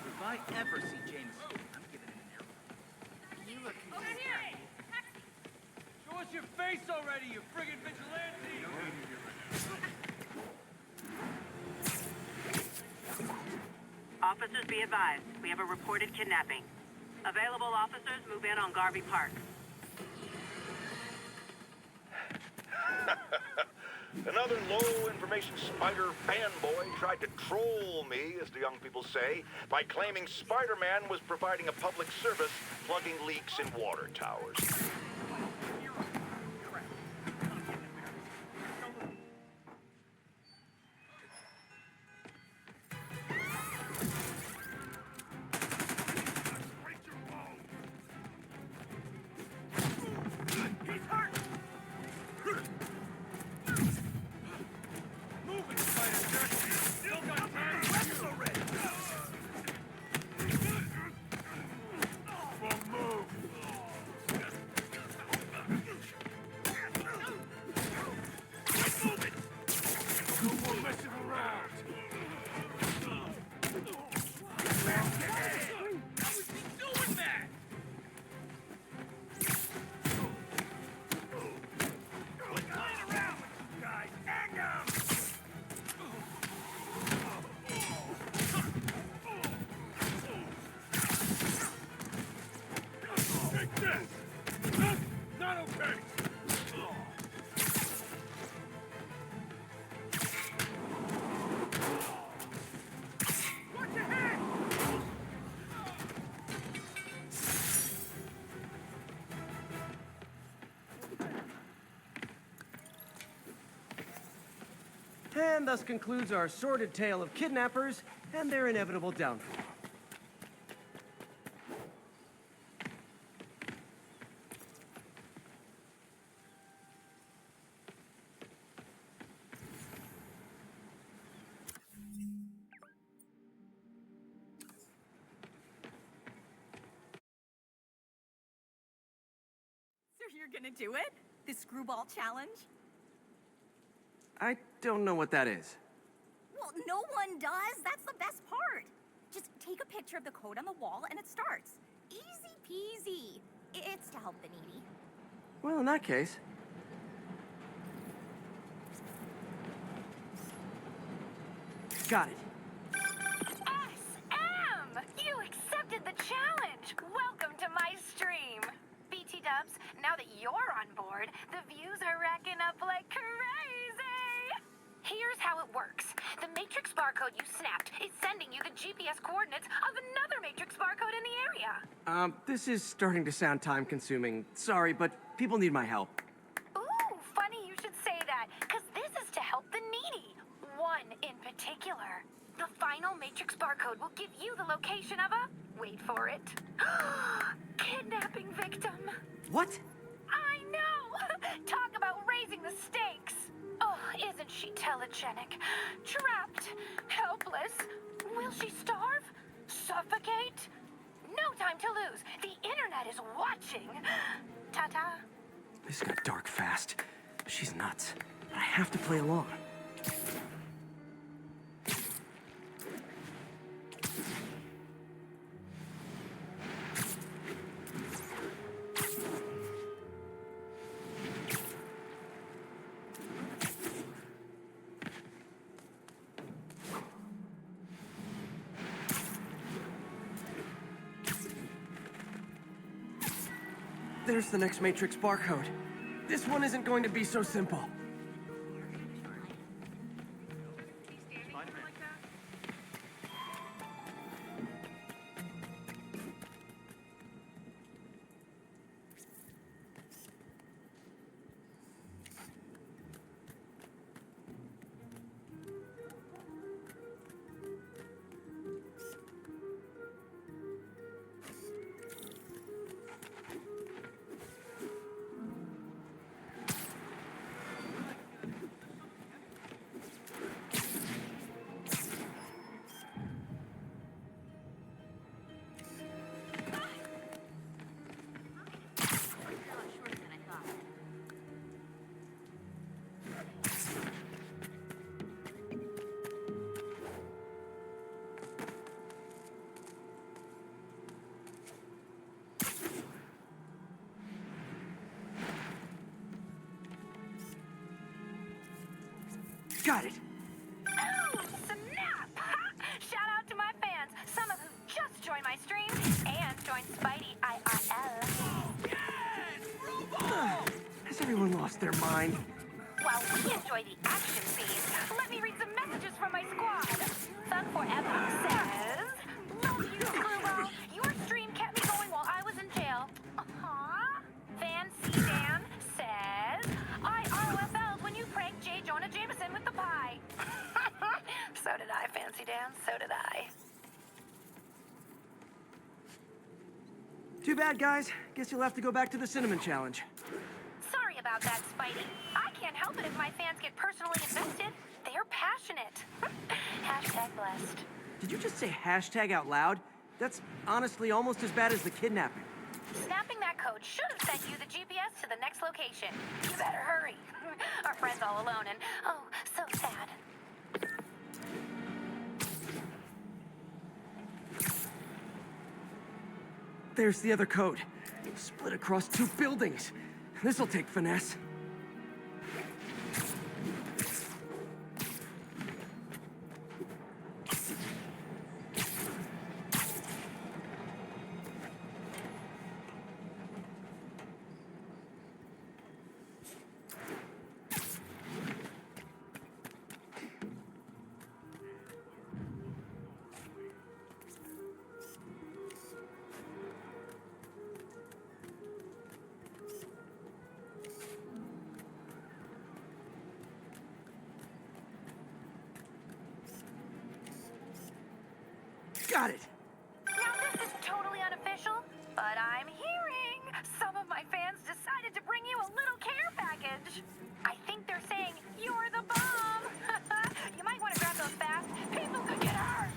Speaker 12: If I ever see James, I'm giving it an airport.
Speaker 5: You look
Speaker 8: Over here! Show us your face already, you friggin' vigilante!
Speaker 2: Officers be advised, we have a reported kidnapping. Available officers move in on Garvey Park.
Speaker 9: Another low-information Spider fanboy tried to troll me, as the young people say, by claiming Spider-Man was providing a public service plugging leaks in water towers.
Speaker 4: Not okay! Watch your head!
Speaker 1: And thus concludes our sordid tale of kidnappers and their inevitable downfall.
Speaker 2: So you're gonna do it? The screwball challenge?
Speaker 1: I don't know what that is.
Speaker 2: Well, no one does. That's the best part. Just take a picture of the code on the wall and it starts. Easy peasy. It's to help the needy.
Speaker 1: Well, in that case... Got it.
Speaker 3: SM! You accepted the challenge! Welcome to my stream! BTW Dubs. Now that you're on board, the views are racking up like crazy. Here's how it works. The Matrix barcode you snapped is sending you the GPS coordinates of another Matrix barcode in the area.
Speaker 1: This is starting to sound time-consuming. Sorry, but people need my help.
Speaker 3: Ooh, funny you should say that, because this is to help the needy. One in particular. The final Matrix barcode will give you the location of a... wait for it. Kidnapping victim.
Speaker 1: What?
Speaker 3: I know! Talk about raising the stakes. Oh, isn't she telegenic? Trapped. Helpless. Will she starve? Suffocate? No time to lose. The internet is watching. Ta-ta.
Speaker 1: This got dark fast. She's nuts. But I have to play along. There's the next Matrix barcode. This one isn't going to be so simple. Got it.
Speaker 3: Oh, snap! Shout out to my fans, some of who just joined my stream and joined Spidey IRL.
Speaker 1: Has everyone lost their mind?
Speaker 3: While we enjoy the action scenes, let me read some messages from my squad. Thug Forever says, "Love you, Screwball. Your stream kept me going while I was in jail." Fancy Dan says, "I ROFL'd when you pranked J. Jonah Jameson with the pie." So did I, Fancy Dan. So did I.
Speaker 1: Too bad, guys. Guess you'll have to go back to the cinnamon challenge.
Speaker 3: Sorry about that, Spidey. I can't help it if my fans get personally invested. They're passionate. Hashtag blessed.
Speaker 1: Did you just say hashtag out loud? That's honestly almost as bad as the kidnapping.
Speaker 3: Snapping that code should have sent you the GPS to the next location. You better hurry. Our friend's all alone and, oh, so sad.
Speaker 1: There's the other code. Split across 2 buildings. This'll take finesse. Got it.
Speaker 3: Now this is totally unofficial, but I'm hearing some of my fans decided to bring you a little care package. I think they're saying you're the bomb. You might want to grab those fast. People could get hurt.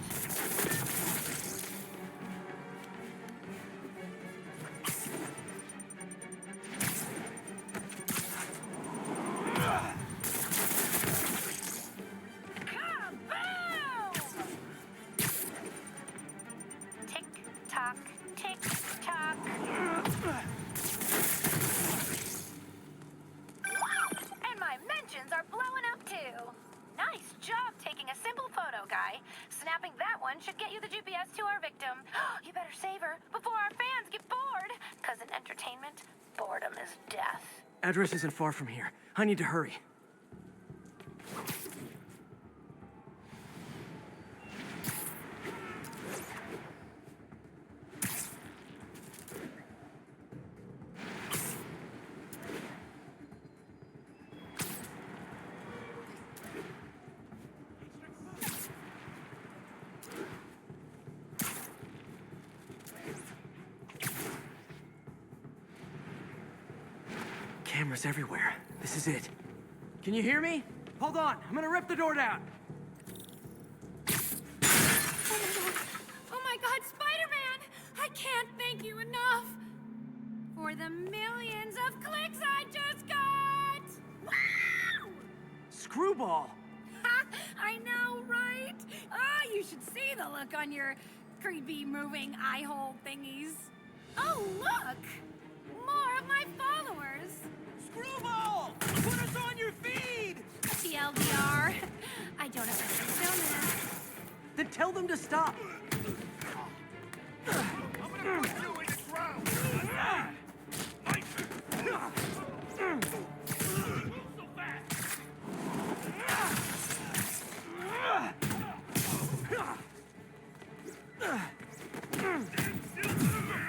Speaker 3: Kaboom!
Speaker 1: Address isn't far from here. I need to hurry. Cameras everywhere. This is it. Can you hear me? Hold on, I'm gonna rip the door down.
Speaker 5: Oh my god, Spider-Man! I can't thank you enough for the millions of clicks I just got! Wow!
Speaker 1: Screwball!
Speaker 5: Ha! I know, right? Oh, you should see the look on your creepy moving eye hole thingies. Oh, look! More of my followers!
Speaker 1: Screwball! Put us on your feed!
Speaker 5: TLDR. I don't have to film it.
Speaker 1: Then tell them to stop.
Speaker 4: I'm gonna put you in the ground! So fast!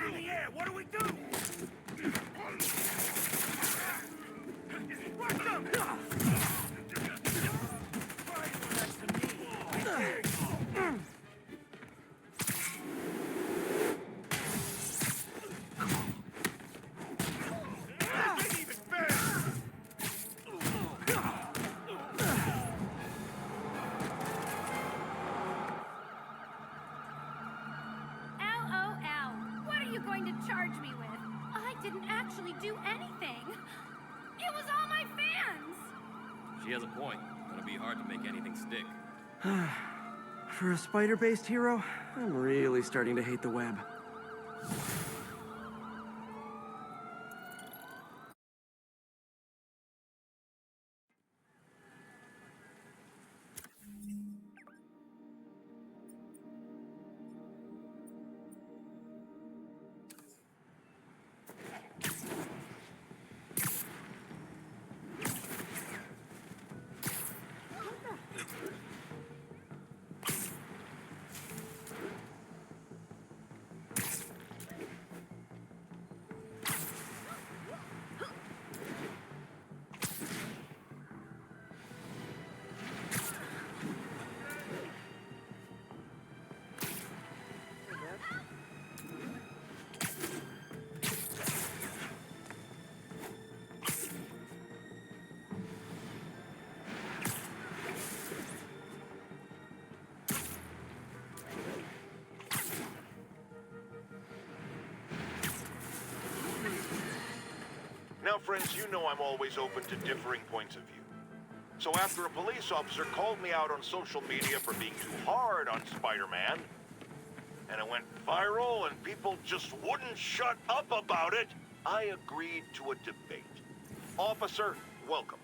Speaker 4: In the air, what do we do? Rush them!
Speaker 5: LOL. What are you going to charge me with? I didn't actually do anything. It was all my fans.
Speaker 13: She has a point. Gonna be hard to make anything stick.
Speaker 1: For a spider-based hero, I'm really starting to hate the web.
Speaker 9: Now, friends, you know I'm always open to differing points of view. So after a police officer called me out on social media for being too hard on Spider-Man, and it went viral and people just wouldn't shut up about it, I agreed to a debate. Officer, welcome.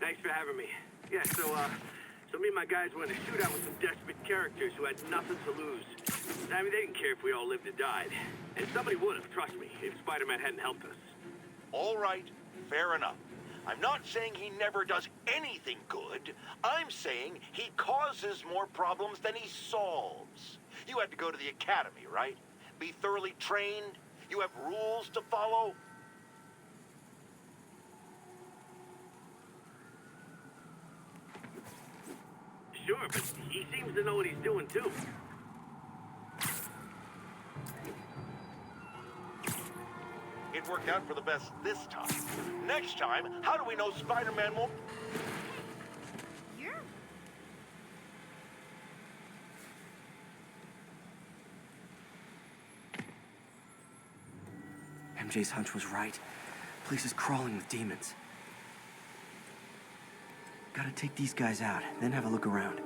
Speaker 10: Thanks for having me. Yeah, so me and my guys went to shoot out with some desperate characters who had nothing to lose. I mean, they didn't care if we all lived or died. And somebody would have, trust me, if Spider-Man hadn't helped us.
Speaker 9: All right, fair enough. I'm not saying he never does anything good. I'm saying he causes more problems than he solves. You had to go to the academy, right? Be thoroughly trained? You have rules to follow?
Speaker 10: Sure, but he seems to know what he's doing, too.
Speaker 9: It worked out for the best this time. Next time, how do we know Spider-Man won't...
Speaker 5: You're...
Speaker 1: MJ's hunch was right. Place is crawling with demons. Gotta take these guys out, then have a look around.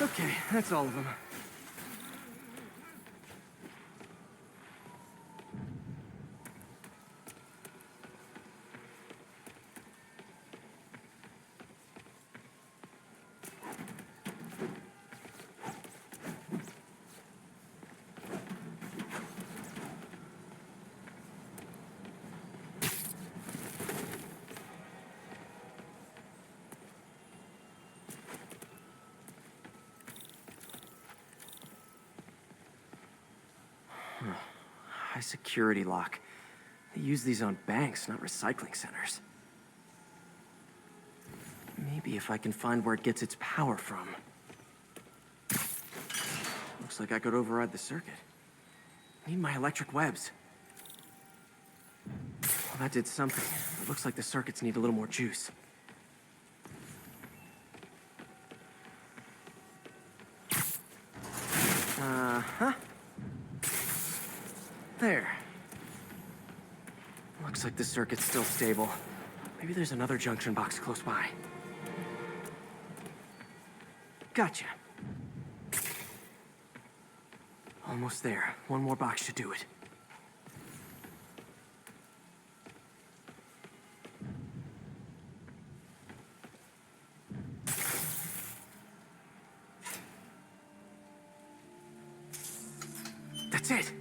Speaker 1: Okay, that's all of them. High security lock. They use these on banks, not recycling centers. Maybe if I can find where it gets its power from. Looks like I could override the circuit. Need my electric webs. Well, that did something. It looks like the circuits need a little more juice. Uh-huh. There. Looks like the circuit's still stable. Maybe there's another junction box close by. Gotcha. Almost there. One more box should do it. That's it!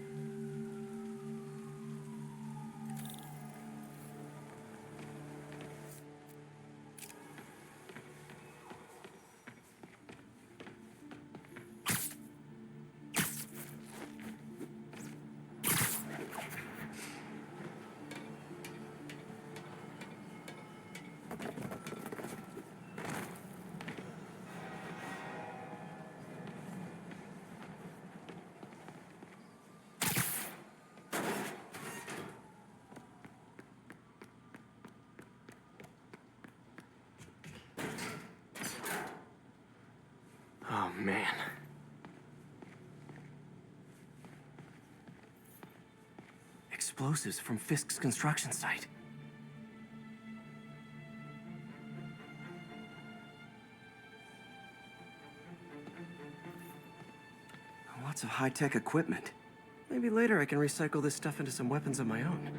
Speaker 1: Oh, man. Explosives from Fisk's construction site. Lots of high-tech equipment. Maybe later I can recycle this stuff into some weapons of my own.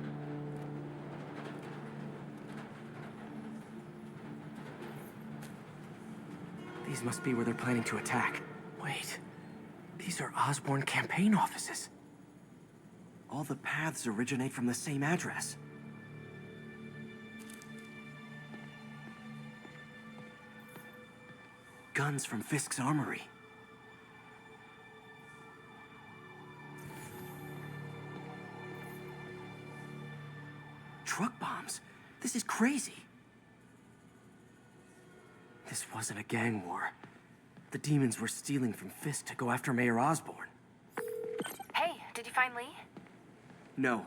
Speaker 1: These must be where they're planning to attack. Wait, these are Osborn campaign offices. All the paths originate from the same address. Guns from Fisk's armory. Truck bombs? This is crazy. This wasn't a gang war. The demons were stealing from Fisk to go after Mayor Osborn.
Speaker 3: Hey, did you find Lee?
Speaker 1: No,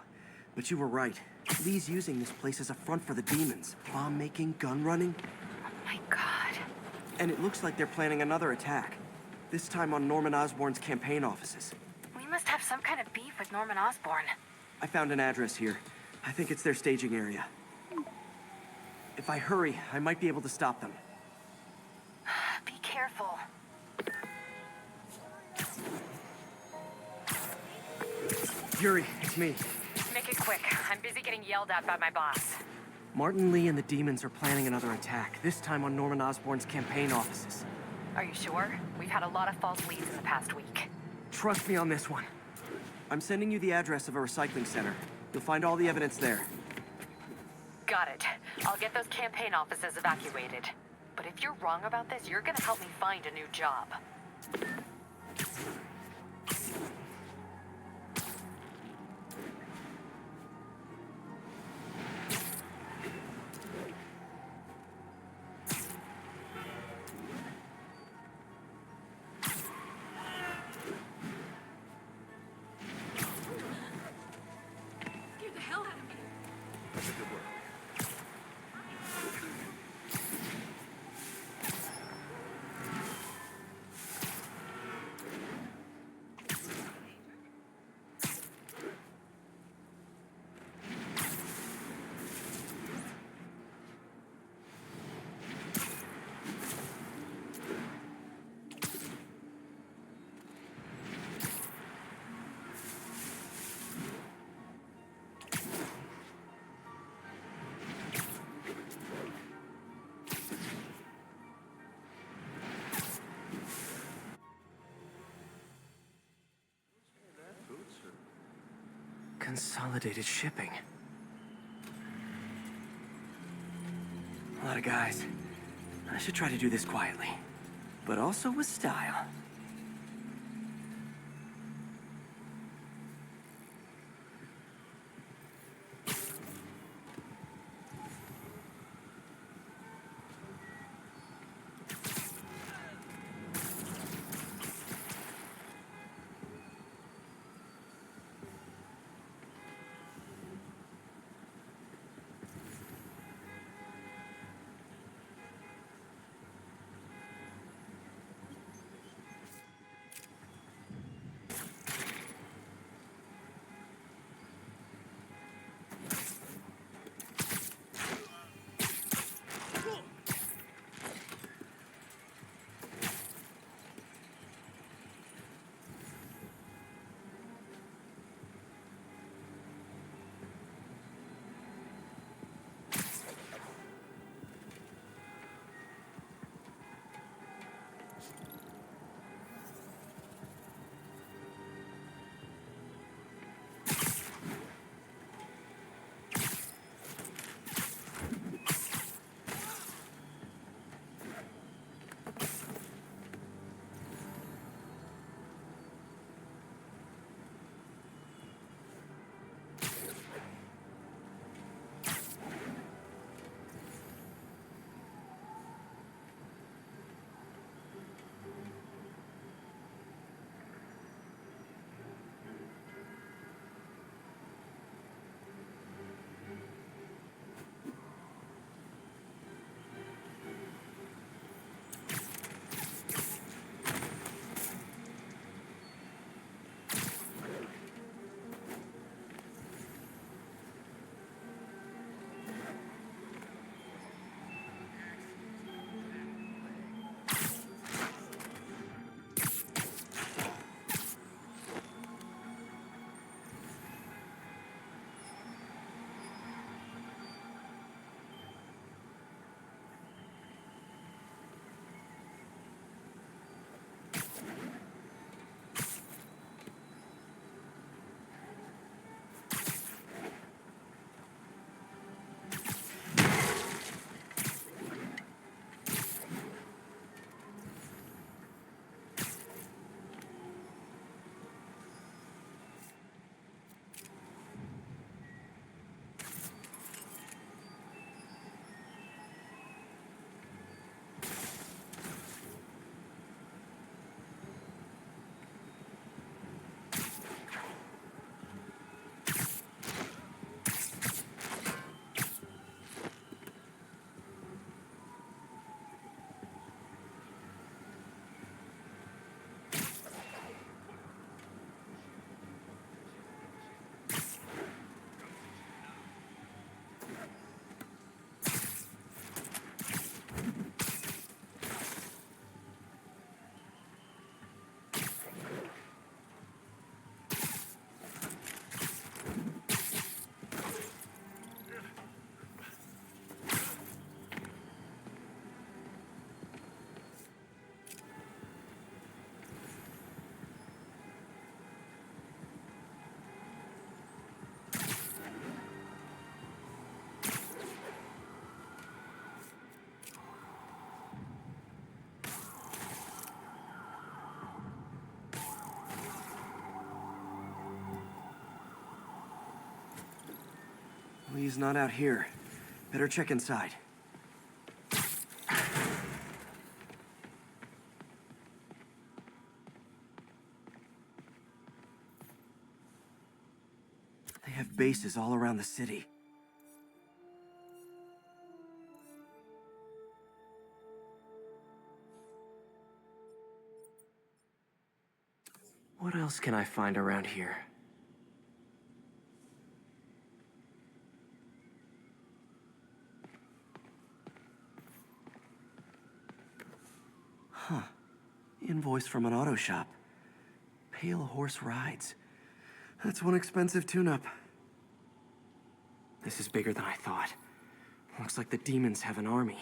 Speaker 1: but you were right. Lee's using this place as a front for the demons. Bomb-making, gun-running.
Speaker 3: Oh my god.
Speaker 1: And it looks like they're planning another attack. This time on Norman Osborn's campaign offices.
Speaker 3: We must have some kind of beef with Norman Osborn.
Speaker 1: I found an address here. I think it's their staging area. If I hurry, I might be able to stop them.
Speaker 3: Be careful.
Speaker 1: Yuri, it's me.
Speaker 3: Make it quick. I'm busy getting yelled at by my boss.
Speaker 1: Martin Lee and the demons are planning another attack, this time on Norman Osborn's campaign offices.
Speaker 3: Are you sure? We've had a lot of false leads in the past week.
Speaker 1: Trust me on this one. I'm sending you the address of a recycling center. You'll find all the evidence there.
Speaker 3: Got it. I'll get those campaign offices evacuated. But if you're wrong about this, you're gonna help me find a new job.
Speaker 4: Good work.
Speaker 1: Consolidated shipping. A lot of guys. I should try to do this quietly, but also with style. Lee's not out here. Better check inside. They have bases all around the city. else can I find around here? Huh. Invoice from an auto shop. Pale Horse Rides. That's one expensive tune-up. This is bigger than I thought. Looks like the demons have an army.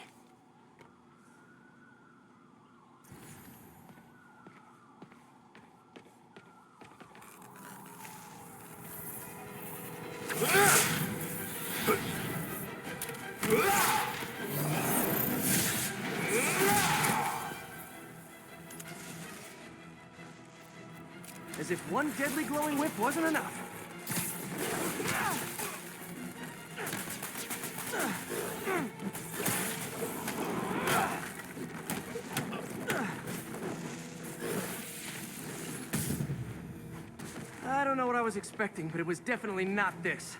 Speaker 1: As if one deadly glowing whip wasn't enough. I don't know what I was expecting, but it was definitely not this.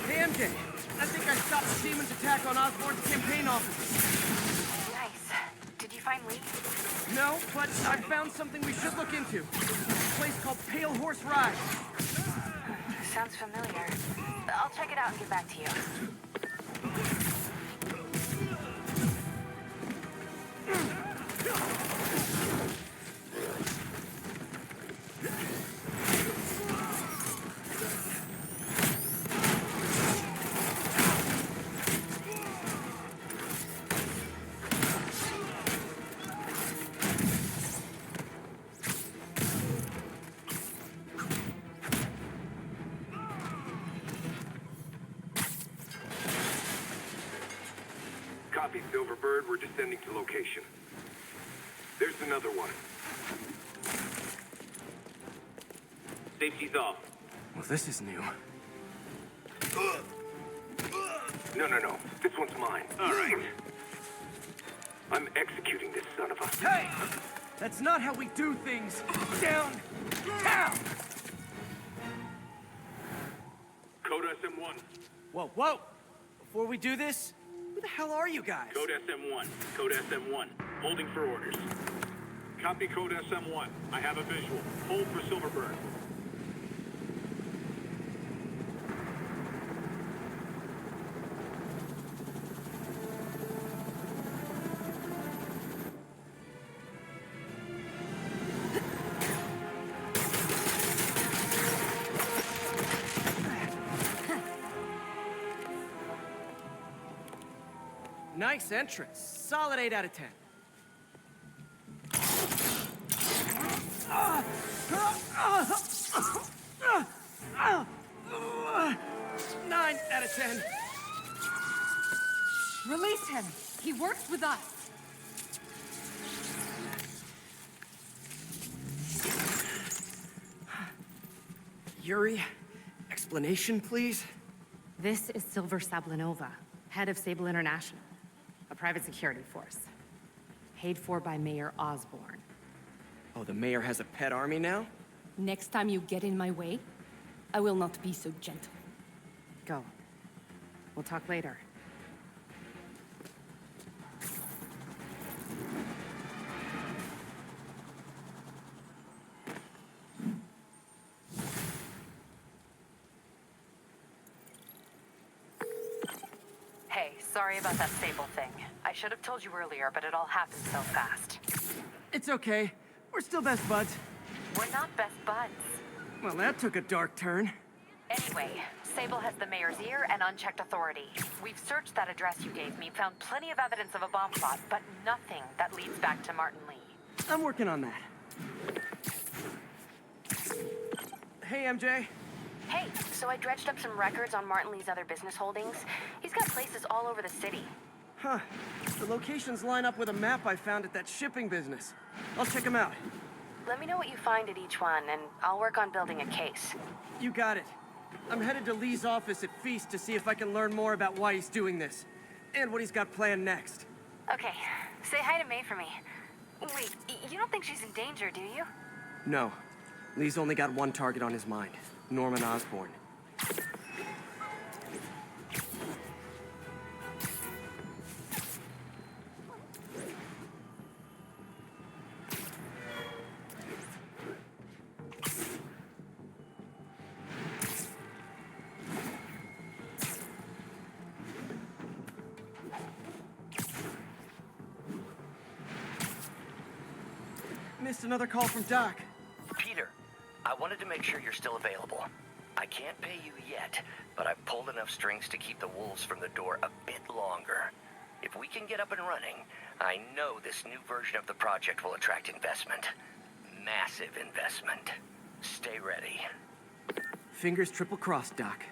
Speaker 1: Hey, MJ. I think I stopped the demon's attack on Osborn's campaign office.
Speaker 3: Nice. Did you find Lee?
Speaker 1: No, but I found something we should look into. A place called Pale Horse Rides.
Speaker 3: Sounds familiar. I'll check it out and get back to you.
Speaker 7: Copy, Silverbird. We're descending to location. There's another one. Safety's off.
Speaker 1: Well, this is new.
Speaker 7: No. This one's mine. All right. I'm executing this son of a...
Speaker 1: Hey! That's not how we do things. Down! Down!
Speaker 7: Code SM1.
Speaker 1: Whoa! Before we do this, who the hell are you guys?
Speaker 7: Code SM1. Code SM1. Holding for orders. Copy Code SM1. I have a visual. Hold for Silverbird.
Speaker 1: Nice entrance. Solid 8 out of 10. 9 out of 10.
Speaker 5: Release him. He works with us.
Speaker 1: Yuri, explanation, please?
Speaker 14: This is Silver Sablinova, head of Sable International, a private security force. Paid for by Mayor Osborn.
Speaker 1: Oh, the mayor has a pet army now?
Speaker 14: Next time you get in my way, I will not be so gentle. Go. We'll talk later.
Speaker 3: Hey, sorry about that Sable thing. I should have told you earlier, but it all happened so fast.
Speaker 1: It's okay. We're still best buds.
Speaker 3: We're not best buds.
Speaker 1: Well, that took a dark turn.
Speaker 3: Anyway, Sable has the mayor's ear and unchecked authority. We've searched that address you gave me, found plenty of evidence of a bomb plot, but nothing that leads back to Martin Lee.
Speaker 1: I'm working on that. Hey, MJ.
Speaker 3: Hey, so I dredged up some records on Martin Lee's other business holdings. He's got places all over the city.
Speaker 1: Huh. The locations line up with a map I found at that shipping business. I'll check them out.
Speaker 3: Let me know what you find at each one, and I'll work on building a case.
Speaker 1: You got it. I'm headed to Lee's office at Feast to see if I can learn more about why he's doing this. And what he's got planned next.
Speaker 3: Okay, say hi to May for me. Wait, you don't think she's in danger, do you?
Speaker 1: No. Lee's only got one target on his mind. Norman Osborn. Missed another call from Doc.
Speaker 15: Peter, I wanted to make sure you're still available. I can't pay you yet, but I've pulled enough strings to keep the wolves from the door a bit longer. If we can get up and running, I know this new version of the project will attract investment. Massive investment. Stay ready.
Speaker 1: Fingers triple crossed, Doc.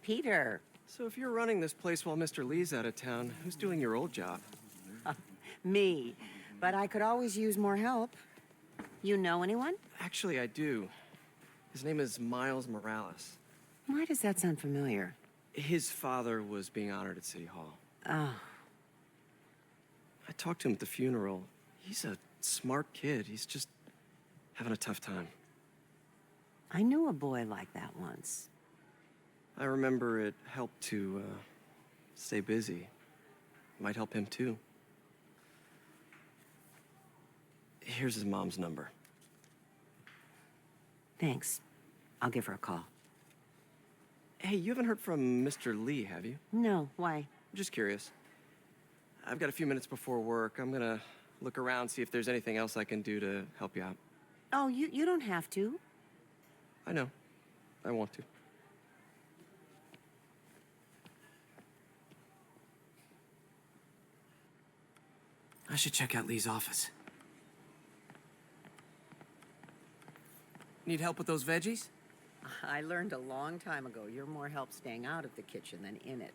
Speaker 16: Peter.
Speaker 1: So if you're running this place while Mr. Lee's out of town, who's doing your old job?
Speaker 16: Me. But I could always use more help. You know anyone?
Speaker 1: Actually, I do. His name is Miles Morales.
Speaker 16: Why does that sound familiar?
Speaker 1: His father was being honored at City Hall.
Speaker 16: Oh.
Speaker 1: I talked to him at the funeral. He's a smart kid. He's just having a tough time.
Speaker 16: I knew a boy like that once.
Speaker 1: I remember it helped to stay busy. Might help him too. Here's his mom's number.
Speaker 16: Thanks. I'll give her a call.
Speaker 1: Hey, you haven't heard from Mr. Lee, have you?
Speaker 16: No, why?
Speaker 1: Just curious. I've got a few minutes before work. I'm gonna look around, see if there's anything else I can do to help you out.
Speaker 16: Oh, you don't have to.
Speaker 1: I know. I want to. I should check out Lee's office. Need help with those veggies?
Speaker 16: I learned a long time ago you're more help staying out of the kitchen than in it.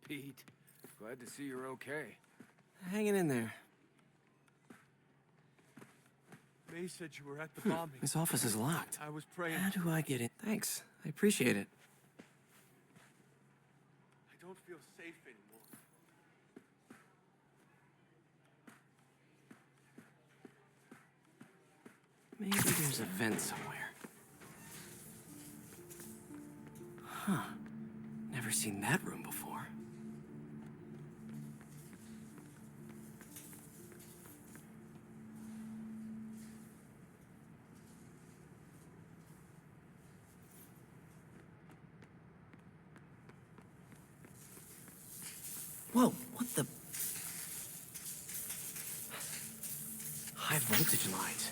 Speaker 4: Pete, glad to see you're okay.
Speaker 1: Hanging in there.
Speaker 4: May said you were at the bombing.
Speaker 1: His office is locked.
Speaker 4: I was praying.
Speaker 1: How do I get in? Thanks. I appreciate it.
Speaker 4: I don't feel safe anymore.
Speaker 1: Maybe there's a vent somewhere. Huh. Never seen that room before. Whoa, what the? High voltage lines.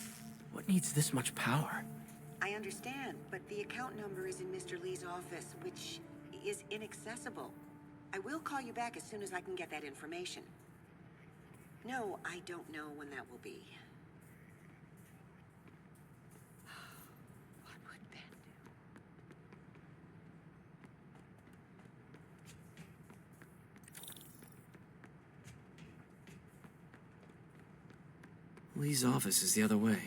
Speaker 1: What needs this much power?
Speaker 16: I understand, but the account number is in Mr. Lee's office, which is inaccessible. I will call you back as soon as I can get that information. No, I don't know when that will be. What would Ben do?
Speaker 1: Lee's office is the other way.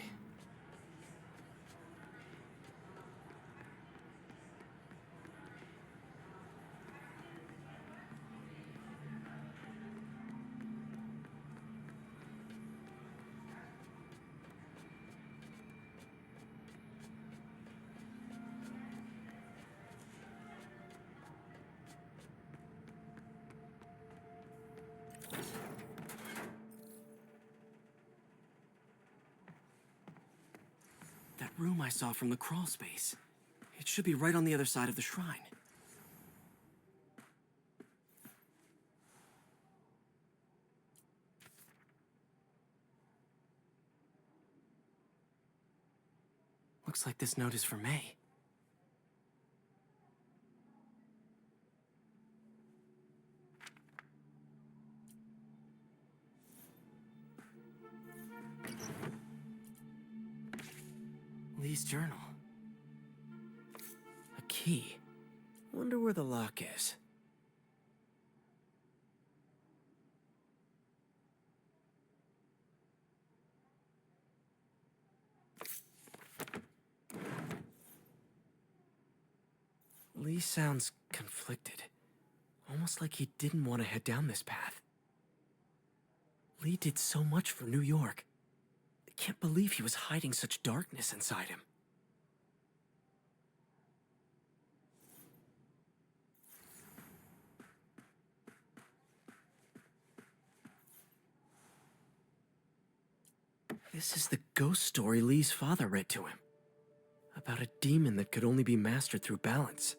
Speaker 1: That room I saw from the crawl space. It should be right on the other side of the shrine. Looks like this note is for May. Lee's journal. A key. Wonder where the lock is. Lee sounds conflicted. Almost like he didn't want to head down this path. Lee did so much for New York. can't believe he was hiding such darkness inside him. This is the ghost story Lee's father read to him. About a demon that could only be mastered through balance.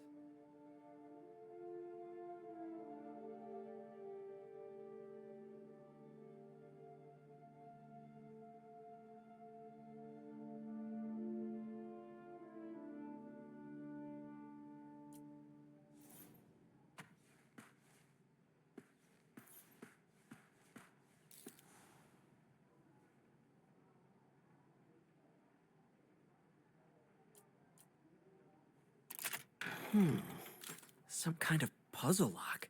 Speaker 1: Some kind of puzzle lock.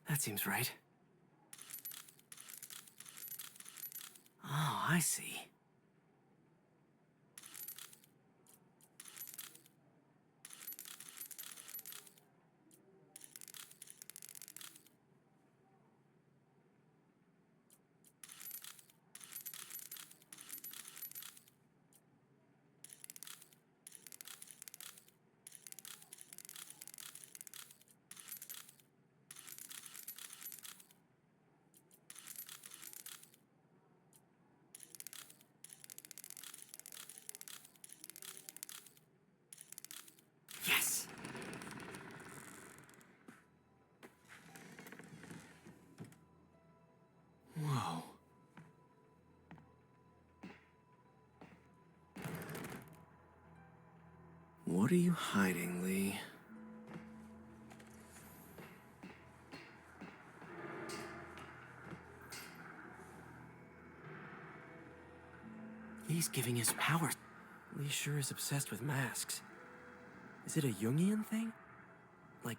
Speaker 1: That seems right. Oh, I see. Yes! Whoa. What are you hiding, Lee? Lee's giving his power. Lee sure is obsessed with masks. Is it a Jungian thing? Like,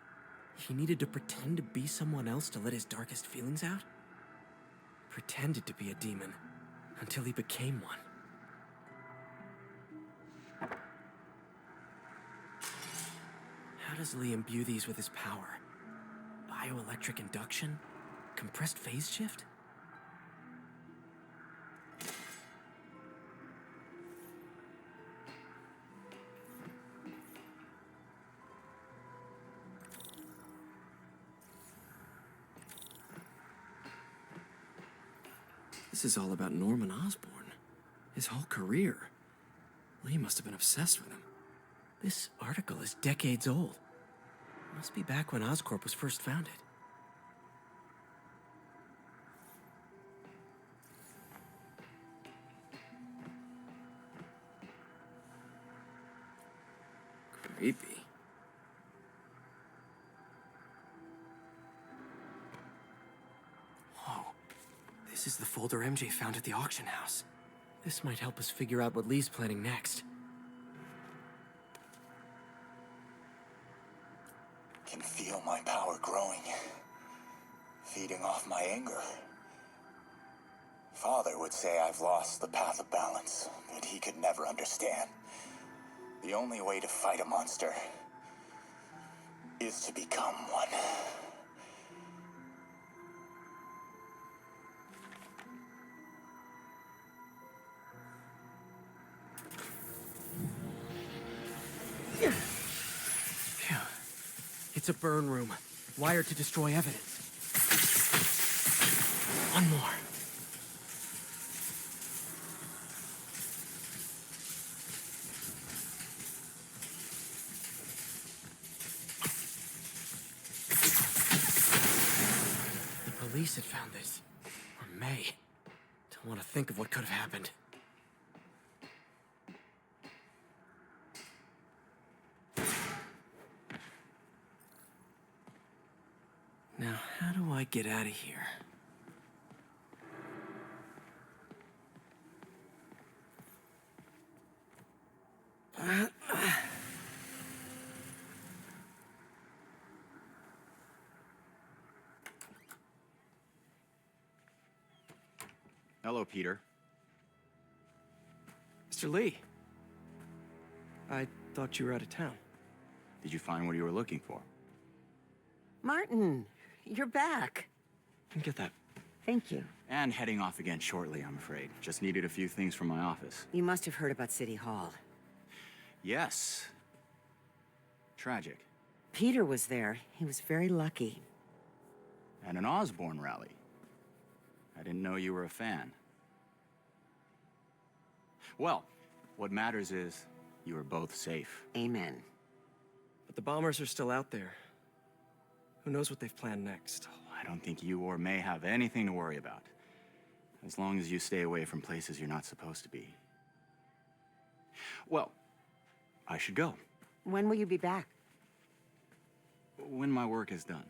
Speaker 1: he needed to pretend to be someone else to let his darkest feelings out? Pretended to be a demon, until he became one. How does Lee imbue these with his power? Bioelectric induction? Compressed phase shift? This is all about Norman Osborn. His whole career. Lee must have been obsessed with him. This article is decades old. Must be back when Oscorp was first founded. Creepy. Whoa. This is the folder MJ found at the auction house. This might help us figure out what Lee's planning next.
Speaker 17: Can feel my power growing, feeding off my anger. Father would say I've lost the path of balance, but he could never understand. The only way to fight a monster is to become one.
Speaker 1: Phew. It's a burn room, wired to destroy evidence. One more. The police had found this. Or may. Don't want to think of what could have happened. Now, how do I get out of here?
Speaker 18: Hello, Peter.
Speaker 1: Mr. Lee. I thought you were out of town.
Speaker 18: Did you find what you were looking for?
Speaker 16: Martin, you're back.
Speaker 18: Get that.
Speaker 16: Thank you.
Speaker 18: And heading off again shortly, I'm afraid. Just needed a few things from my office.
Speaker 16: You must have heard about City Hall.
Speaker 18: Yes. Tragic.
Speaker 16: Peter was there. He was very lucky.
Speaker 18: And an Osborn rally. I didn't know you were a fan. Well, what matters is you are both safe.
Speaker 16: Amen.
Speaker 1: But the bombers are still out there. Who knows what they've planned next?
Speaker 18: I don't think you or May have anything to worry about. As long as you stay away from places you're not supposed to be. Well, I should go.
Speaker 16: When will you be back?
Speaker 18: When my work is done.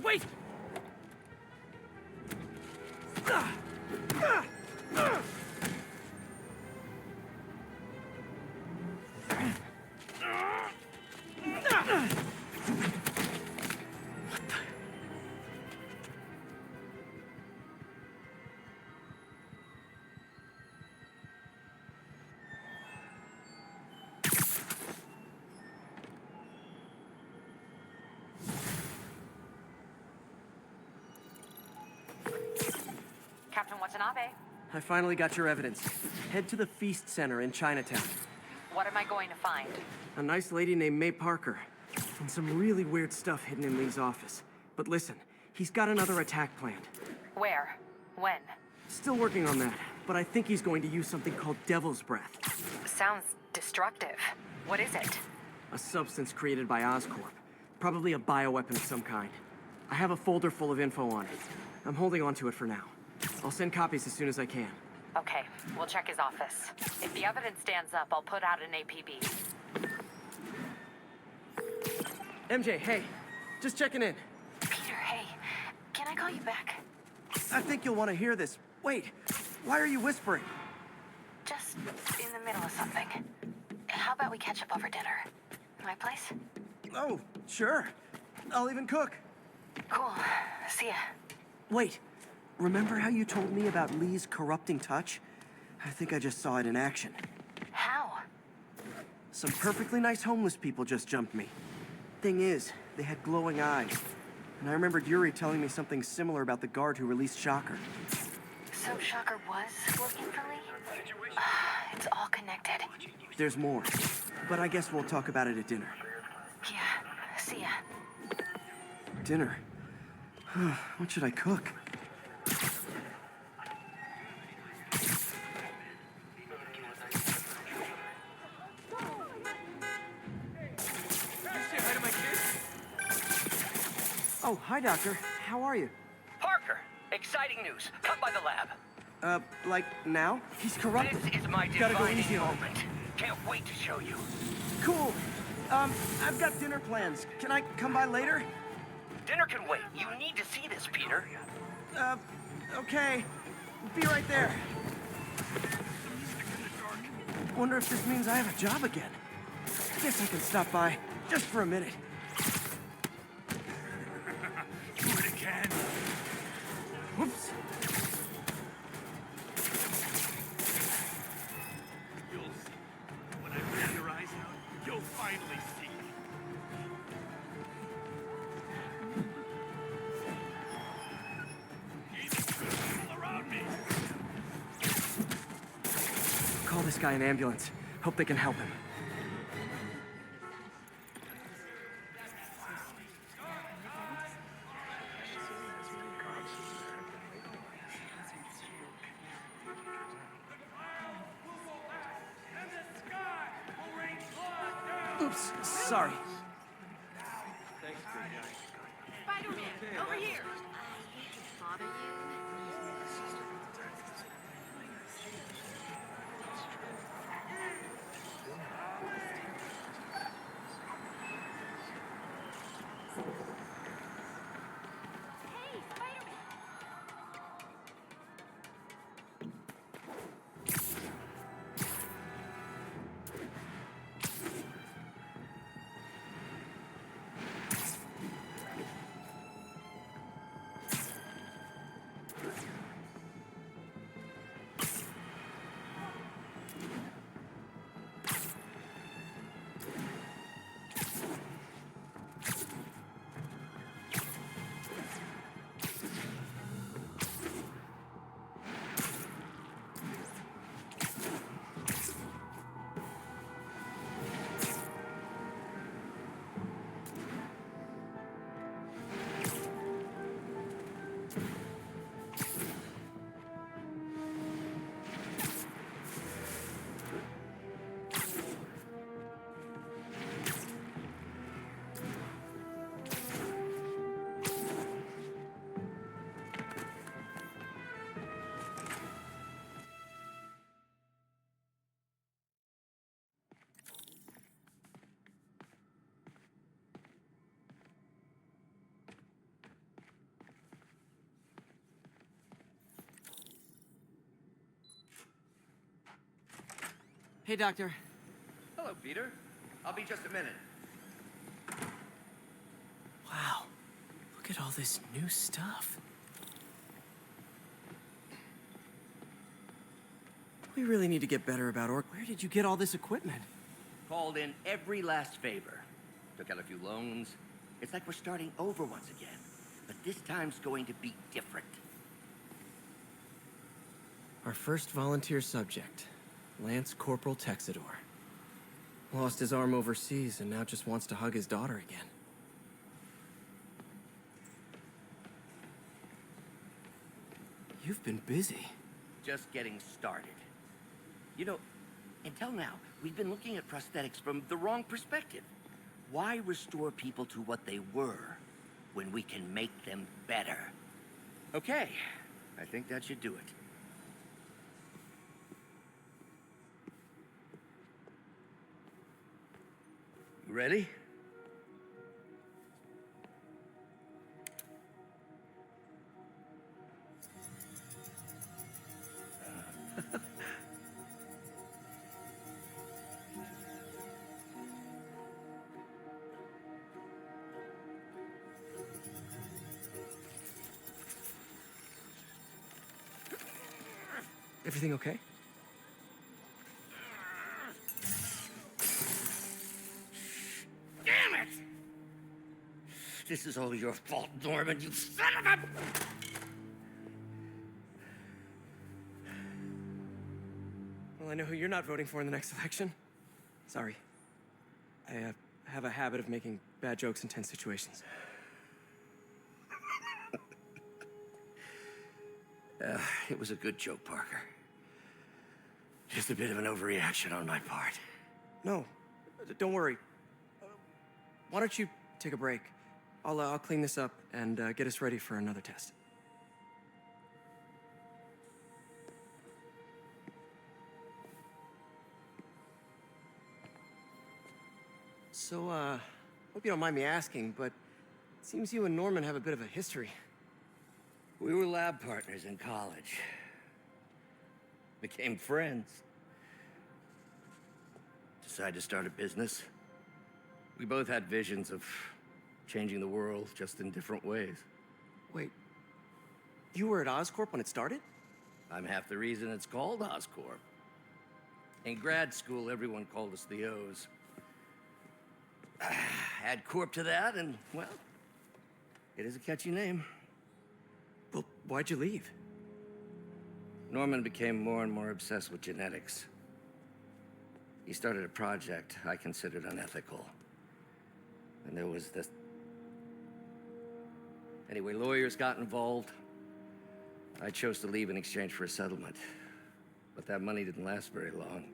Speaker 8: Wait!
Speaker 14: Captain Watanabe,
Speaker 1: I finally got your evidence. Head to the Feast Center in Chinatown.
Speaker 14: what am I going to find?
Speaker 1: A nice lady named May Parker. And some really weird stuff hidden in Lee's office. But listen, he's got another attack planned.
Speaker 14: Where? When?
Speaker 1: Still working on that, but I think he's going to use something called Devil's Breath.
Speaker 14: Sounds destructive. What is it?
Speaker 1: A substance created by Oscorp. Probably a bioweapon of some kind. I have a folder full of info on it. I'm holding on to it for now. I'll send copies as soon as I can.
Speaker 14: Okay, we'll check his office. If the evidence stands up, I'll put out an APB.
Speaker 1: MJ, hey. Just checking in.
Speaker 3: Peter, hey. Can I call you back?
Speaker 1: I think you'll want to hear this. Wait, why are you whispering?
Speaker 3: Just in the middle of something. How about we catch up over dinner? My place?
Speaker 1: Oh, sure. I'll even cook.
Speaker 3: Cool. See ya.
Speaker 1: Wait, remember how you told me about Lee's corrupting touch? I think I just saw it in action.
Speaker 3: How?
Speaker 1: Some perfectly nice homeless people just jumped me. Thing is, they had glowing eyes. And I remembered Yuri telling me something similar about the guard who released Shocker.
Speaker 3: So Shocker was working for Lee? It's all connected.
Speaker 1: There's more. But I guess we'll talk about it at dinner.
Speaker 3: Yeah. See ya.
Speaker 1: Dinner? What should I cook? Oh, hi, Doctor. How are you?
Speaker 15: Parker, exciting news. Come by the lab.
Speaker 1: Like now? He's corrupted.
Speaker 15: This is my
Speaker 1: Gotta go
Speaker 15: defining
Speaker 1: easy on him.
Speaker 15: moment. Can't wait to show you.
Speaker 1: Cool. I've got dinner plans. Can I come by later?
Speaker 15: Dinner can wait. You need to see this, Peter.
Speaker 1: Okay. Be right there. Wonder if this means I have a job again. Guess I can stop by, just for a minute.
Speaker 4: Do it again.
Speaker 1: Whoops.
Speaker 4: You'll see. When I rip your eyes out, you'll finally see. All around me.
Speaker 1: Call this guy an ambulance. Hope they can help him. Oops, sorry.
Speaker 5: Spider-Man, over here. Bother you?
Speaker 1: Hey, Doctor.
Speaker 15: Hello, Peter. I'll be just a minute.
Speaker 1: Wow. Look at all this new stuff. We really need to get better about Where did you get all this equipment?
Speaker 15: Called in every last favor. Took out a few loans. It's like we're starting over once again. But this time's going to be different.
Speaker 1: Our first volunteer subject, Lance Corporal Texador. Lost his arm overseas and now just wants to hug his daughter again. You've been busy.
Speaker 15: Just getting started. You know, until now, we've been looking at prosthetics from the wrong perspective. Why restore people to what they were when we can make them better? Okay, I think that should do it. You ready?
Speaker 1: Everything okay?
Speaker 15: Damn it! This is all your fault, Norman, you son of a...
Speaker 1: Well, I know who you're not voting for in the next election. Sorry. I have a habit of making bad jokes in tense situations.
Speaker 15: It was a good joke, Parker. Just a bit of an overreaction on my part.
Speaker 1: No, don't worry. Why don't you take a break? I'll clean this up and get us ready for another test. So, hope you don't mind me asking, but it seems you and Norman have a bit of a history.
Speaker 15: We were lab partners in college. Became friends. Decided to start a business. We both had visions of changing the world, just in different ways.
Speaker 1: Wait, you were at Oscorp when it started?
Speaker 15: I'm half the reason it's called Oscorp. In grad school, everyone called us the O's. Add Corp to that, and, well, it is a catchy name.
Speaker 1: Well, why'd you leave?
Speaker 15: Norman became more and more obsessed with genetics. He started a project I considered unethical. And there was this... Anyway, lawyers got involved. I chose to leave in exchange for a settlement. But that money didn't last very long.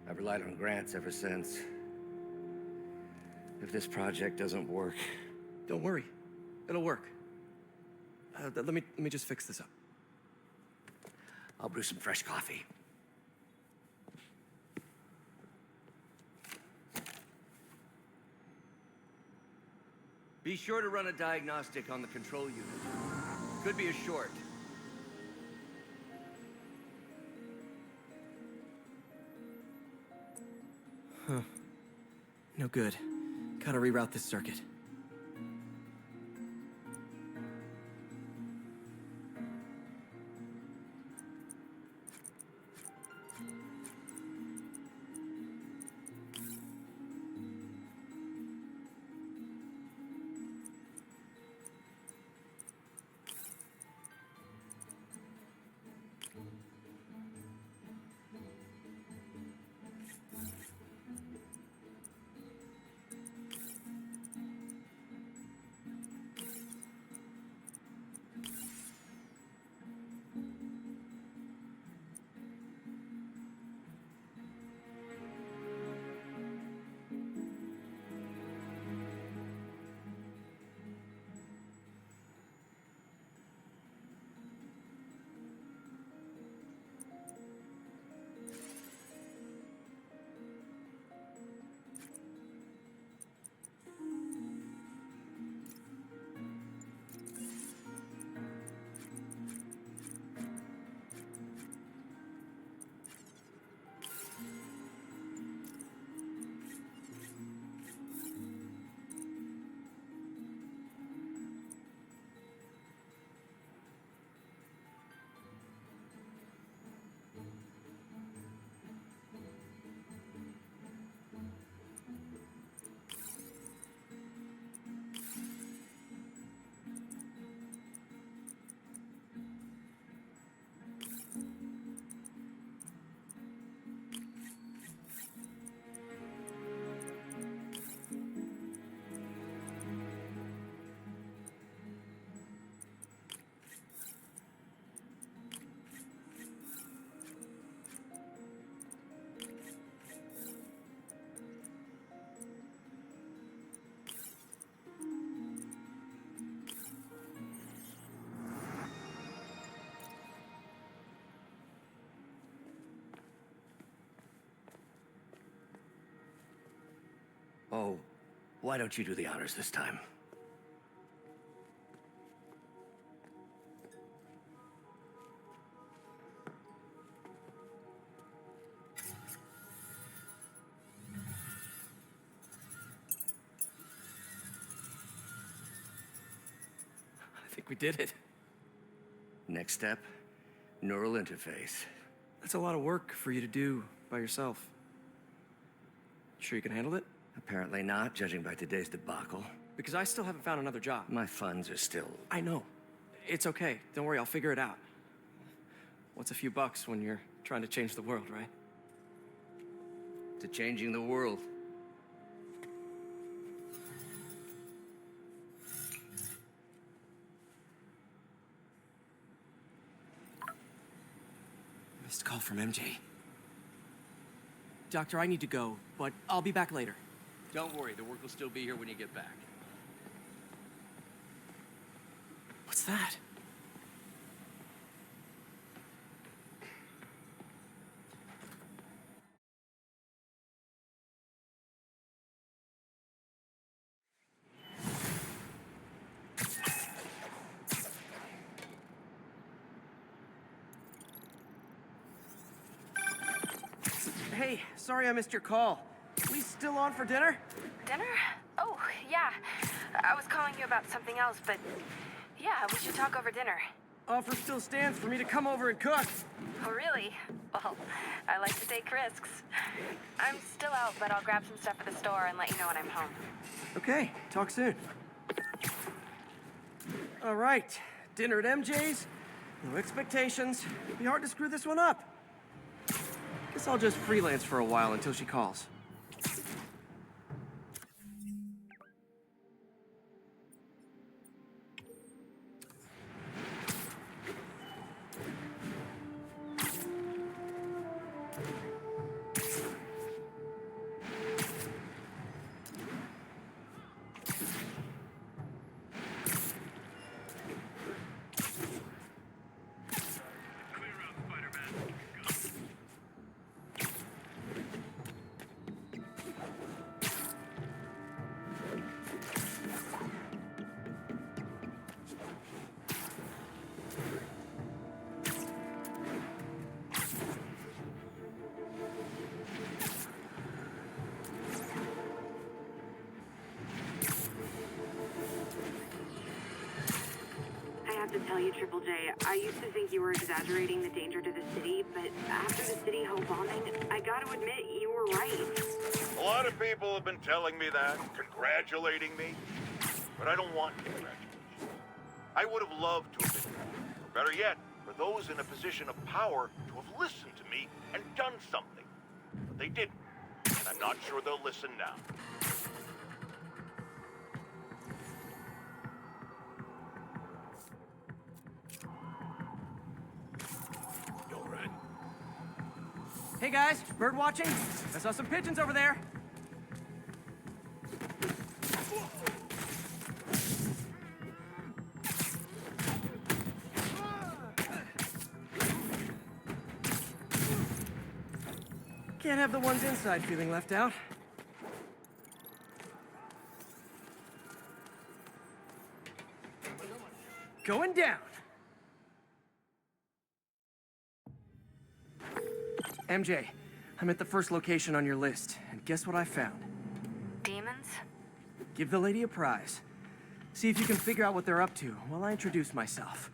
Speaker 15: I've relied on grants ever since. If this project doesn't work...
Speaker 1: Don't worry. It'll work. Let me just fix this up.
Speaker 15: I'll brew some fresh coffee. Be sure to run a diagnostic on the control unit. Could be a short.
Speaker 1: Huh. No good. Gotta reroute this circuit.
Speaker 15: Oh, why don't you do the honors this time?
Speaker 1: I think we did it.
Speaker 15: Next step, neural interface.
Speaker 1: That's a lot of work for you to do by yourself. Sure you can handle it?
Speaker 15: Apparently not, judging by today's debacle.
Speaker 1: Because I still haven't found another job.
Speaker 15: My funds are still...
Speaker 1: I know. It's okay. Don't worry, I'll figure it out. What's a few bucks when you're trying to change the world, right?
Speaker 15: To changing the world.
Speaker 1: Missed call from MJ. Doctor, I need to go, but I'll be back later.
Speaker 13: Don't worry, the work will still be here when you get back.
Speaker 1: What's that? Hey, sorry I missed your call. We still on for dinner?
Speaker 19: Dinner? Oh, yeah. I was calling you about something else, but yeah, we should talk over dinner.
Speaker 1: Offer still stands for me to come over and cook.
Speaker 19: Oh, really? Well, I like to take risks. I'm still out, but I'll grab some stuff at the store and let you know when I'm home.
Speaker 1: Okay, talk soon. All right, dinner at MJ's. No expectations. Be hard to screw this one up. Guess I'll just freelance for a while until she calls.
Speaker 19: I have to tell you, Triple J, I used to think you were exaggerating the danger to the city, but after the City Hall bombing, I gotta admit, you were right.
Speaker 9: A lot of people have been telling me that, congratulating me, but I don't want congratulations. I would have loved to have been there, or better yet, for those in a position of power to have listened to me and done something. But they didn't, and I'm not sure they'll listen now.
Speaker 1: Hey guys, bird watching? I saw some pigeons over there. Can't have the ones inside feeling left out. Going down. MJ, I'm at the first location on your list, and guess what I found?
Speaker 19: Demons?
Speaker 1: Give the lady a prize. See if you can figure out what they're up to while I introduce myself.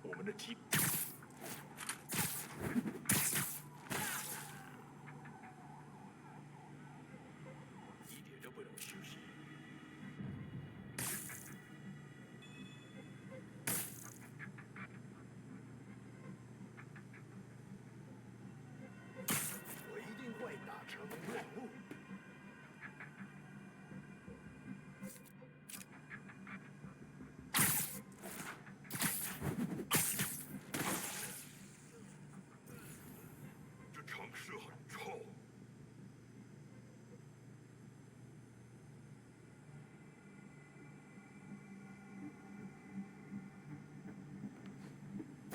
Speaker 4: 我们的机。一点都不能休息。我一定会达成任务。这城市很臭。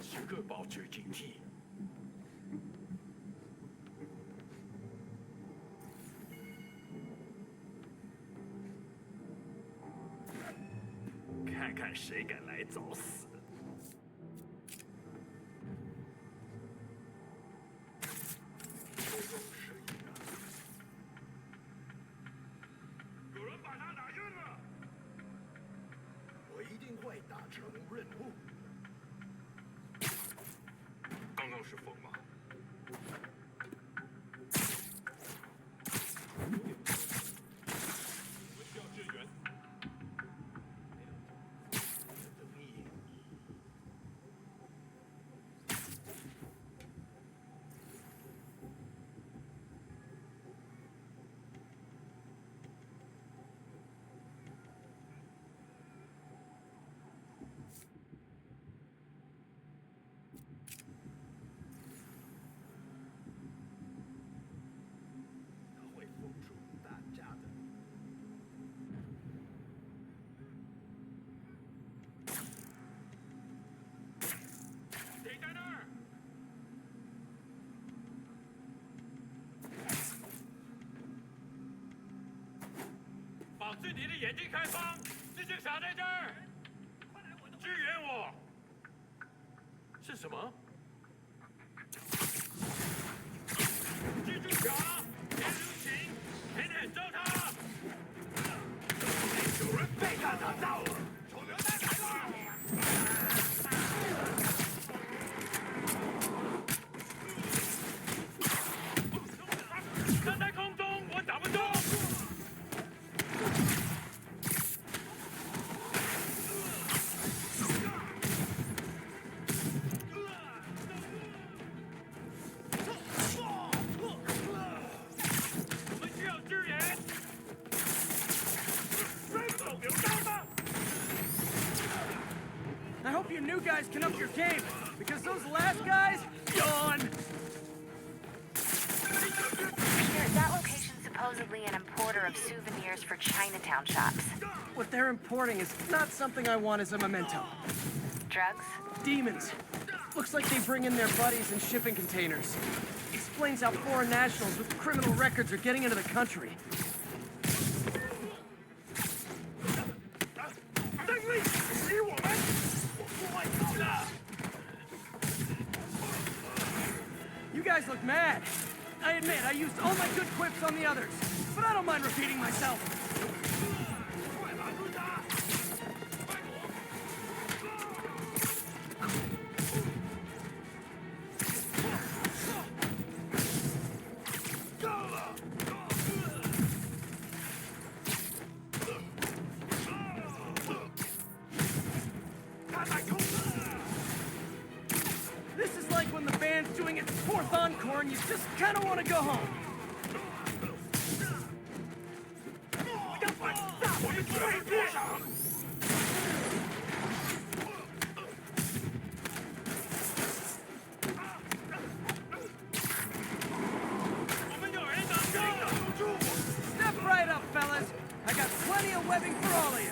Speaker 4: 时刻保持警惕。看看谁敢来找死！有人把他打晕了。我一定会达成任务。刚刚是风吗？我们需要支援。等你。他会付出代价的。谁在那儿？保持你的眼睛开放，事情傻在这儿。支援我！是什么？蜘蛛侠，别留情，狠狠揍他！有人被他打到了，臭流蛋来了！他在空中，我打不中。我们需要支援。手榴弹吗？
Speaker 1: I hope you new guys can up your game, because those last guys, yawn.
Speaker 3: Peter, that location's supposedly an importer of souvenirs for Chinatown shops.
Speaker 1: What they're importing is not something I want as a memento.
Speaker 3: Drugs?
Speaker 1: Demons. Looks like they bring in their buddies in shipping containers. Explains how foreign nationals with criminal records are getting into the country. You guys look mad. I admit, I used all my good quips on the others, but I don't mind repeating myself. This is like when the band's doing its fourth encore and you just kind of want to go home. Step right up, fellas. I got plenty of webbing for all of you.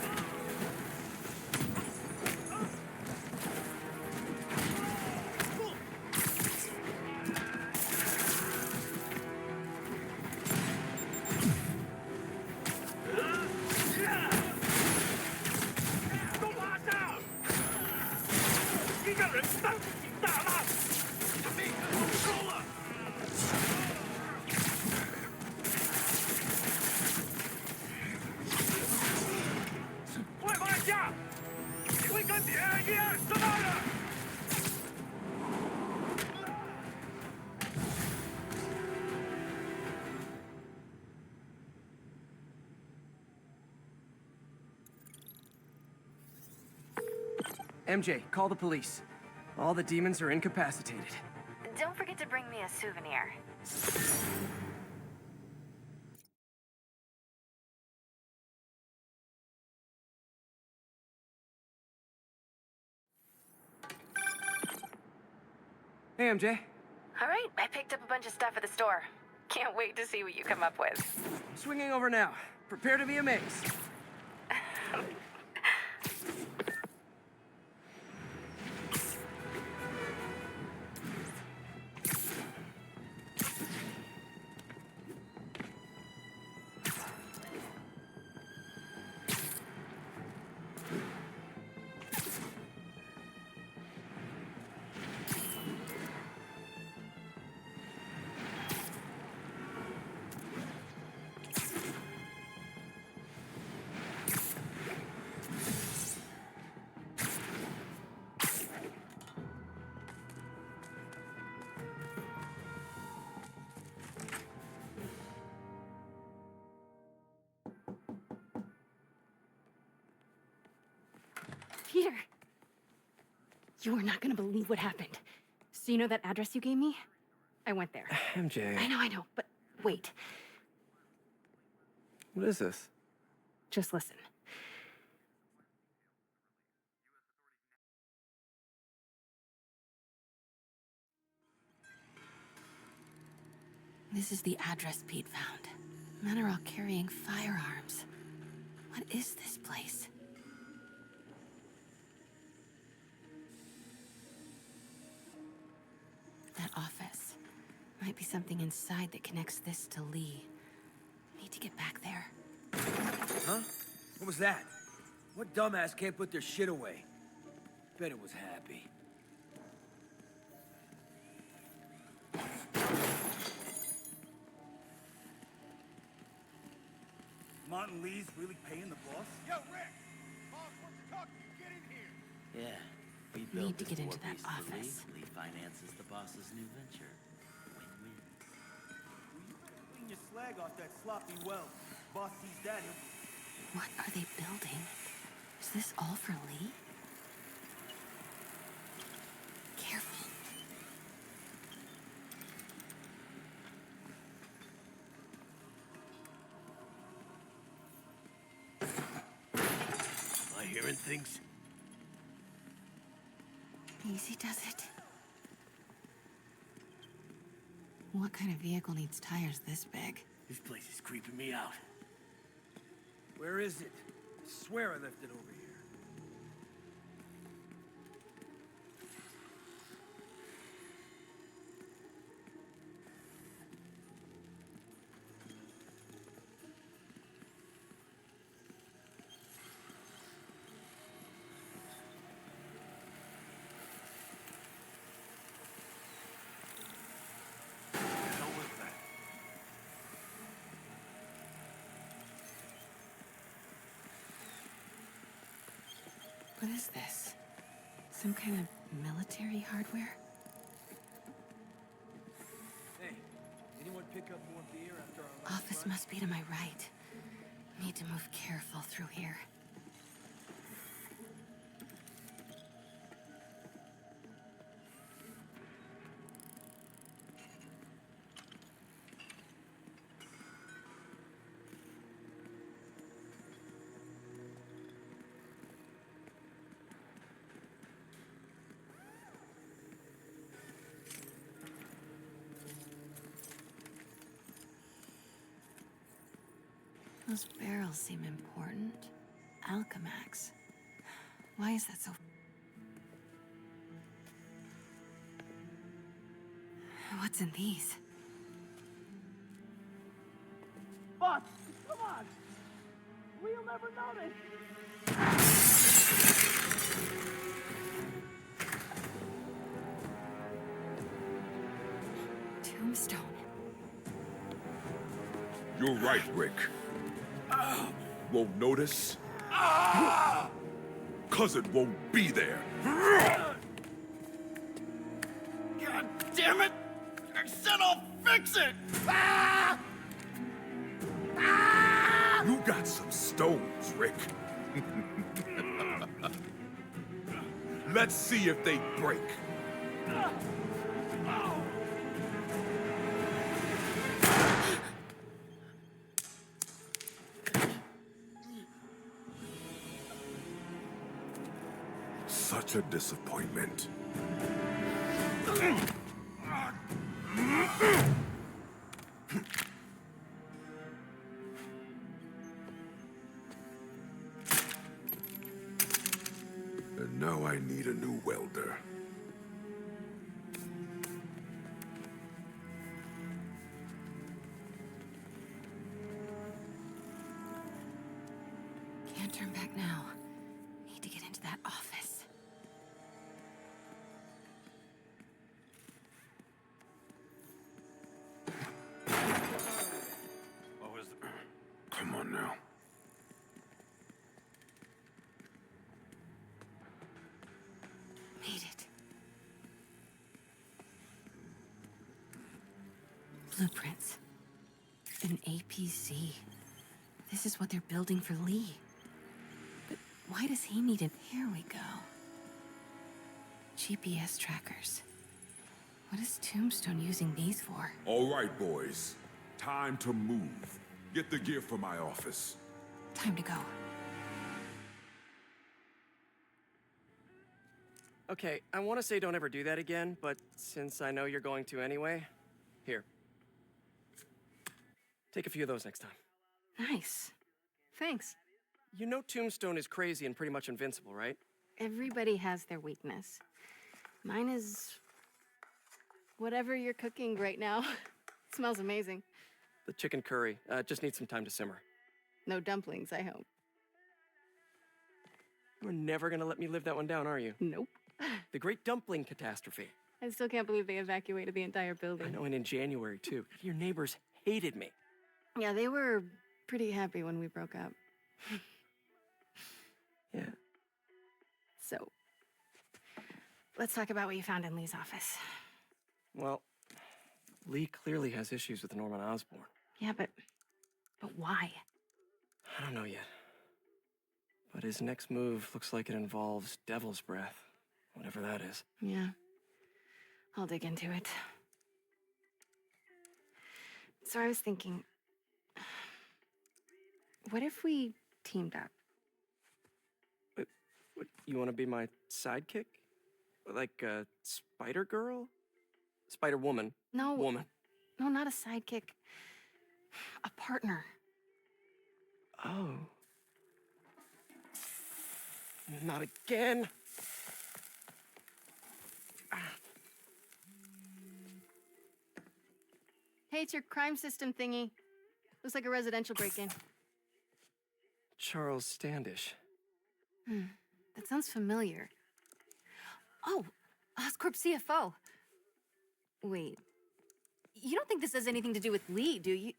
Speaker 1: MJ, call the police. All the demons are incapacitated.
Speaker 19: Don't forget to bring me a souvenir.
Speaker 1: Hey, MJ.
Speaker 19: All right, I picked up a bunch of stuff at the store. Can't wait to see what you come up with.
Speaker 1: Swinging over now. Prepare to be amazed.
Speaker 14: Peter! You are not gonna believe what happened. So you know that address you gave me? I went there.
Speaker 1: MJ.
Speaker 14: I know, but wait.
Speaker 1: What is this?
Speaker 14: Just listen. This is the address Pete found. Men are all carrying firearms. What is this place? That office. Might be something inside that connects this to Lee. Need to get back there.
Speaker 8: Huh? What was that? What dumbass can't put their shit away? Bet it was happy.
Speaker 4: Martin Lee's really paying the boss? Yo, Rick! Boss wants to talk to you. Get in here!
Speaker 20: Yeah. We
Speaker 14: Need
Speaker 20: built
Speaker 14: to
Speaker 20: this
Speaker 14: get into
Speaker 20: war
Speaker 14: that
Speaker 20: beast for
Speaker 14: office.
Speaker 20: Lee. Lee finances the boss's new venture. Win-win.
Speaker 4: Clean your slag off that sloppy well. Boss sees that, he'll...
Speaker 14: What are they building? Is this all for Lee? Careful.
Speaker 8: Am I hearing things?
Speaker 14: Easy does it. What kind of vehicle needs tires this big?
Speaker 8: This place is creeping me out. Where is it? I swear I left it over here.
Speaker 14: What is this? Some kind of military hardware?
Speaker 8: Hey, anyone pick up more beer after our last
Speaker 14: Office
Speaker 8: run?
Speaker 14: must be to my right. Need to move careful through here. Those barrels seem important. Alchemax. Why is that so... What's in these?
Speaker 4: Boss, come on! We'll never notice!
Speaker 14: Tombstone.
Speaker 21: You're right, Rick. Won't notice? Cause it won't be there.
Speaker 4: God damn it! I said I'll fix it!
Speaker 21: You got some stones, Rick. Let's see if they break. Such a disappointment. And now I need a new welder.
Speaker 5: Can't turn back now. Need to get into that office.
Speaker 21: What was the... Come on now.
Speaker 5: Made it. Blueprints. An APC. This is what they're building for Lee. But why does he need it? Here we go. GPS trackers. What is Tombstone using these for?
Speaker 21: All right, boys. Time to move. Get the gear from my office.
Speaker 5: Time to go.
Speaker 1: Okay, I want to say don't ever do that again, but since I know you're going to anyway, here. Take a few of those next time.
Speaker 14: Nice. Thanks.
Speaker 1: You know Tombstone is crazy and pretty much invincible, right?
Speaker 14: Everybody has their weakness. Mine is... whatever you're cooking right now. Smells amazing.
Speaker 1: The chicken curry. Just needs some time to simmer.
Speaker 14: No dumplings, I hope.
Speaker 1: You're never gonna let me live that one down, are you?
Speaker 14: Nope.
Speaker 1: The Great Dumpling Catastrophe.
Speaker 14: I still can't believe they evacuated the entire building.
Speaker 1: I know, and in January, too. Your neighbors hated me.
Speaker 14: Yeah, they were pretty happy when we broke up.
Speaker 1: Yeah.
Speaker 14: So, let's talk about what you found in Lee's office.
Speaker 1: Well, Lee clearly has issues with Norman Osborn.
Speaker 14: Yeah, but why?
Speaker 1: I don't know yet. But his next move looks like it involves Devil's Breath. Whatever that is.
Speaker 14: Yeah. I'll dig into it. So I was thinking, what if we teamed up?
Speaker 1: What, you want to be my sidekick? Like a Spider Girl? Spider Woman?
Speaker 14: No.
Speaker 1: Woman.
Speaker 14: No, not a sidekick. A partner.
Speaker 1: Oh. Not again.
Speaker 14: Hey, it's your crime system thingy. Looks like a residential break-in.
Speaker 1: Charles Standish.
Speaker 14: That sounds familiar. Oh, Oscorp CFO. Wait. You don't think this has anything to do with Lee, do you?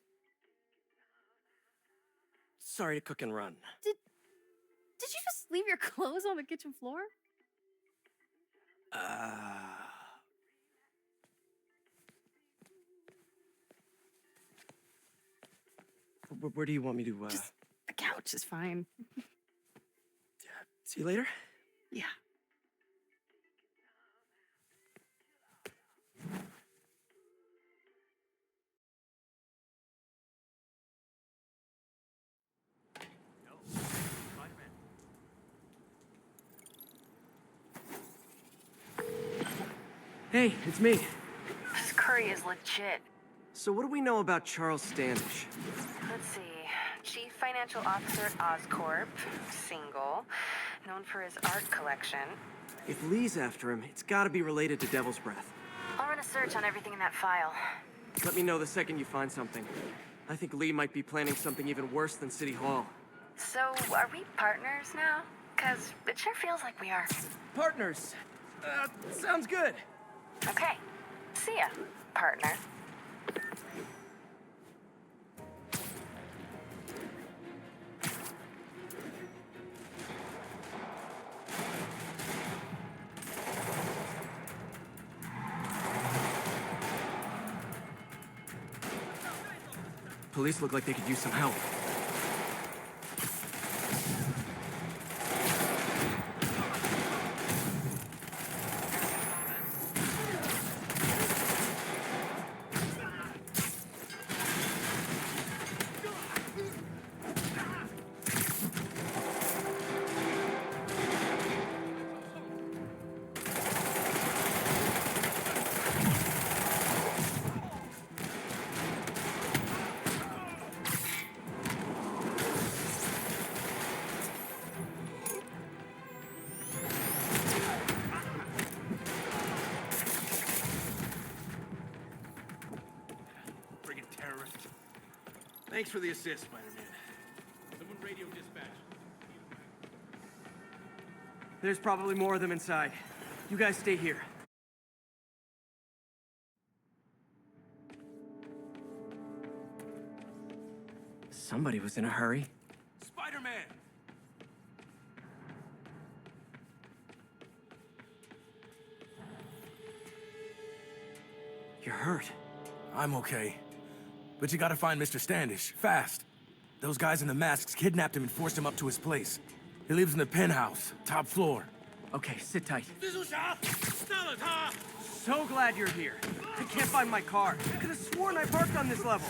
Speaker 1: Sorry to cook and run.
Speaker 14: Did you just leave your clothes on the kitchen floor?
Speaker 1: Where do you want me to,
Speaker 14: Just the couch is fine.
Speaker 1: See you later?
Speaker 14: Yeah.
Speaker 1: Hey, it's me.
Speaker 3: This curry is legit.
Speaker 1: So what do we know about Charles Standish?
Speaker 3: Let's see. Chief Financial Officer at Oscorp. Single. Known for his art collection.
Speaker 1: If Lee's after him, it's gotta be related to Devil's Breath.
Speaker 3: I'll run a search on everything in that file.
Speaker 1: Let me know the second you find something. I think Lee might be planning something even worse than City Hall.
Speaker 3: So, are we partners now? 'Cause it sure feels like we are.
Speaker 1: Partners! Sounds good.
Speaker 3: Okay. See ya, partner.
Speaker 1: Police look like they could use some help.
Speaker 12: Thanks for the assist, Spider-Man. Someone radio dispatch.
Speaker 1: There's probably more of them inside. You guys stay here. Somebody was in a hurry.
Speaker 8: Spider-Man!
Speaker 1: You're hurt.
Speaker 8: I'm okay. But you gotta find Mr. Standish, fast. Those guys in the masks kidnapped him and forced him up to his place. He lives in the penthouse, top floor.
Speaker 1: Okay, sit tight. So glad you're here. I can't find my car. I could have sworn I parked on this level.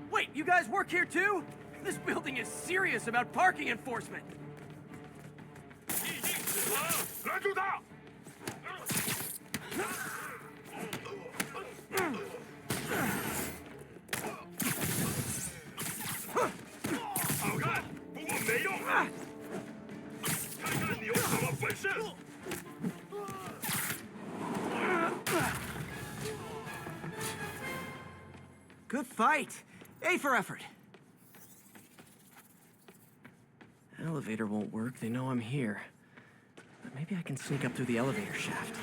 Speaker 1: Wait, you guys work here too? This building is serious about parking enforcement. Good fight. A for effort. Elevator won't work. They know I'm here. But maybe I can sneak up through the elevator shaft.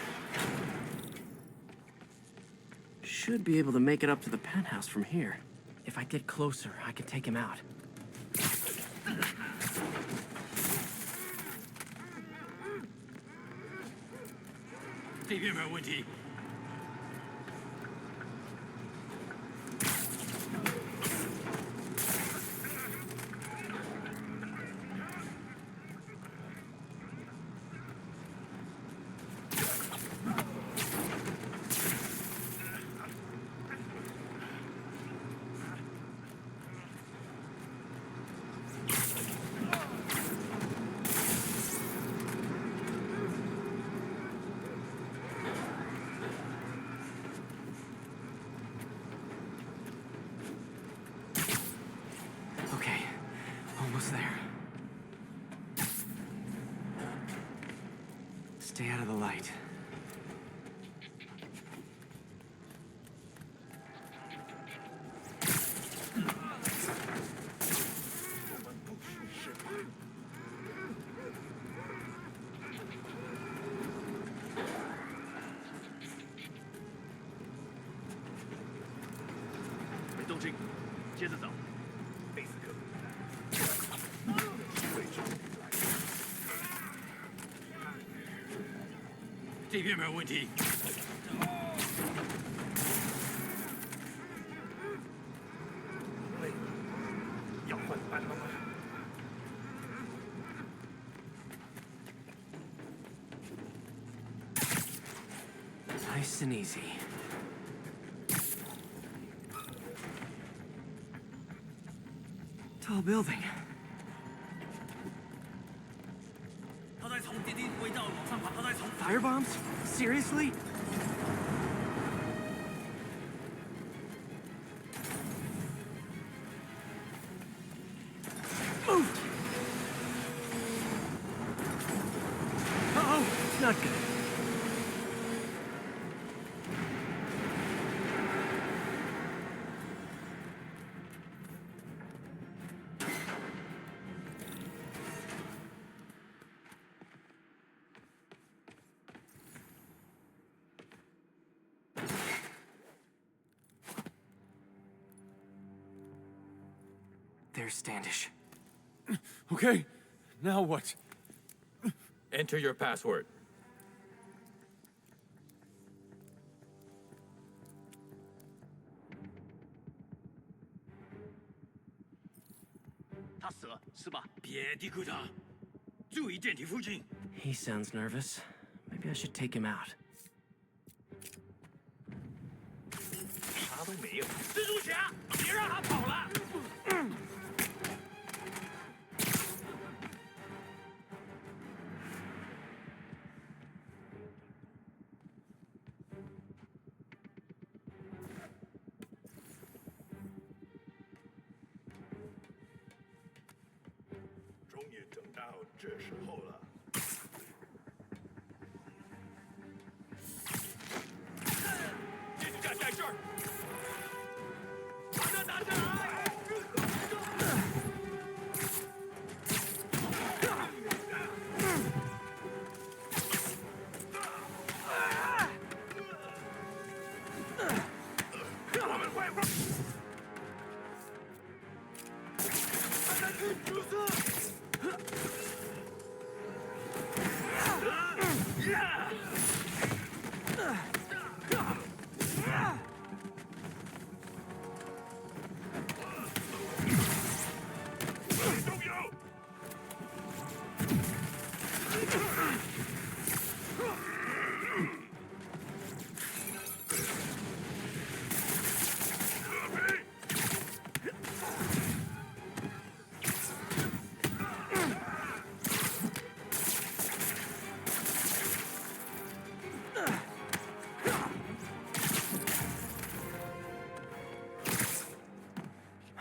Speaker 1: Should be able to make it up to the penthouse from here. If I get closer, I can take him out.
Speaker 10: 这边没有问题。
Speaker 1: Okay, almost there. Stay out of the light. Nice and easy. Tall building. Firebombs? Seriously? Move! vodka. There's Standish.
Speaker 8: Okay, now what?
Speaker 13: Enter your password.
Speaker 1: He sounds nervous. Maybe I should take him out.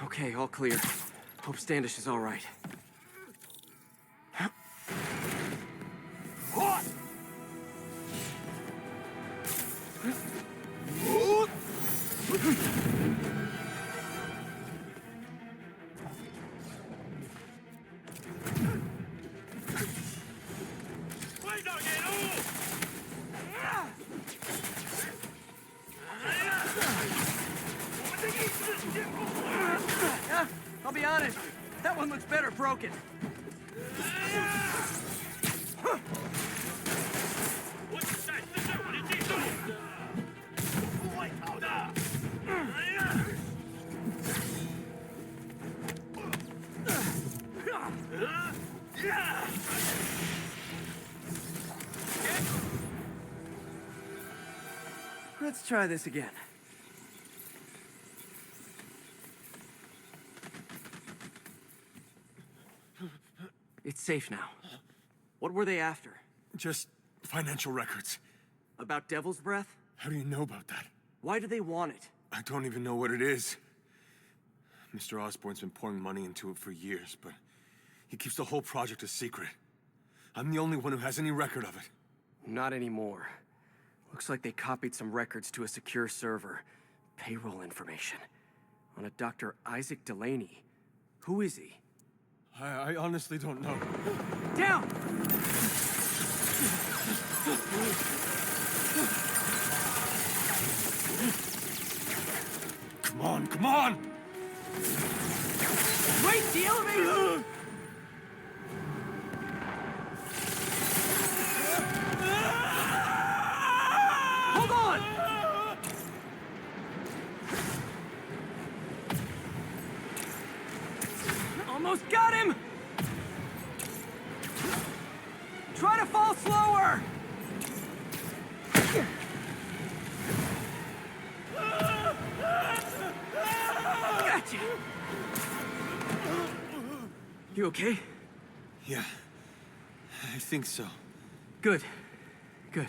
Speaker 1: Okay, all clear. Hope Standish is all right. I'll be honest, that one looks better broken. Let's try this again. It's safe now. What were they after?
Speaker 8: Just financial records.
Speaker 1: About Devil's Breath?
Speaker 8: How do you know about that?
Speaker 1: Why do they want it?
Speaker 8: I don't even know what it is. Mr. Osborn's been pouring money into it for years, but he keeps the whole project a secret. I'm the only one who has any record of it.
Speaker 1: Not anymore. Looks like they copied some records to a secure server. Payroll information. On a Dr. Isaac Delaney. Who is he?
Speaker 8: I honestly don't know.
Speaker 1: Down!
Speaker 8: Come on, come on!
Speaker 1: Wait, the elevator! Hold on! Almost got him! Try to fall slower! Gotcha! You okay?
Speaker 8: Yeah, I think so.
Speaker 1: Good. Good.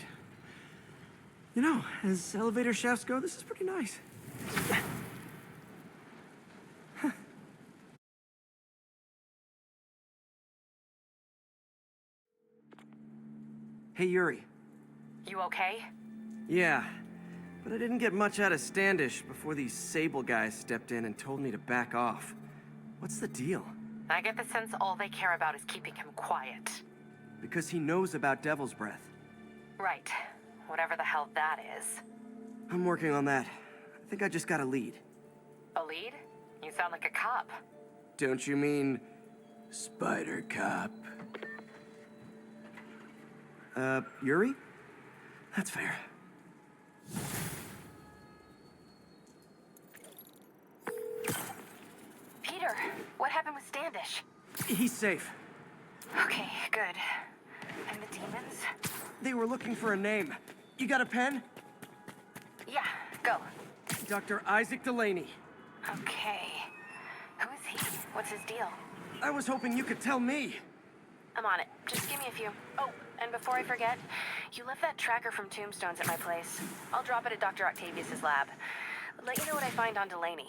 Speaker 1: You know, as elevator shafts go, this is pretty nice. Hey, Yuri.
Speaker 3: You okay?
Speaker 1: Yeah, but I didn't get much out of Standish before these Sable guys stepped in and told me to back off. What's the deal?
Speaker 3: I get the sense all they care about is keeping him quiet.
Speaker 1: Because he knows about Devil's Breath.
Speaker 3: Right. Whatever the hell that is.
Speaker 1: I'm working on that. I think I just got a lead.
Speaker 3: A lead? You sound like a cop.
Speaker 1: Don't you mean... Spider Cop? Yuri? That's fair.
Speaker 3: Peter, what happened with Standish?
Speaker 1: He's safe.
Speaker 3: Okay, good. And the demons?
Speaker 1: They were looking for a name. You got a pen?
Speaker 3: Yeah, go.
Speaker 1: Dr. Isaac Delaney.
Speaker 3: Okay. Who is he? What's his deal?
Speaker 1: I was hoping you could tell me.
Speaker 3: I'm on it. Just give me a few. Oh, and before I forget, you left that tracker from Tombstones at my place. I'll drop it at Dr. Octavius's lab. Let you know what I find on Delaney.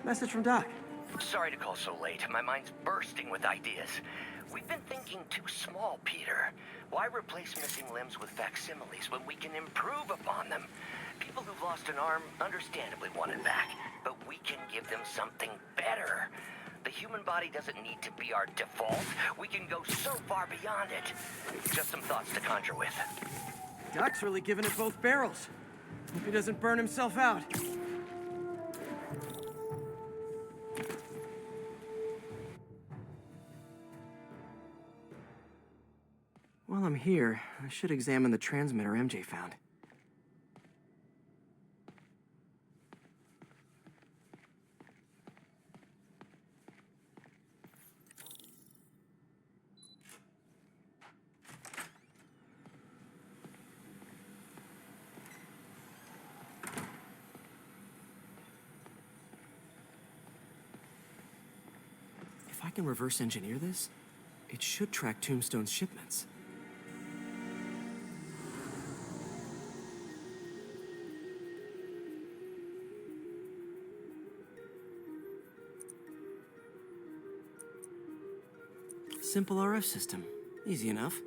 Speaker 1: Message from Doc.
Speaker 15: Sorry to call so late. My mind's bursting with ideas. We've been thinking too small, Peter. Why replace missing limbs with facsimiles when we can improve upon them? People who've lost an arm understandably want it back, but we can give them something better. The human body doesn't need to be our default. We can go so far beyond it. Just some thoughts to conjure with.
Speaker 1: Doc's really giving it both barrels. Hope he doesn't burn himself out. While I'm here, I should examine the transmitter MJ found. If I can reverse engineer this, it should track Tombstone's shipments. Simple RF system. Easy enough.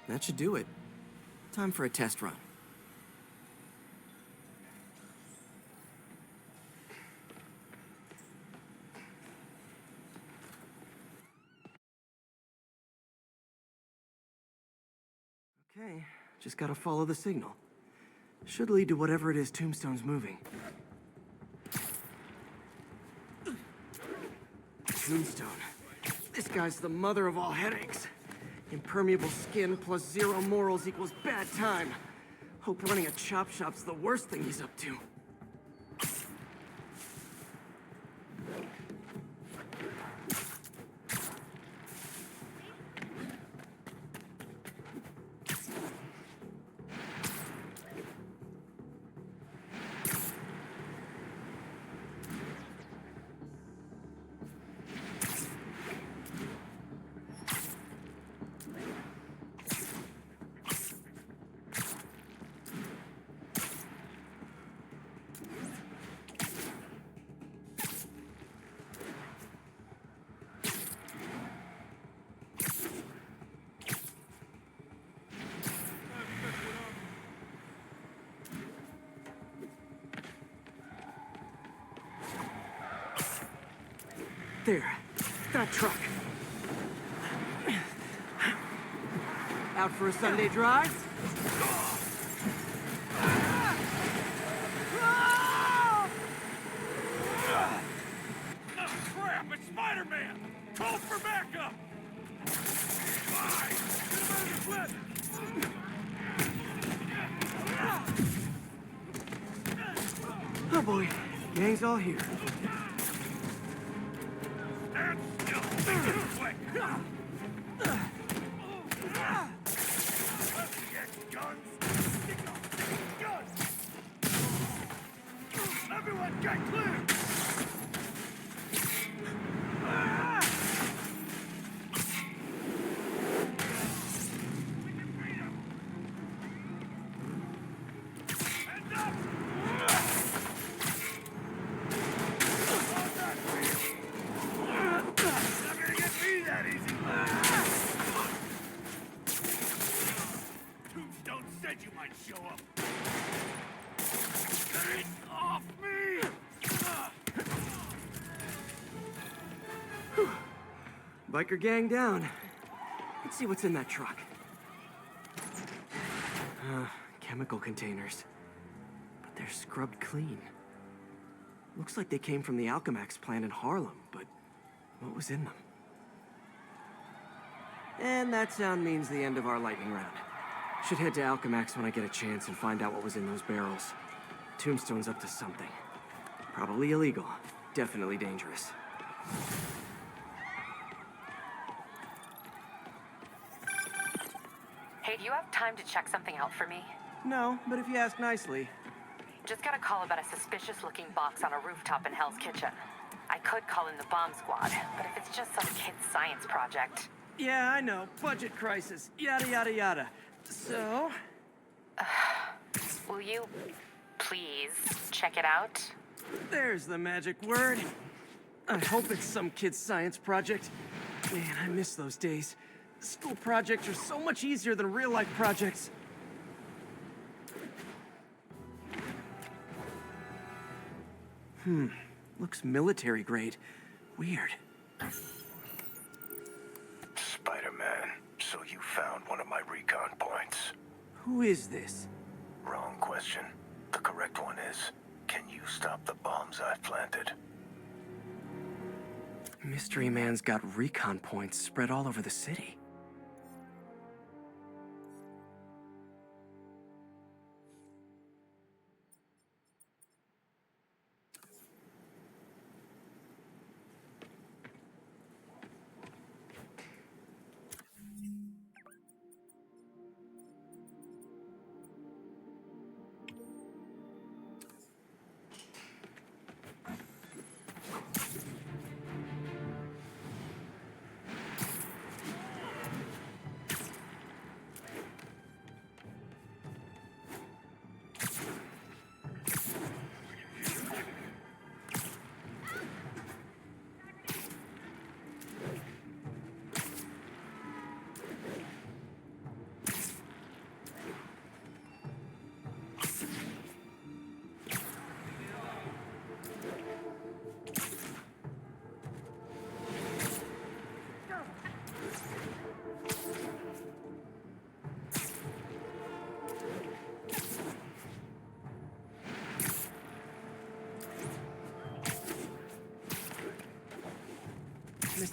Speaker 1: That should do it. Time for a test run. Okay, just gotta follow the signal. Should lead to whatever it is Tombstone's moving. Tombstone. This guy's the mother of all headaches. Impermeable skin plus zero morals equals bad time. Hope running a chop shop's the worst thing he's up to. There. That truck. Out for a Sunday drive?
Speaker 4: Oh, crap! It's Spider-Man! Call for backup! Fine! Get him out of the clip!
Speaker 1: Oh boy. Gang's all here.
Speaker 4: Stand still! Think it quick! Guns! Guns! Everyone get clear! Tombstone said you might show up. Get off me!
Speaker 1: Biker gang down. Let's see what's in that truck. Chemical containers. But they're scrubbed clean. Looks like they came from the Alchemax plant in Harlem, but what was in them? And that sound means the end of our lightning round. Should head to Alchemax when I get a chance and find out what was in those barrels. Tombstone's up to something. Probably illegal. Definitely dangerous.
Speaker 11: Hey, do you have time to check something out for me?
Speaker 1: No, but if you ask nicely.
Speaker 11: Just got a call about a suspicious-looking box on a rooftop in Hell's Kitchen. I could call in the bomb squad, but if it's just some kid's science project...
Speaker 1: Yeah, I know. Budget crisis. Yada, yada, yada. So?
Speaker 11: Will you please check it out?
Speaker 1: There's the magic word. I hope it's some kid's science project. Man, I miss those days. School projects are so much easier than real-life projects. Looks military grade. Weird.
Speaker 22: Spider-Man, so you found one of my recon points.
Speaker 1: Who is this?
Speaker 22: Wrong question. The correct one is, can you stop the bombs I've planted?
Speaker 1: Mystery Man's got recon points spread all over the city.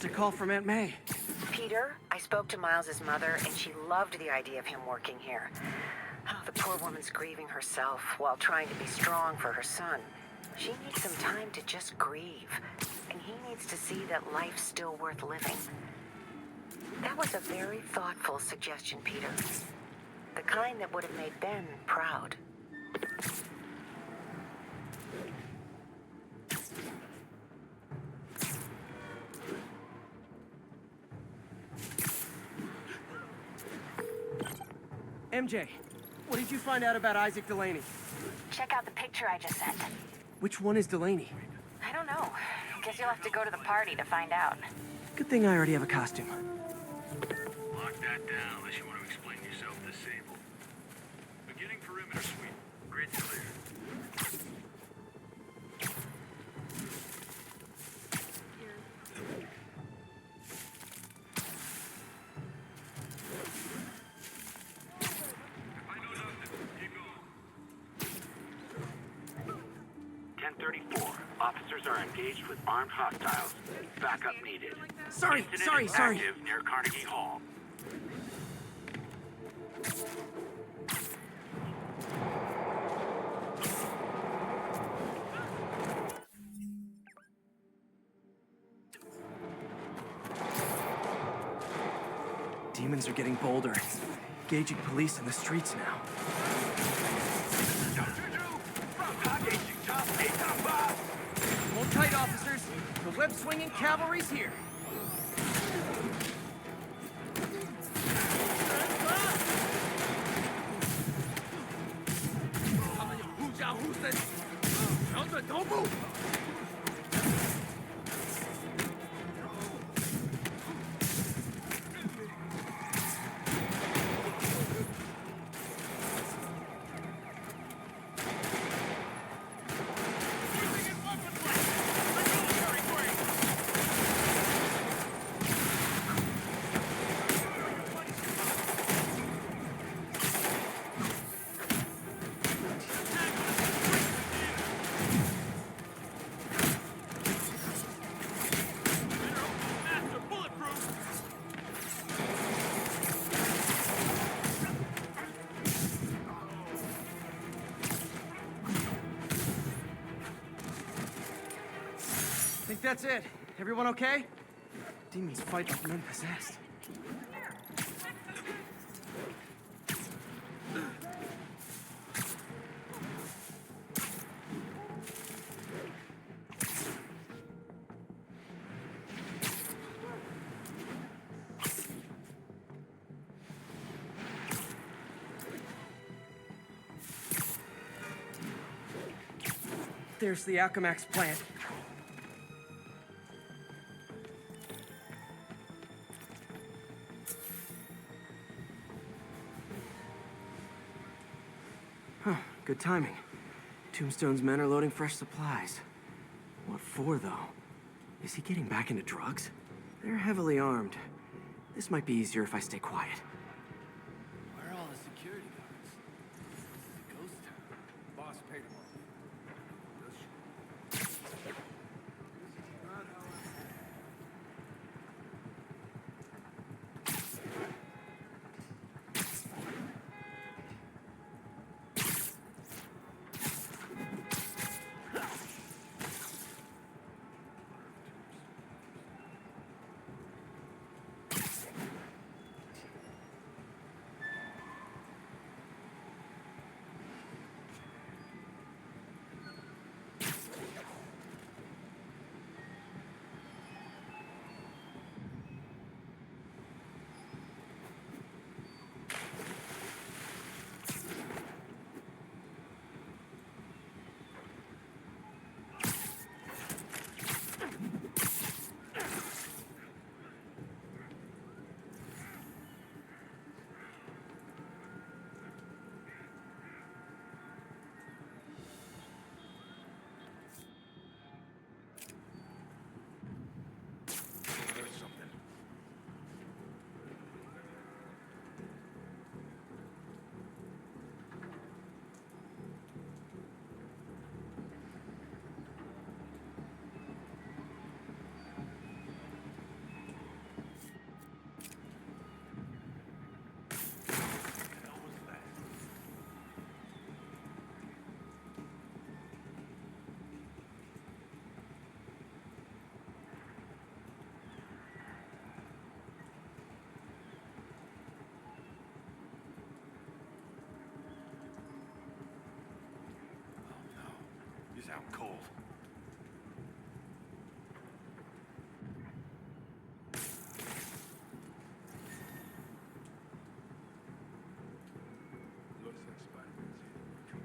Speaker 1: Just a call from Aunt May.
Speaker 16: Peter, I spoke to Miles's mother, and she loved the idea of him working here. Oh, the poor woman's grieving herself while trying to be strong for her son. She needs some time to just grieve, and he needs to see that life's still worth living. That was a very thoughtful suggestion, Peter. The kind that would have made Ben proud.
Speaker 1: MJ, what did you find out about Isaac Delaney?
Speaker 11: Check out the picture I just sent.
Speaker 1: Which one is Delaney?
Speaker 11: I don't know. Guess you'll have to go to the party to find out.
Speaker 1: Good thing I already have a costume.
Speaker 10: Lock that down unless you want to explain yourself disabled. Beginning perimeter sweep. Grid clear. Officers are engaged with armed hostiles. Backup needed.
Speaker 1: Sorry.
Speaker 10: Active near Carnegie Hall.
Speaker 1: Demons are getting bolder. Engaging police in the streets now. Hold tight, officers. The web-swinging cavalry's here.
Speaker 8: Don't move!
Speaker 1: Think that's it. Everyone okay? Demons fight like men possessed. There's the Alchemax plant. Huh, good timing. Tombstone's men are loading fresh supplies. What for, though? Is he getting back into drugs? They're heavily armed. This might be easier if I stay quiet.
Speaker 8: Where are all the security guards? This is a ghost town. Boss paid them all.
Speaker 4: Sound cold.
Speaker 12: Looks like Spider-Man's here.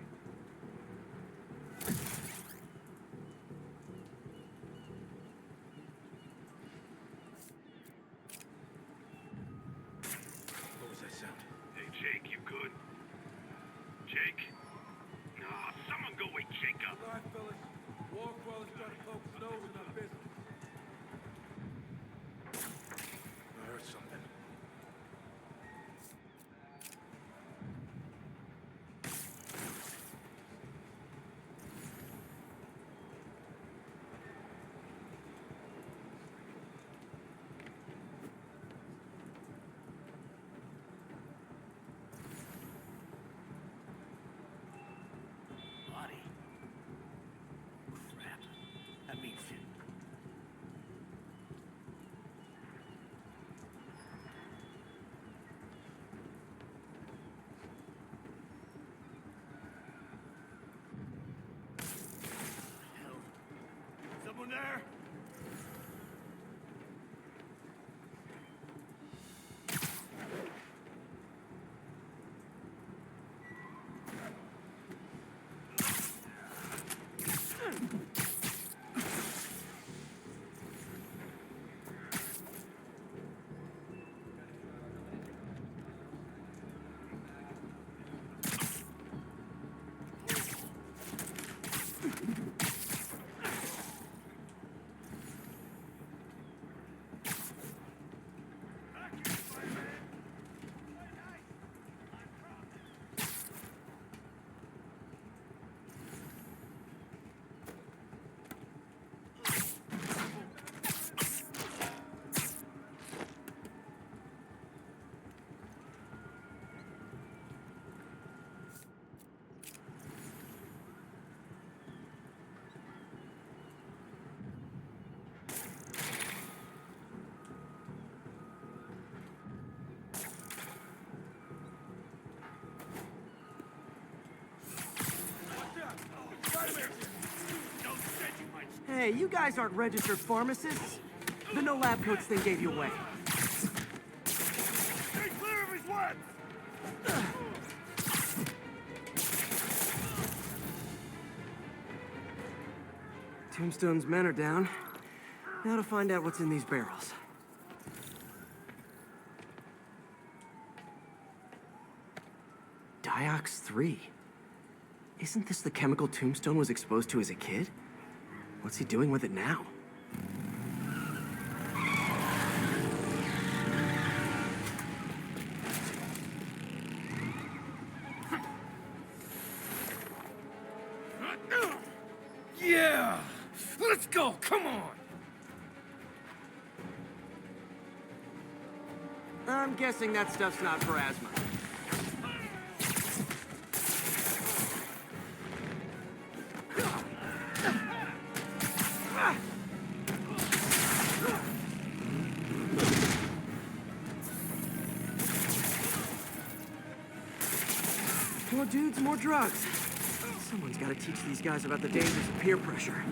Speaker 12: What was that sound?
Speaker 4: Hey, Jake, you good? Jake? Nah, someone go wake Jake up.
Speaker 12: All right, fellas. War crawlers try to poke his nose in our business.
Speaker 4: I heard something.
Speaker 10: Lonnie. Crap. That means shit. Hell. Someone there?
Speaker 1: Hey, you guys aren't registered pharmacists. The no lab coats thing gave you away.
Speaker 4: Stay clear of his webs!
Speaker 1: Tombstone's men are down. Now to find out what's in these barrels. Diox 3. Isn't this the chemical Tombstone was exposed to as a kid? What's he doing with it now?
Speaker 8: Yeah! Let's go! Come on!
Speaker 1: I'm guessing that stuff's not for asthma. More dudes, more drugs. Someone's got to teach these guys about the dangers of peer pressure.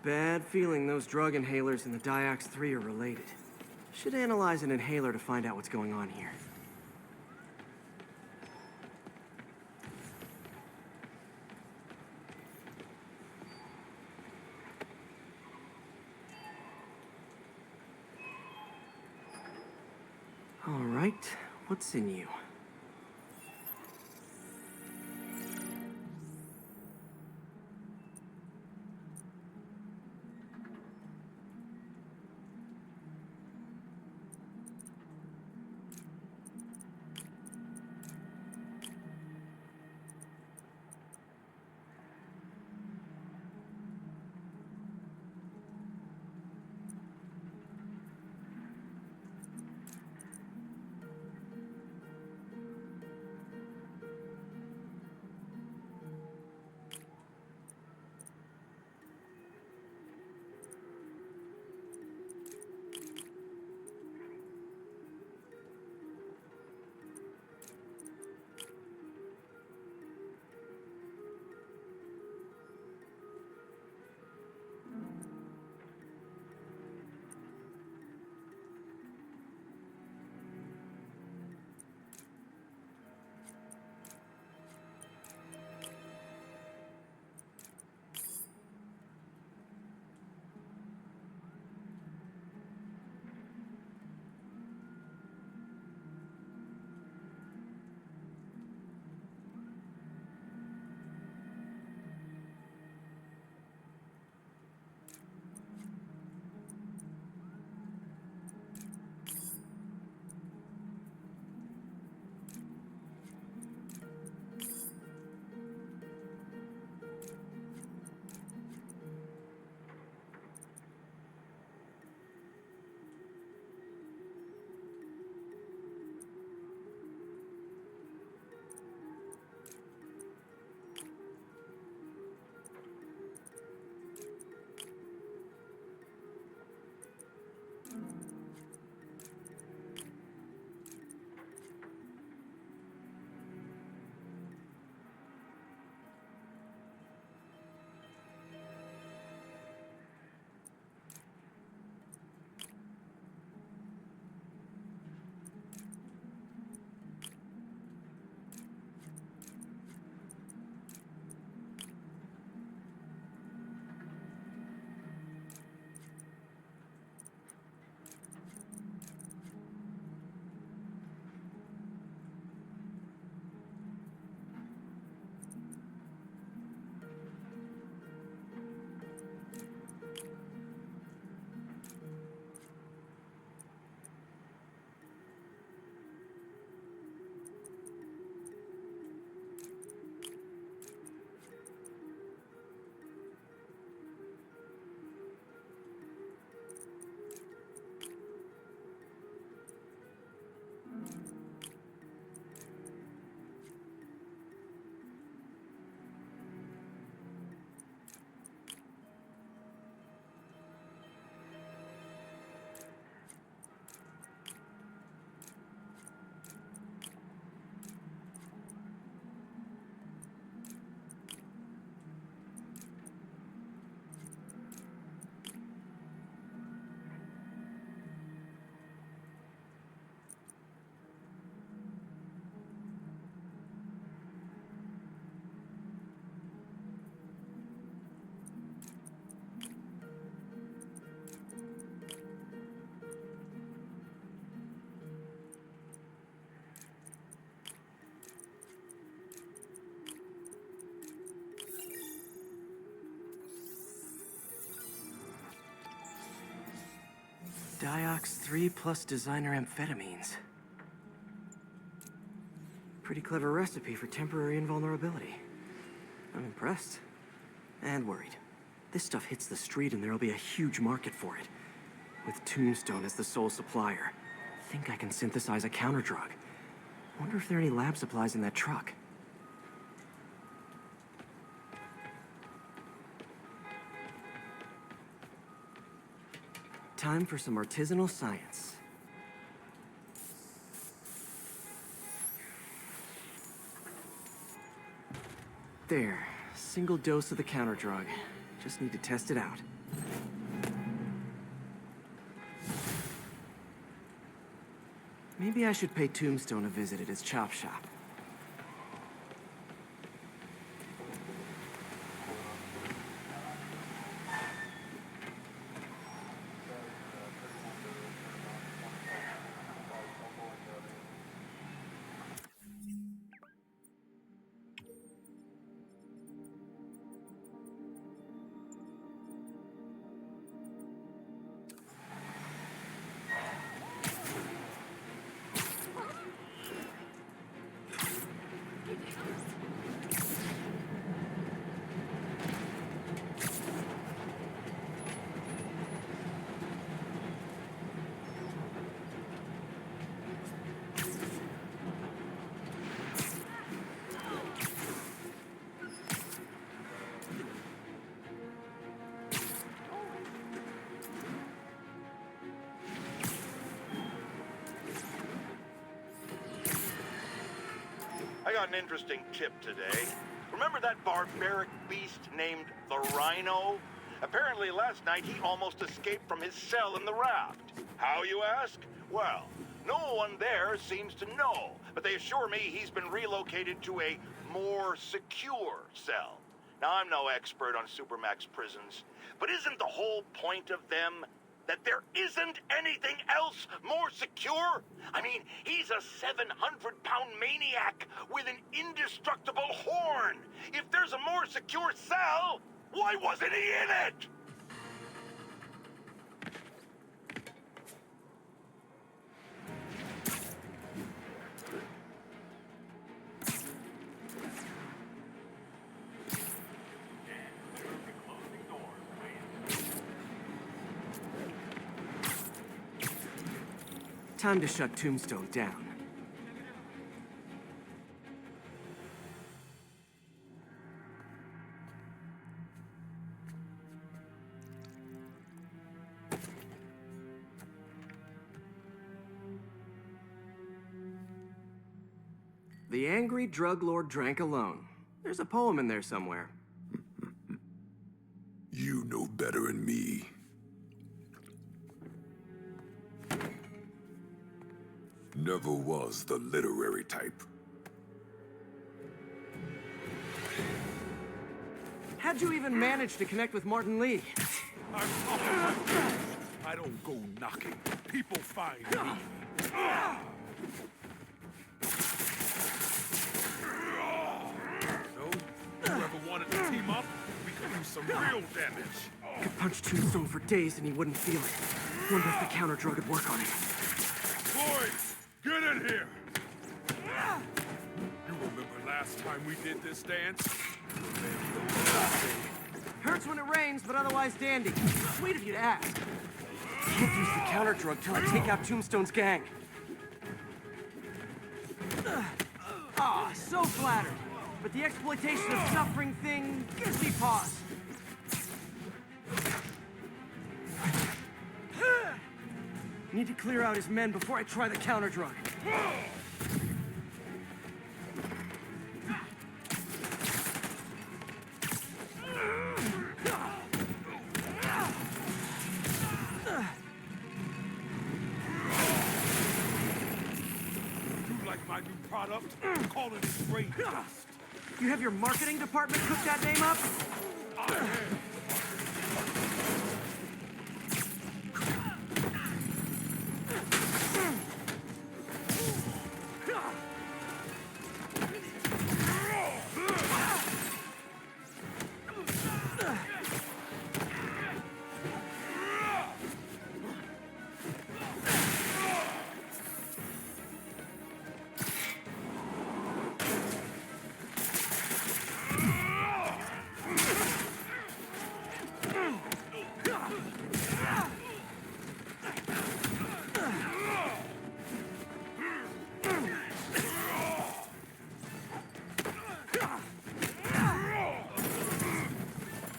Speaker 1: Bad feeling those drug inhalers and the Diox 3 are related. Should analyze an inhaler to find out what's going on here. right, what's in you? Diox 3 plus designer amphetamines. Pretty clever recipe for temporary invulnerability. I'm impressed. And worried. This stuff hits the street and there'll be a huge market for it. With Tombstone as the sole supplier. Think I can synthesize a counterdrug. Wonder if there are any lab supplies in that truck. Time for some artisanal science. There, single dose of the counterdrug. Just need to test it out. Maybe I should pay Tombstone a visit at his chop shop.
Speaker 9: got an interesting tip today. Remember that barbaric beast named the Rhino? Apparently last night he almost escaped from his cell in the raft. How, you ask? Well, no one there seems to know, but they assure me he's been relocated to a more secure cell. Now, I'm no expert on Supermax prisons, but isn't the whole point of them that there isn't anything else more secure? I mean, he's a 700-pound maniac with an indestructible horn. If there's a more secure cell, why wasn't he in it?
Speaker 1: Time to shut Tombstone down. The angry drug lord drank alone. There's a poem in there somewhere.
Speaker 21: You know better than me. Never was the literary type.
Speaker 1: How'd you even manage to connect with Martin Lee?
Speaker 21: I don't go knocking. People find me. So, whoever wanted to team up, we could do some real damage.
Speaker 1: Could punch Tombstone for days and he wouldn't feel it. Wonder if the counter drug would work on him.
Speaker 21: Boys, get in here! You remember last time we did this dance?
Speaker 1: Hurts when it rains, but otherwise dandy. Sweet of you to ask. Can't use the counter drug till I take out Tombstone's gang. Ah, so flattered. But the exploitation of suffering thing gives me pause. Need to clear out his men before I try the counter drug.
Speaker 21: You like my new product? Call it spray dust.
Speaker 1: You have your marketing department cook that name up?
Speaker 21: I am.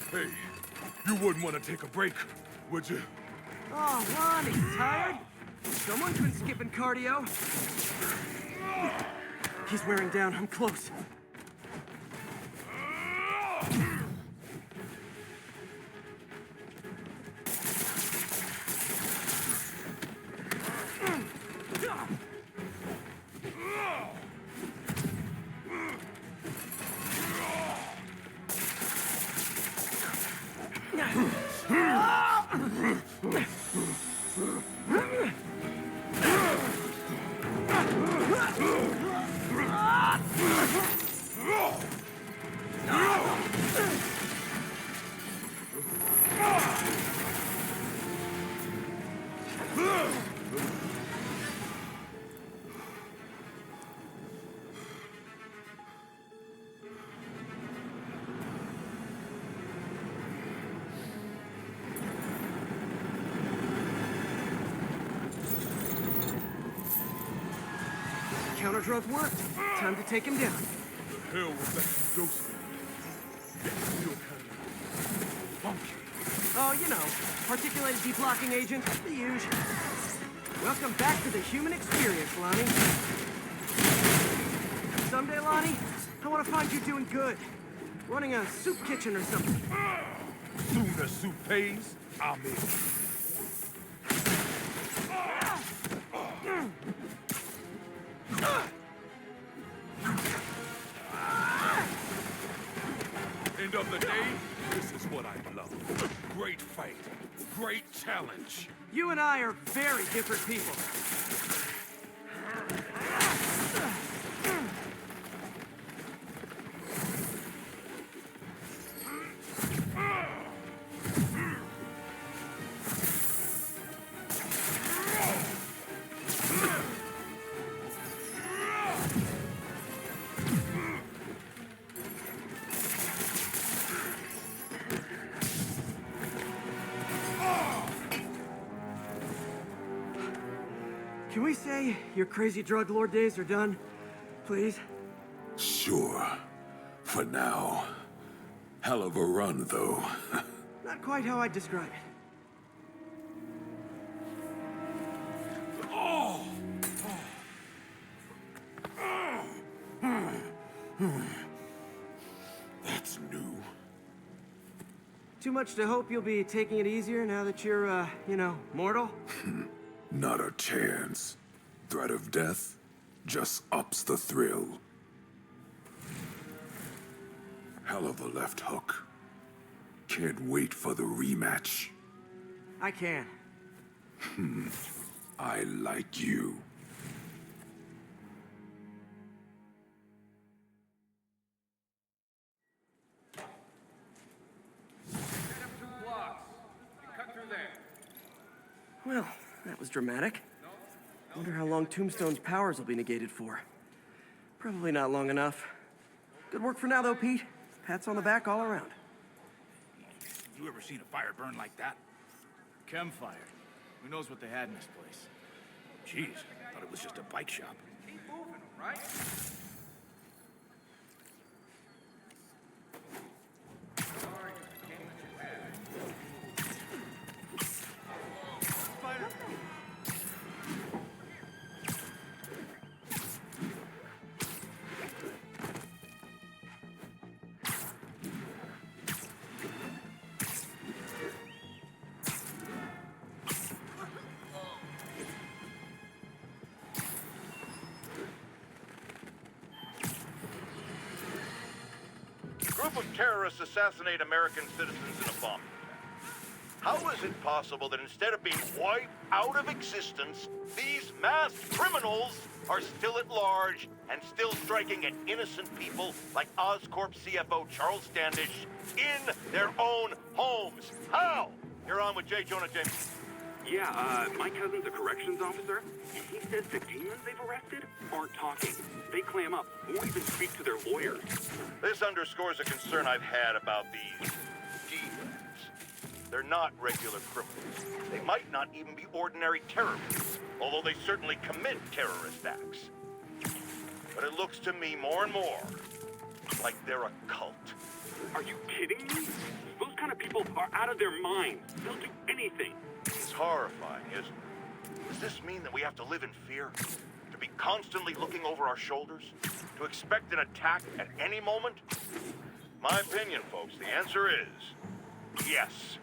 Speaker 21: Hey, you wouldn't want to take a break, would you?
Speaker 1: Oh, Lonnie, tired? Someone's been skipping cardio. He's wearing down. I'm close. Counter drug worked. Time to take him down.
Speaker 21: The hell was that ghost? It's still kind of funky.
Speaker 1: Oh, you know, particulated deblocking agent, the usual. Welcome back to the human experience, Lonnie. someday, Lonnie, I want to find you doing good. Running a soup kitchen or something.
Speaker 21: Soon as soup pays, I'm in. End of the day, this is what I love. Great fight. Great challenge.
Speaker 1: You and I are very different people. Can we say your crazy drug lord days are done? Please?
Speaker 21: Sure. For now. Hell of a run, though.
Speaker 1: Not quite how I'd describe it.
Speaker 21: Oh! That's new.
Speaker 1: Too much to hope you'll be taking it easier now that you're, mortal?
Speaker 21: Not a chance. Threat of death just ups the thrill. Hell of a left hook. Can't wait for the rematch.
Speaker 1: I can.
Speaker 21: I like you.
Speaker 1: Well, that was dramatic. Wonder how long Tombstone's powers will be negated for. Probably not long enough. Good work for now, though, Pete. Pats on the back all around.
Speaker 2: You ever seen a fire burn like that? Chemfire. Who knows what they had in this place? Jeez, thought it was just a bike shop. Keep moving, right?
Speaker 9: Group of terrorists assassinate American citizens in a bomb. How is it possible that instead of being wiped out of existence, these masked criminals are still at large and still striking at innocent people like Oscorp CFO Charles Standish in their own homes? How? You're on with J. Jonah Jameson.
Speaker 10: Yeah, my cousin's a corrections officer, and he says the demons they've arrested aren't talking. They clam up, won't even speak to their lawyers.
Speaker 9: This underscores a concern I've had about these demons. They're not regular criminals. They might not even be ordinary terrorists, although they certainly commit terrorist acts. But it looks to me more and more like they're a cult.
Speaker 10: Are you kidding me? Those kind of people are out of their minds. They'll do anything.
Speaker 9: It's horrifying, isn't it? Does this mean that we have to live in fear? To be constantly looking over our shoulders? To expect an attack at any moment? My opinion, folks, the answer is yes.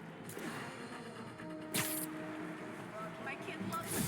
Speaker 5: My kid loves it.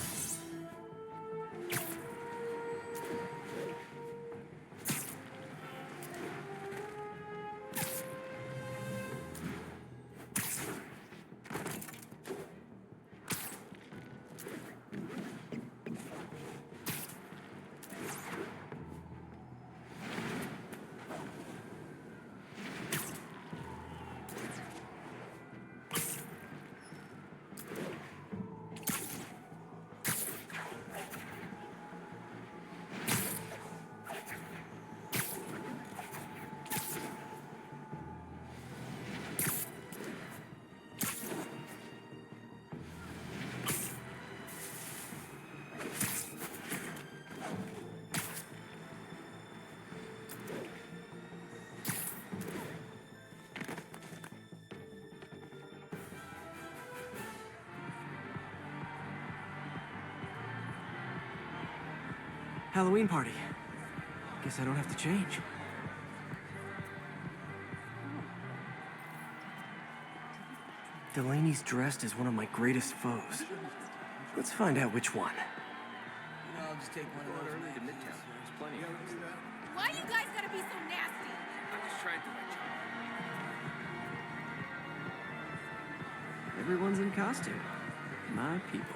Speaker 1: Halloween party. Guess I don't have to change. Delaney's dressed as one of my greatest foes. Let's find out which one.
Speaker 2: I'll just take one of those early to Midtown. There's plenty of them.
Speaker 5: Why you guys gotta be so nasty?
Speaker 12: I'm just trying to do my job.
Speaker 1: Everyone's in costume. My people.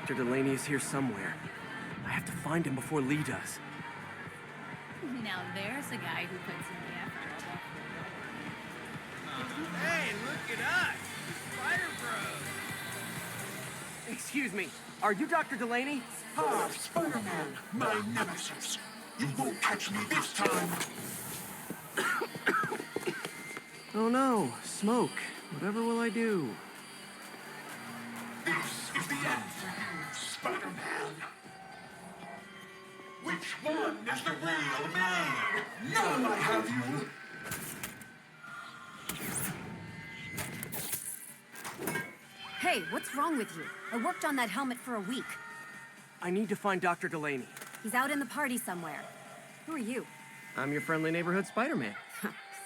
Speaker 1: Dr. Delaney is here somewhere. I have to find him before Lee does.
Speaker 5: Now there's a guy who puts in the effort.
Speaker 2: Hey, look at us! Spider Bros!
Speaker 1: Excuse me, are you Dr. Delaney?
Speaker 4: Ah, Spider-Man, my nemesis. You won't catch me this time.
Speaker 1: Oh no, smoke. Whatever will I do?
Speaker 4: This is the end for you, Spider-Man. Which one is the real man? Now I have you.
Speaker 6: Hey, what's wrong with you? I worked on that helmet for a week.
Speaker 1: I need to find Dr. Delaney.
Speaker 6: He's out in the party somewhere. Who are you?
Speaker 1: I'm your friendly neighborhood Spider-Man.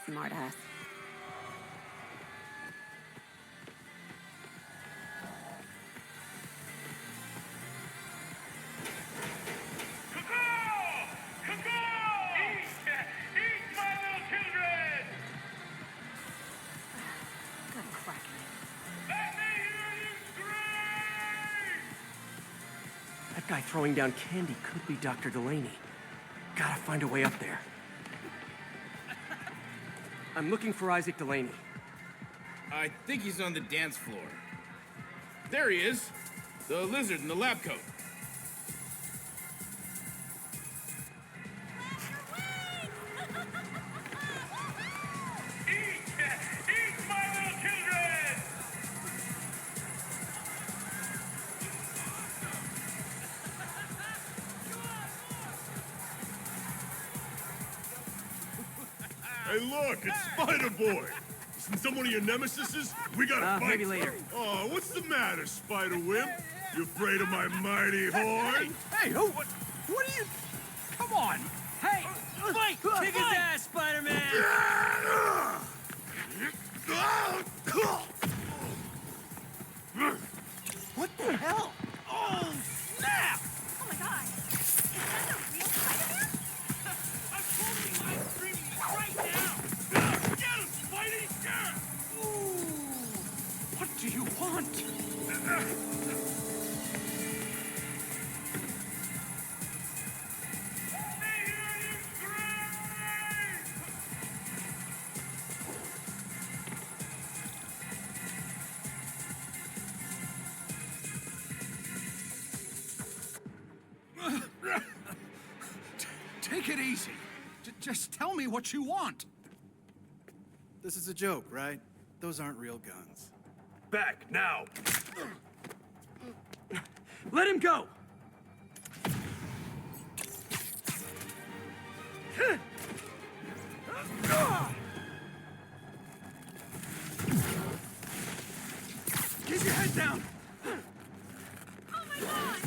Speaker 6: Smartass.
Speaker 1: That guy throwing down candy could be Dr. Delaney. Gotta find a way up there. I'm looking for Isaac Delaney.
Speaker 12: I think he's on the dance floor. There he is. The lizard in the lab coat.
Speaker 4: Hey, look, it's Spider-Boy. Isn't someone of your nemesises? We gotta fight.
Speaker 1: Maybe later.
Speaker 4: Oh, what's the matter, Spider-Wimp? You afraid of my mighty horn?
Speaker 2: Hey, who? What are you? Come on! Hey, fight! Kick his ass, Spider-Man! What the hell? Oh, snap!
Speaker 5: Oh my god! Is that the real Spider-Man?
Speaker 2: I'm totally live streaming this right now! Get him, Spidey! Ooh! What do you want?
Speaker 7: Take it easy. Just tell me what you want.
Speaker 23: This is a joke, right? Those aren't real guns.
Speaker 4: Back, now!
Speaker 1: Let him go!
Speaker 2: Keep your head down!
Speaker 5: Oh my god!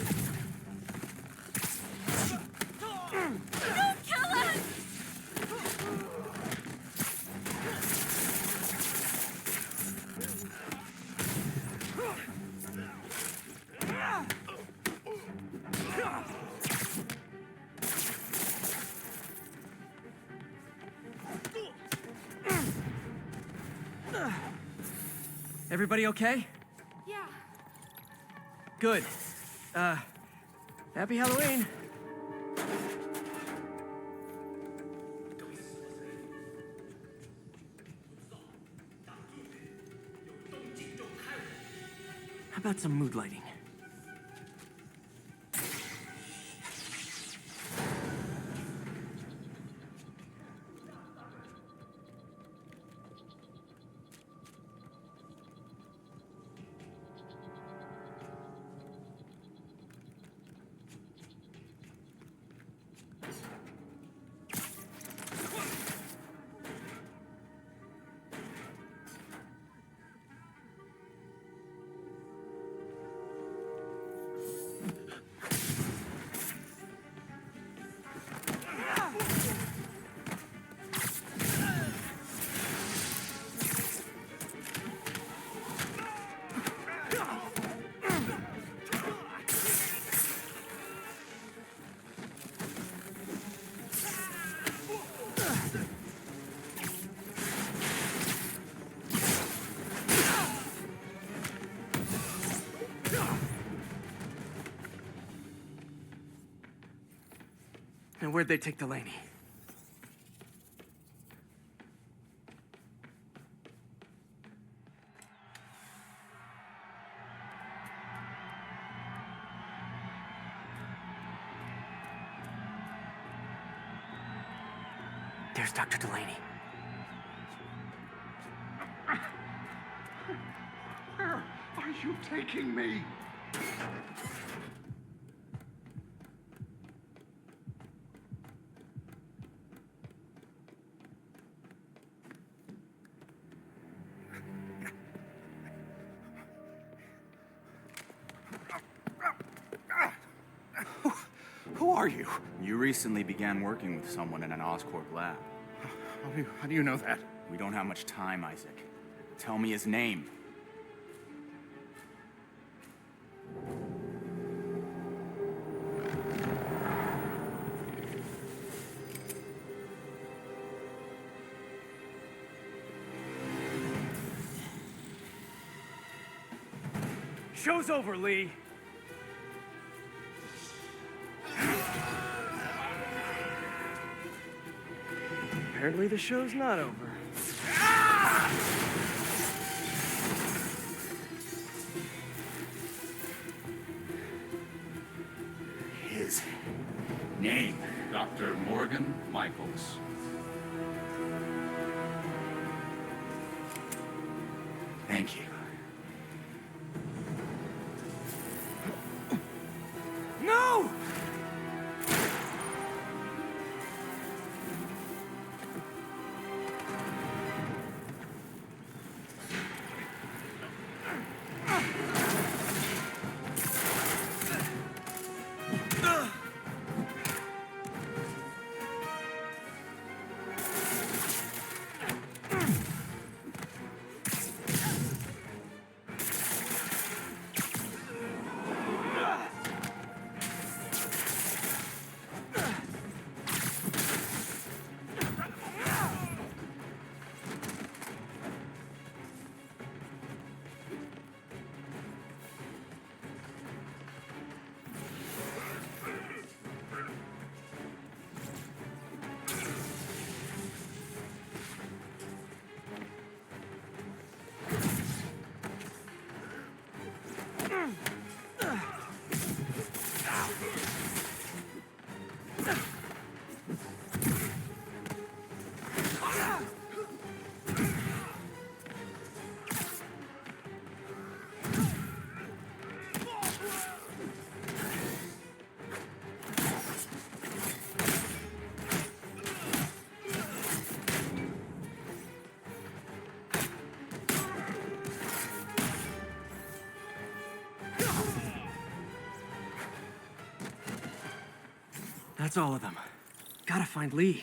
Speaker 5: Don't kill us!
Speaker 1: Everybody okay?
Speaker 5: Yeah.
Speaker 1: Good. Happy Halloween. How about some mood lighting? And where'd they take Delaney? There's Dr. Delaney.
Speaker 17: Where are you taking me?
Speaker 18: Who are you? You recently began working with someone in an Oscorp lab.
Speaker 17: How do you know that?
Speaker 18: We don't have much time, Isaac. Tell me his name.
Speaker 1: Show's over, Lee. Apparently the show's not over.
Speaker 17: His name, Dr. Morgan Michaels. Thank you.
Speaker 1: No! That's all of them. Gotta find Lee.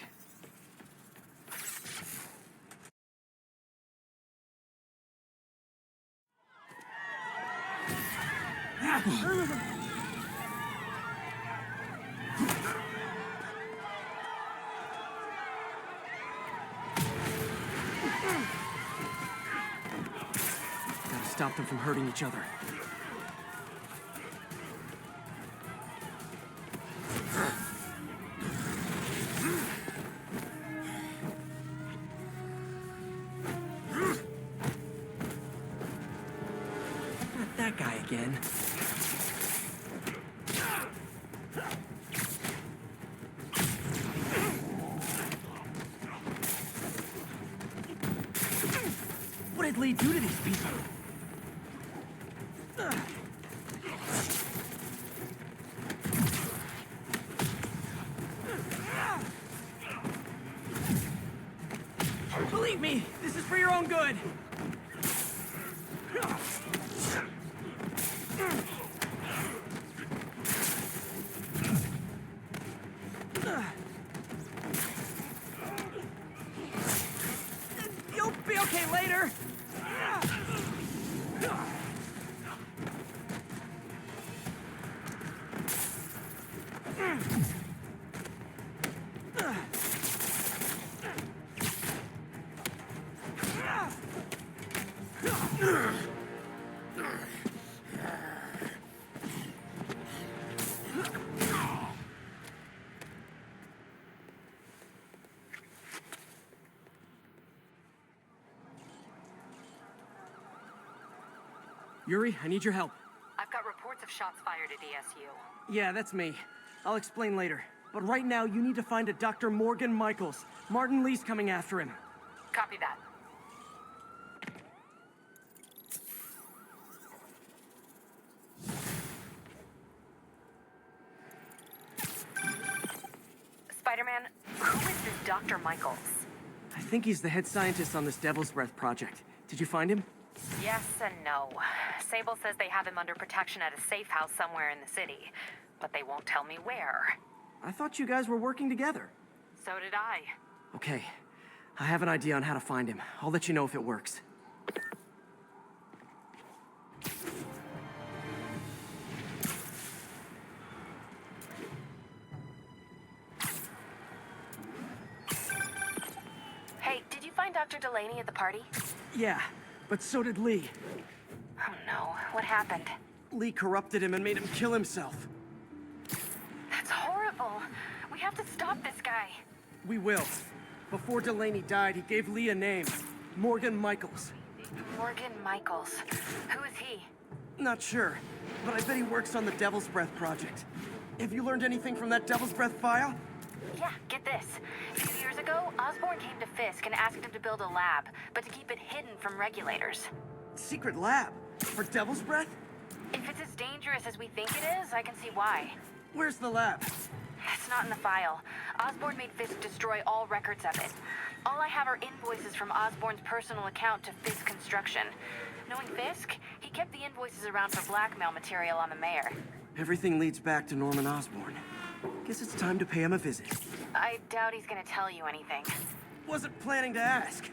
Speaker 1: Gotta stop them from hurting each other. Not that guy again. What did Lee do to these people? Believe me, this is for your own good. You'll be okay later. Yuri, I need your help.
Speaker 11: I've got reports of shots fired at ESU.
Speaker 1: Yeah, that's me. I'll explain later. But right now, you need to find a Dr. Morgan Michaels. Martin Lee's coming after him.
Speaker 11: Copy that. Spider-Man, who is this Dr. Michaels?
Speaker 1: I think he's the head scientist on this Devil's Breath project. Did you find him?
Speaker 11: Yes and no. Sable says they have him under protection at a safe house somewhere in the city, but they won't tell me where.
Speaker 1: I thought you guys were working together.
Speaker 11: So did I.
Speaker 1: Okay. I have an idea on how to find him. I'll let you know if it works.
Speaker 11: Hey, did you find Dr. Delaney at the party?
Speaker 1: Yeah, but so did Lee.
Speaker 11: Oh no, what happened?
Speaker 1: Lee corrupted him and made him kill himself.
Speaker 11: That's horrible. We have to stop this guy.
Speaker 1: We will. Before Delaney died, he gave Lee a name. Morgan Michaels.
Speaker 11: Morgan Michaels. Who is he?
Speaker 1: Not sure, but I bet he works on the Devil's Breath project. Have you learned anything from that Devil's Breath file?
Speaker 11: Yeah, get this. A few years ago, Osborn came to Fisk and asked him to build a lab, but to keep it hidden from regulators.
Speaker 1: Secret lab? For Devil's Breath?
Speaker 11: If it's as dangerous as we think it is, I can see why.
Speaker 1: Where's the lab?
Speaker 11: It's not in the file. Osborn made Fisk destroy all records of it. All I have are invoices from Osborn's personal account to Fisk Construction. Knowing Fisk, he kept the invoices around for blackmail material on the mayor.
Speaker 1: Everything leads back to Norman Osborn. Guess it's time to pay him a visit.
Speaker 11: I doubt he's gonna tell you anything.
Speaker 1: Wasn't planning to ask.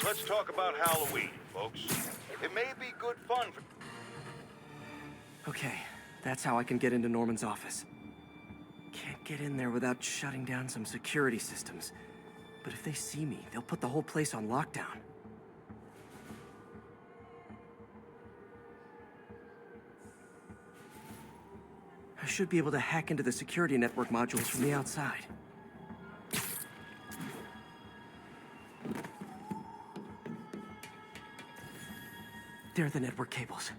Speaker 9: Let's talk about Halloween, folks. It may be good fun for...
Speaker 1: Okay, that's how I can get into Norman's office. Can't get in there without shutting down some security systems. But if they see me, they'll put the whole place on lockdown. I should be able to hack into the security network modules from the outside. There are the network cables.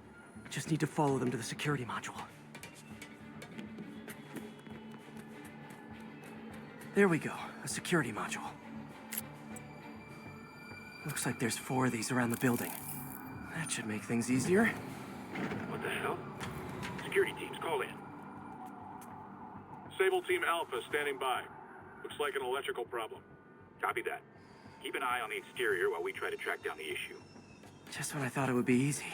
Speaker 1: Just need to follow them to the security module. There we go, a security module. Looks like there's 4 of these around the building. That should make things easier.
Speaker 10: What the hell? Security teams, call in. Sable Team Alpha standing by. Looks like an electrical problem. Copy that. Keep an eye on the exterior while we try to track down the issue.
Speaker 1: Just when I thought it would be easy.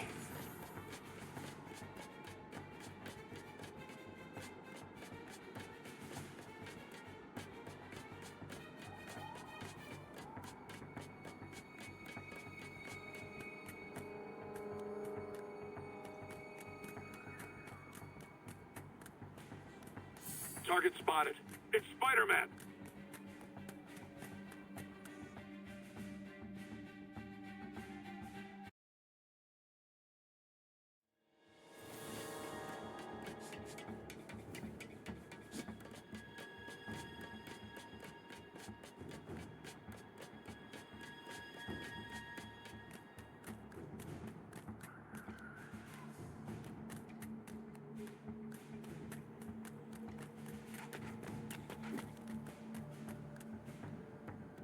Speaker 10: Target spotted. It's Spider-Man!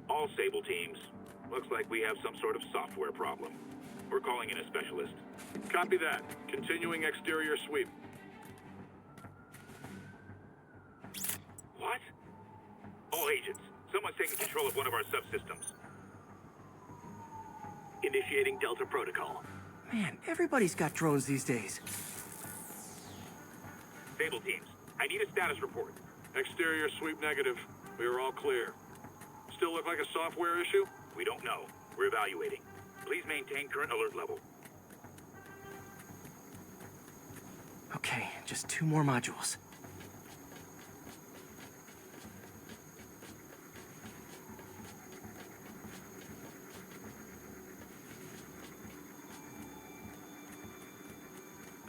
Speaker 10: All Sable teams. Looks like we have some sort of software problem. We're calling in a specialist. Copy that. Continuing exterior sweep. What? All agents, someone's taking control of one of our subsystems. Initiating Delta Protocol.
Speaker 1: Man, everybody's got drones these days.
Speaker 10: Sable teams, I need a status report. Exterior sweep negative. We are all clear. Still look like a software issue? We don't know. We're evaluating. Please maintain current alert level.
Speaker 1: Okay, just 2 more modules.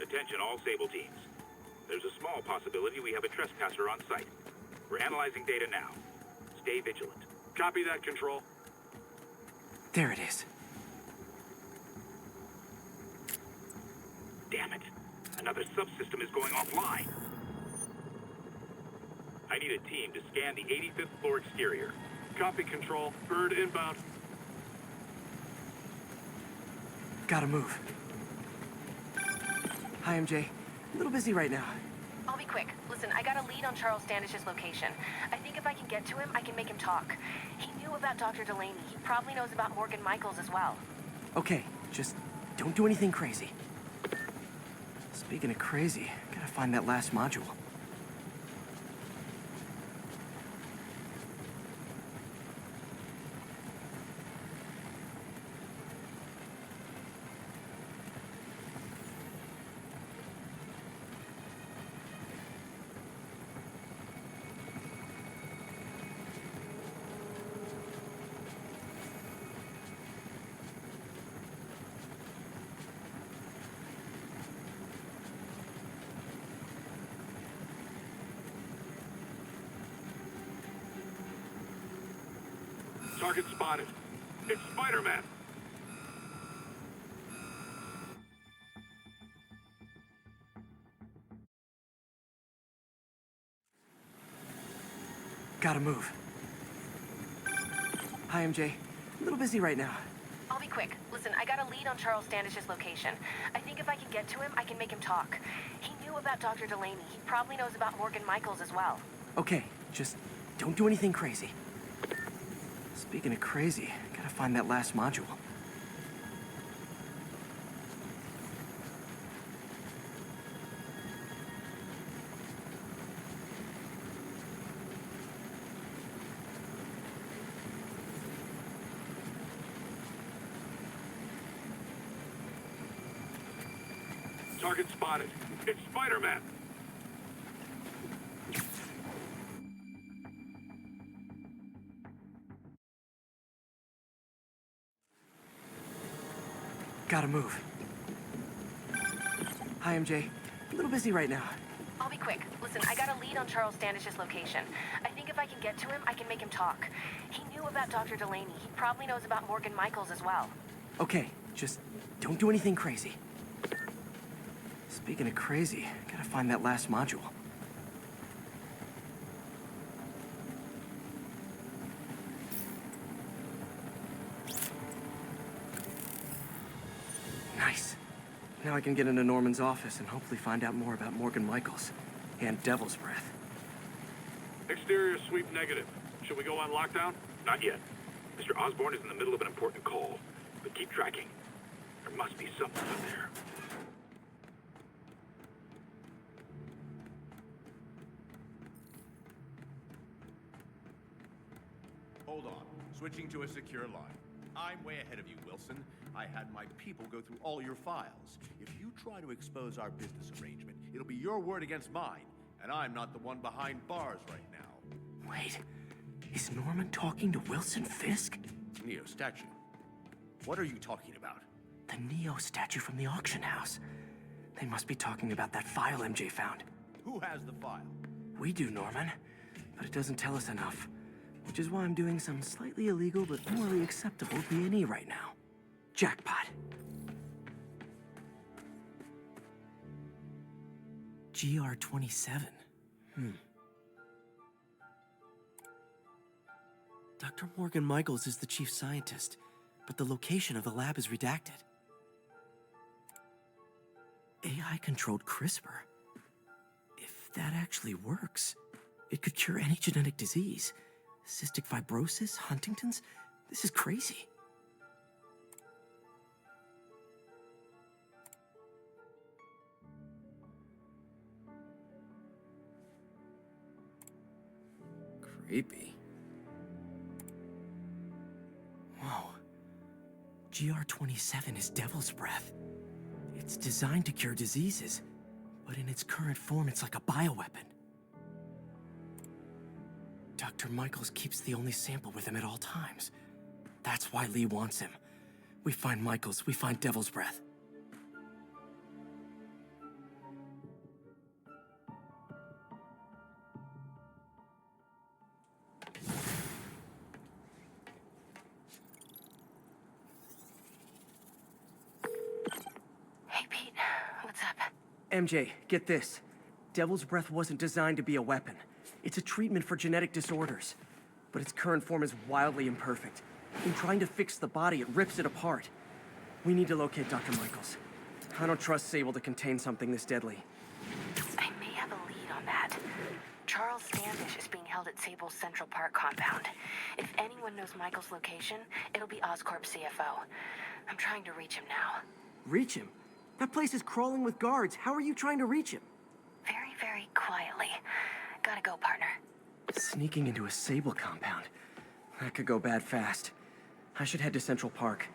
Speaker 2: Attention all Sable teams. There's a small possibility we have a trespasser on site. We're analyzing data now. Stay vigilant. Copy that, Control.
Speaker 1: There it is.
Speaker 2: Damn it. Another subsystem is going offline. I need a team to scan the 85th floor exterior. Copy, Control. Bird inbound.
Speaker 1: Gotta move. Hi, MJ. A little busy right now.
Speaker 11: I'll be quick. Listen, I got a lead on Charles Standish's location. I think if I can get to him, I can make him talk. He knew about Dr. Delaney. He probably knows about Morgan Michaels as well.
Speaker 1: Okay, just don't do anything crazy. Speaking of crazy, gotta find that last module.
Speaker 2: Target spotted. It's Spider-Man.
Speaker 1: Gotta move. Hi, MJ. A little busy right now.
Speaker 11: I'll be quick. Listen, I got a lead on Charles Standish's location. I think if I can get to him, I can make him talk. He knew about Dr. Delaney. He probably knows about Morgan Michaels as well.
Speaker 1: Okay, just don't do anything crazy. Speaking of crazy, gotta find that last module.
Speaker 2: Target spotted. It's Spider-Man.
Speaker 1: Gotta move. Hi, MJ. A little busy right now.
Speaker 11: I'll be quick. Listen, I got a lead on Charles Standish's location. I think if I can get to him, I can make him talk. He knew about Dr. Delaney. He probably knows about Morgan Michaels as well.
Speaker 1: Okay, just don't do anything crazy. Speaking of crazy, gotta find that last module. Nice. Now I can get into Norman's office and hopefully find out more about Morgan Michaels and Devil's Breath.
Speaker 2: Exterior sweep negative. Should we go on lockdown? Not yet. Mr. Osborn is in the middle of an important call, but keep tracking. There must be something out there.
Speaker 14: Hold on. Switching to a secure line. I'm way ahead of you, Wilson. I had my people go through all your files. If you try to expose our business arrangement, it'll be your word against mine, and I'm not the one behind bars right now.
Speaker 1: Wait, is Norman talking to Wilson Fisk?
Speaker 14: Neo statue. What are you talking about?
Speaker 1: The Neo statue from the auction house. They must be talking about that file MJ found.
Speaker 14: Who has the file?
Speaker 1: We do, Norman, but it doesn't tell us enough. Which is why I'm doing some slightly illegal but morally acceptable B&E right now. Jackpot. GR27. Dr. Morgan Michaels is the chief scientist, but the location of the lab is redacted. AI-controlled CRISPR. If that actually works, it could cure any genetic disease. Cystic fibrosis, Huntington's? This is crazy. Creepy. Whoa. GR27 is Devil's Breath. It's designed to cure diseases, but in its current form, it's like a bioweapon. Dr. Michaels keeps the only sample with him at all times. That's why Lee wants him. We find Michaels, we find Devil's Breath. MJ, get this. Devil's Breath wasn't designed to be a weapon. It's a treatment for genetic disorders. But its current form is wildly imperfect. In trying to fix the body, it rips it apart. We need to locate Dr. Michaels. I don't trust Sable to contain something this deadly.
Speaker 11: I may have a lead on that. Charles Standish is being held at Sable's Central Park compound. If anyone knows Michael's location, it'll be Oscorp's CFO. I'm trying to reach him now.
Speaker 1: Reach him? That place is crawling with guards. How are you trying to reach him?
Speaker 11: Very, very quietly. Gotta go, partner.
Speaker 1: Sneaking into a Sable compound. That could go bad fast. I should head to Central Park.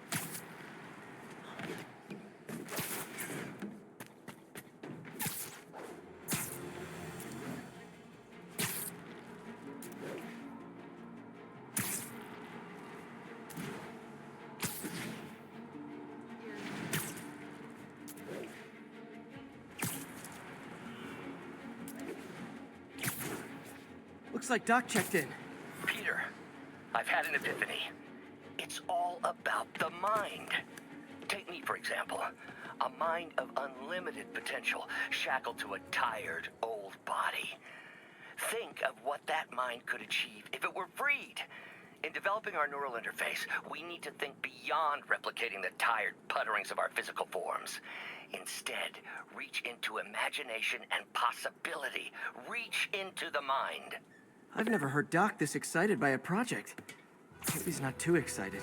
Speaker 1: Looks like Doc checked in.
Speaker 15: Peter, I've had an epiphany. It's all about the mind. Take me, for example. A mind of unlimited potential, shackled to a tired, old body. Think of what that mind could achieve if it were freed. In developing our neural interface, we need to think beyond replicating the tired putterings of our physical forms. Instead, reach into imagination and possibility. Reach into the mind.
Speaker 1: I've never heard Doc this excited by a project. Hope he's not too excited.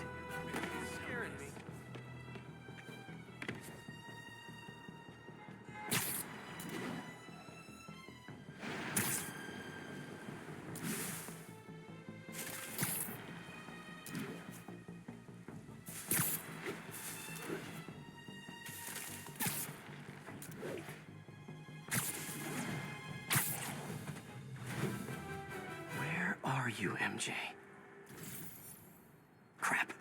Speaker 1: Where are you, MJ? Crap.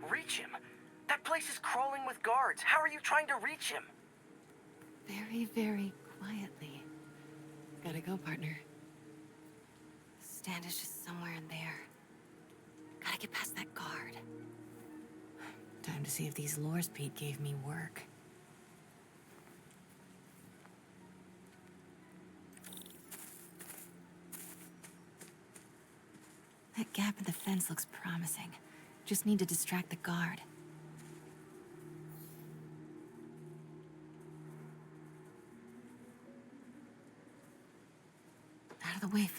Speaker 15: Reach him? That place is crawling with guards. How are you trying to reach him?
Speaker 6: Very, very quietly. Gotta go, partner. Standish is somewhere in there. Gotta get past that guard. Time to see if these lures Pete gave me work. That gap in the fence looks promising. Just need to distract the guard. Out of the way.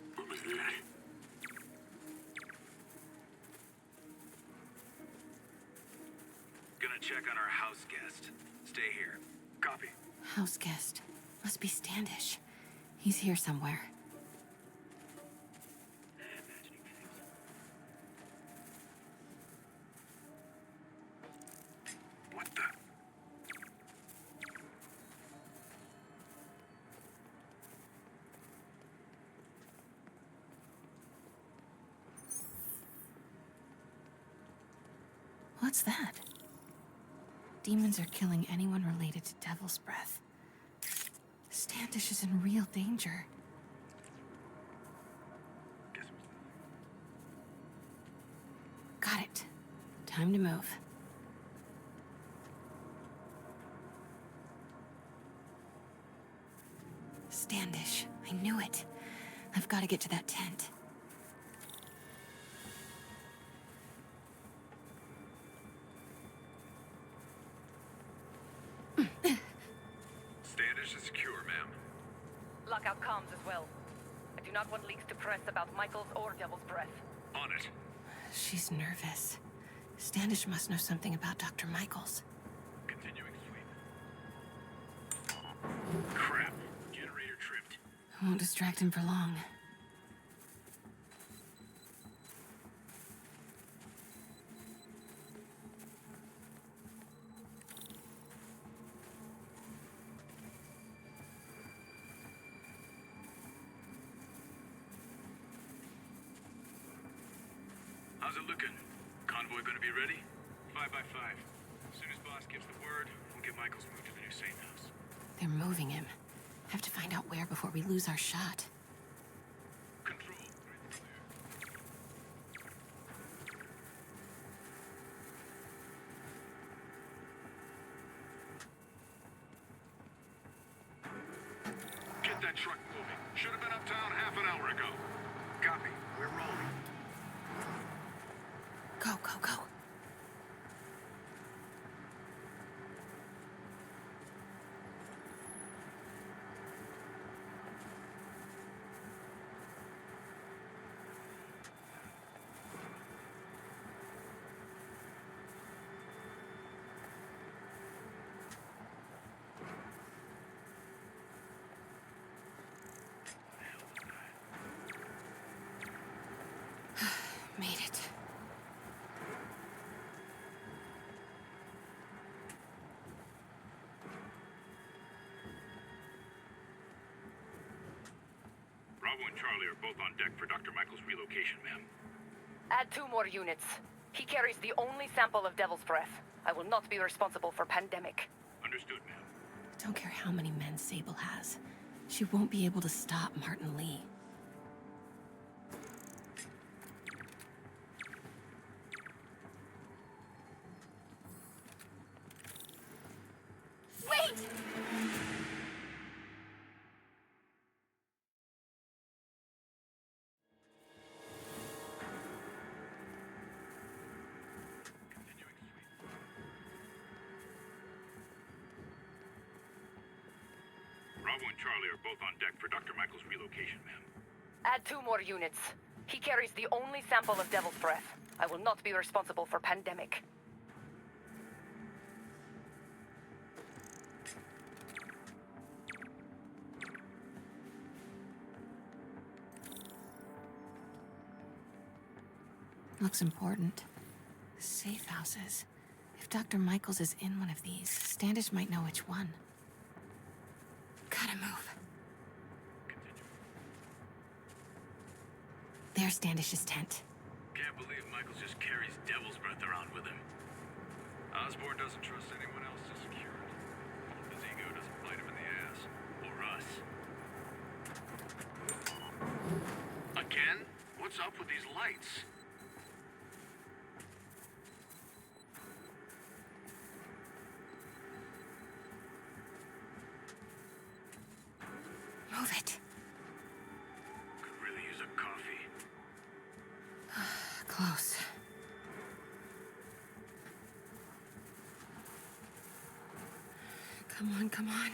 Speaker 10: Gonna check on our house guest. Stay here. Copy.
Speaker 6: House guest. Must be Standish. He's here somewhere.
Speaker 10: What the?
Speaker 6: What's that? Demons are killing anyone related to Devil's Breath. Standish is in real danger. Got it. Time to move. Standish. I knew it. I've got to get to that tent.
Speaker 10: Standish is secure, ma'am.
Speaker 13: Lockout comms as well. I do not want leaks to press about Michaels or Devil's Breath.
Speaker 10: On it.
Speaker 6: She's nervous. Standish must know something about Dr. Michaels.
Speaker 10: Continuing sweep. Crap. Generator tripped.
Speaker 6: I won't distract him for long.
Speaker 10: How's it looking? Convoy gonna be ready? 5 by 5. As soon as boss gives the word, we'll get Michaels moved to the new safe house.
Speaker 6: They're moving him. Have to find out where before we lose our shot.
Speaker 10: Control.
Speaker 4: that truck moving. Should have been uptown half an hour ago. Copy. We're rolling.
Speaker 6: Go, go, go. Made it.
Speaker 2: Bravo and Charlie are both on deck for Dr. Michael's relocation, ma'am.
Speaker 13: Add 2 more units. He carries the only sample of Devil's Breath. I will not be responsible for pandemic.
Speaker 2: Understood, ma'am.
Speaker 6: Don't care how many men Sable has. She won't be able to stop Martin Lee.
Speaker 5: Wait!
Speaker 2: Bravo and Charlie are both on deck for Dr. Michael's relocation, ma'am.
Speaker 13: Add 2 more units. He carries the only sample of Devil's Breath. I will not be responsible for pandemic.
Speaker 6: Looks important. Safe houses. If Dr. Michaels is in one of these, Standish might know which one. Gotta move. There's Standish's tent.
Speaker 3: Can't believe Michaels just carries Devil's Breath around with him. Osborn doesn't trust anyone else to secure it. His ego doesn't bite him in the ass. Or us.
Speaker 2: Again? What's up with these lights?
Speaker 6: Move it.
Speaker 3: Could really use a coffee.
Speaker 6: Close. Come on, come on.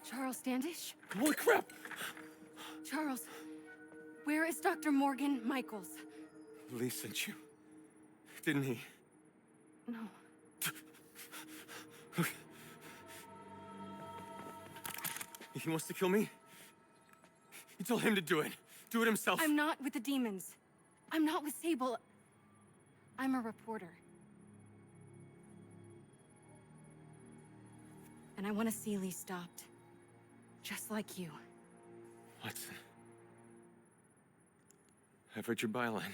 Speaker 19: Charles Standish?
Speaker 8: Holy crap!
Speaker 19: Charles, where is Dr. Morgan Michaels?
Speaker 8: Lee sent you. Didn't he?
Speaker 19: No.
Speaker 8: He wants to kill me? You tell him to do it. Do it himself.
Speaker 19: I'm not with the demons. I'm not with Sable. I'm a reporter. And I want to see Lee stopped. Just like you.
Speaker 8: Watson. I've read your byline.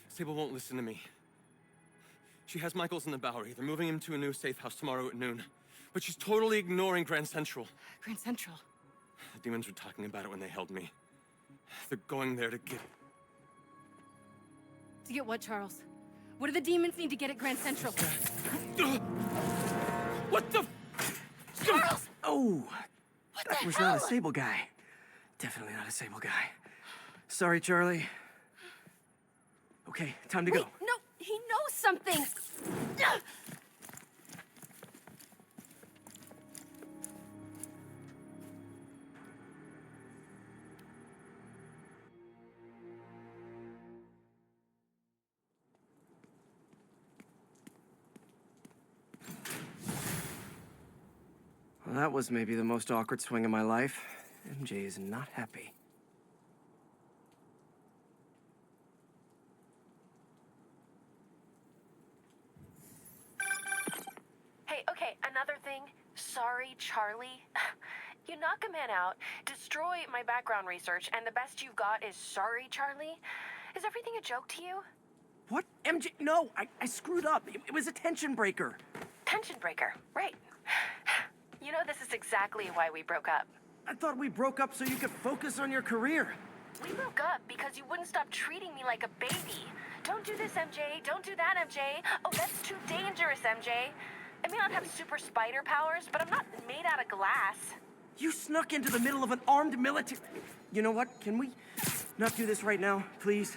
Speaker 8: Sable won't listen to me. She has Michaels in the Bowery. They're moving him to a new safe house tomorrow at noon. But she's totally ignoring Grand Central.
Speaker 19: Grand Central?
Speaker 8: The demons were talking about it when they held me. They're going there to get...
Speaker 19: To get what, Charles? What do the demons need to get at Grand Central?
Speaker 8: What the...
Speaker 19: Charles!
Speaker 1: Oh!
Speaker 19: What
Speaker 1: That
Speaker 19: the
Speaker 1: was
Speaker 19: hell?
Speaker 1: not a Sable guy. Definitely not a Sable guy. Sorry, Charlie. Okay, time to
Speaker 19: Wait,
Speaker 1: go.
Speaker 19: no, he knows something!
Speaker 1: Well, that was maybe the most awkward swing of my life. MJ is not happy.
Speaker 11: Okay, another thing. Sorry, Charlie. You knock a man out, destroy my background research, and the best you've got is sorry, Charlie? Is everything a joke to you?
Speaker 1: What? MJ? No, I screwed up. It was a tension breaker.
Speaker 11: Tension breaker, right. You know, this is exactly why we broke up.
Speaker 1: I thought we broke up so you could focus on your career.
Speaker 11: We broke up because you wouldn't stop treating me like a baby. Don't do this, MJ. Don't do that, MJ. Oh, that's too dangerous, MJ. I may not have super spider powers, but I'm not made out of glass.
Speaker 1: You snuck into the middle of an armed military... You know what? Can we not do this right now, please?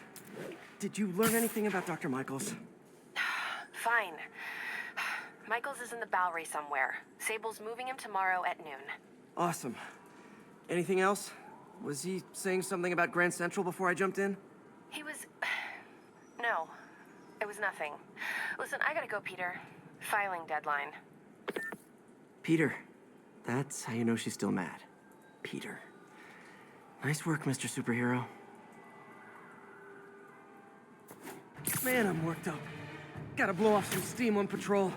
Speaker 1: Did you learn anything about Dr. Michaels?
Speaker 11: Fine. Michaels is in the Bowery somewhere. Sable's moving him tomorrow at noon.
Speaker 1: Awesome. Anything else? Was he saying something about Grand Central before I jumped in?
Speaker 11: He was... No. It was nothing. Listen, I gotta go, Peter. Filing deadline.
Speaker 1: Peter. That's how you know she's still mad. Peter. Nice work, Mr. Superhero. Man, I'm worked up. Gotta blow off some steam on patrol.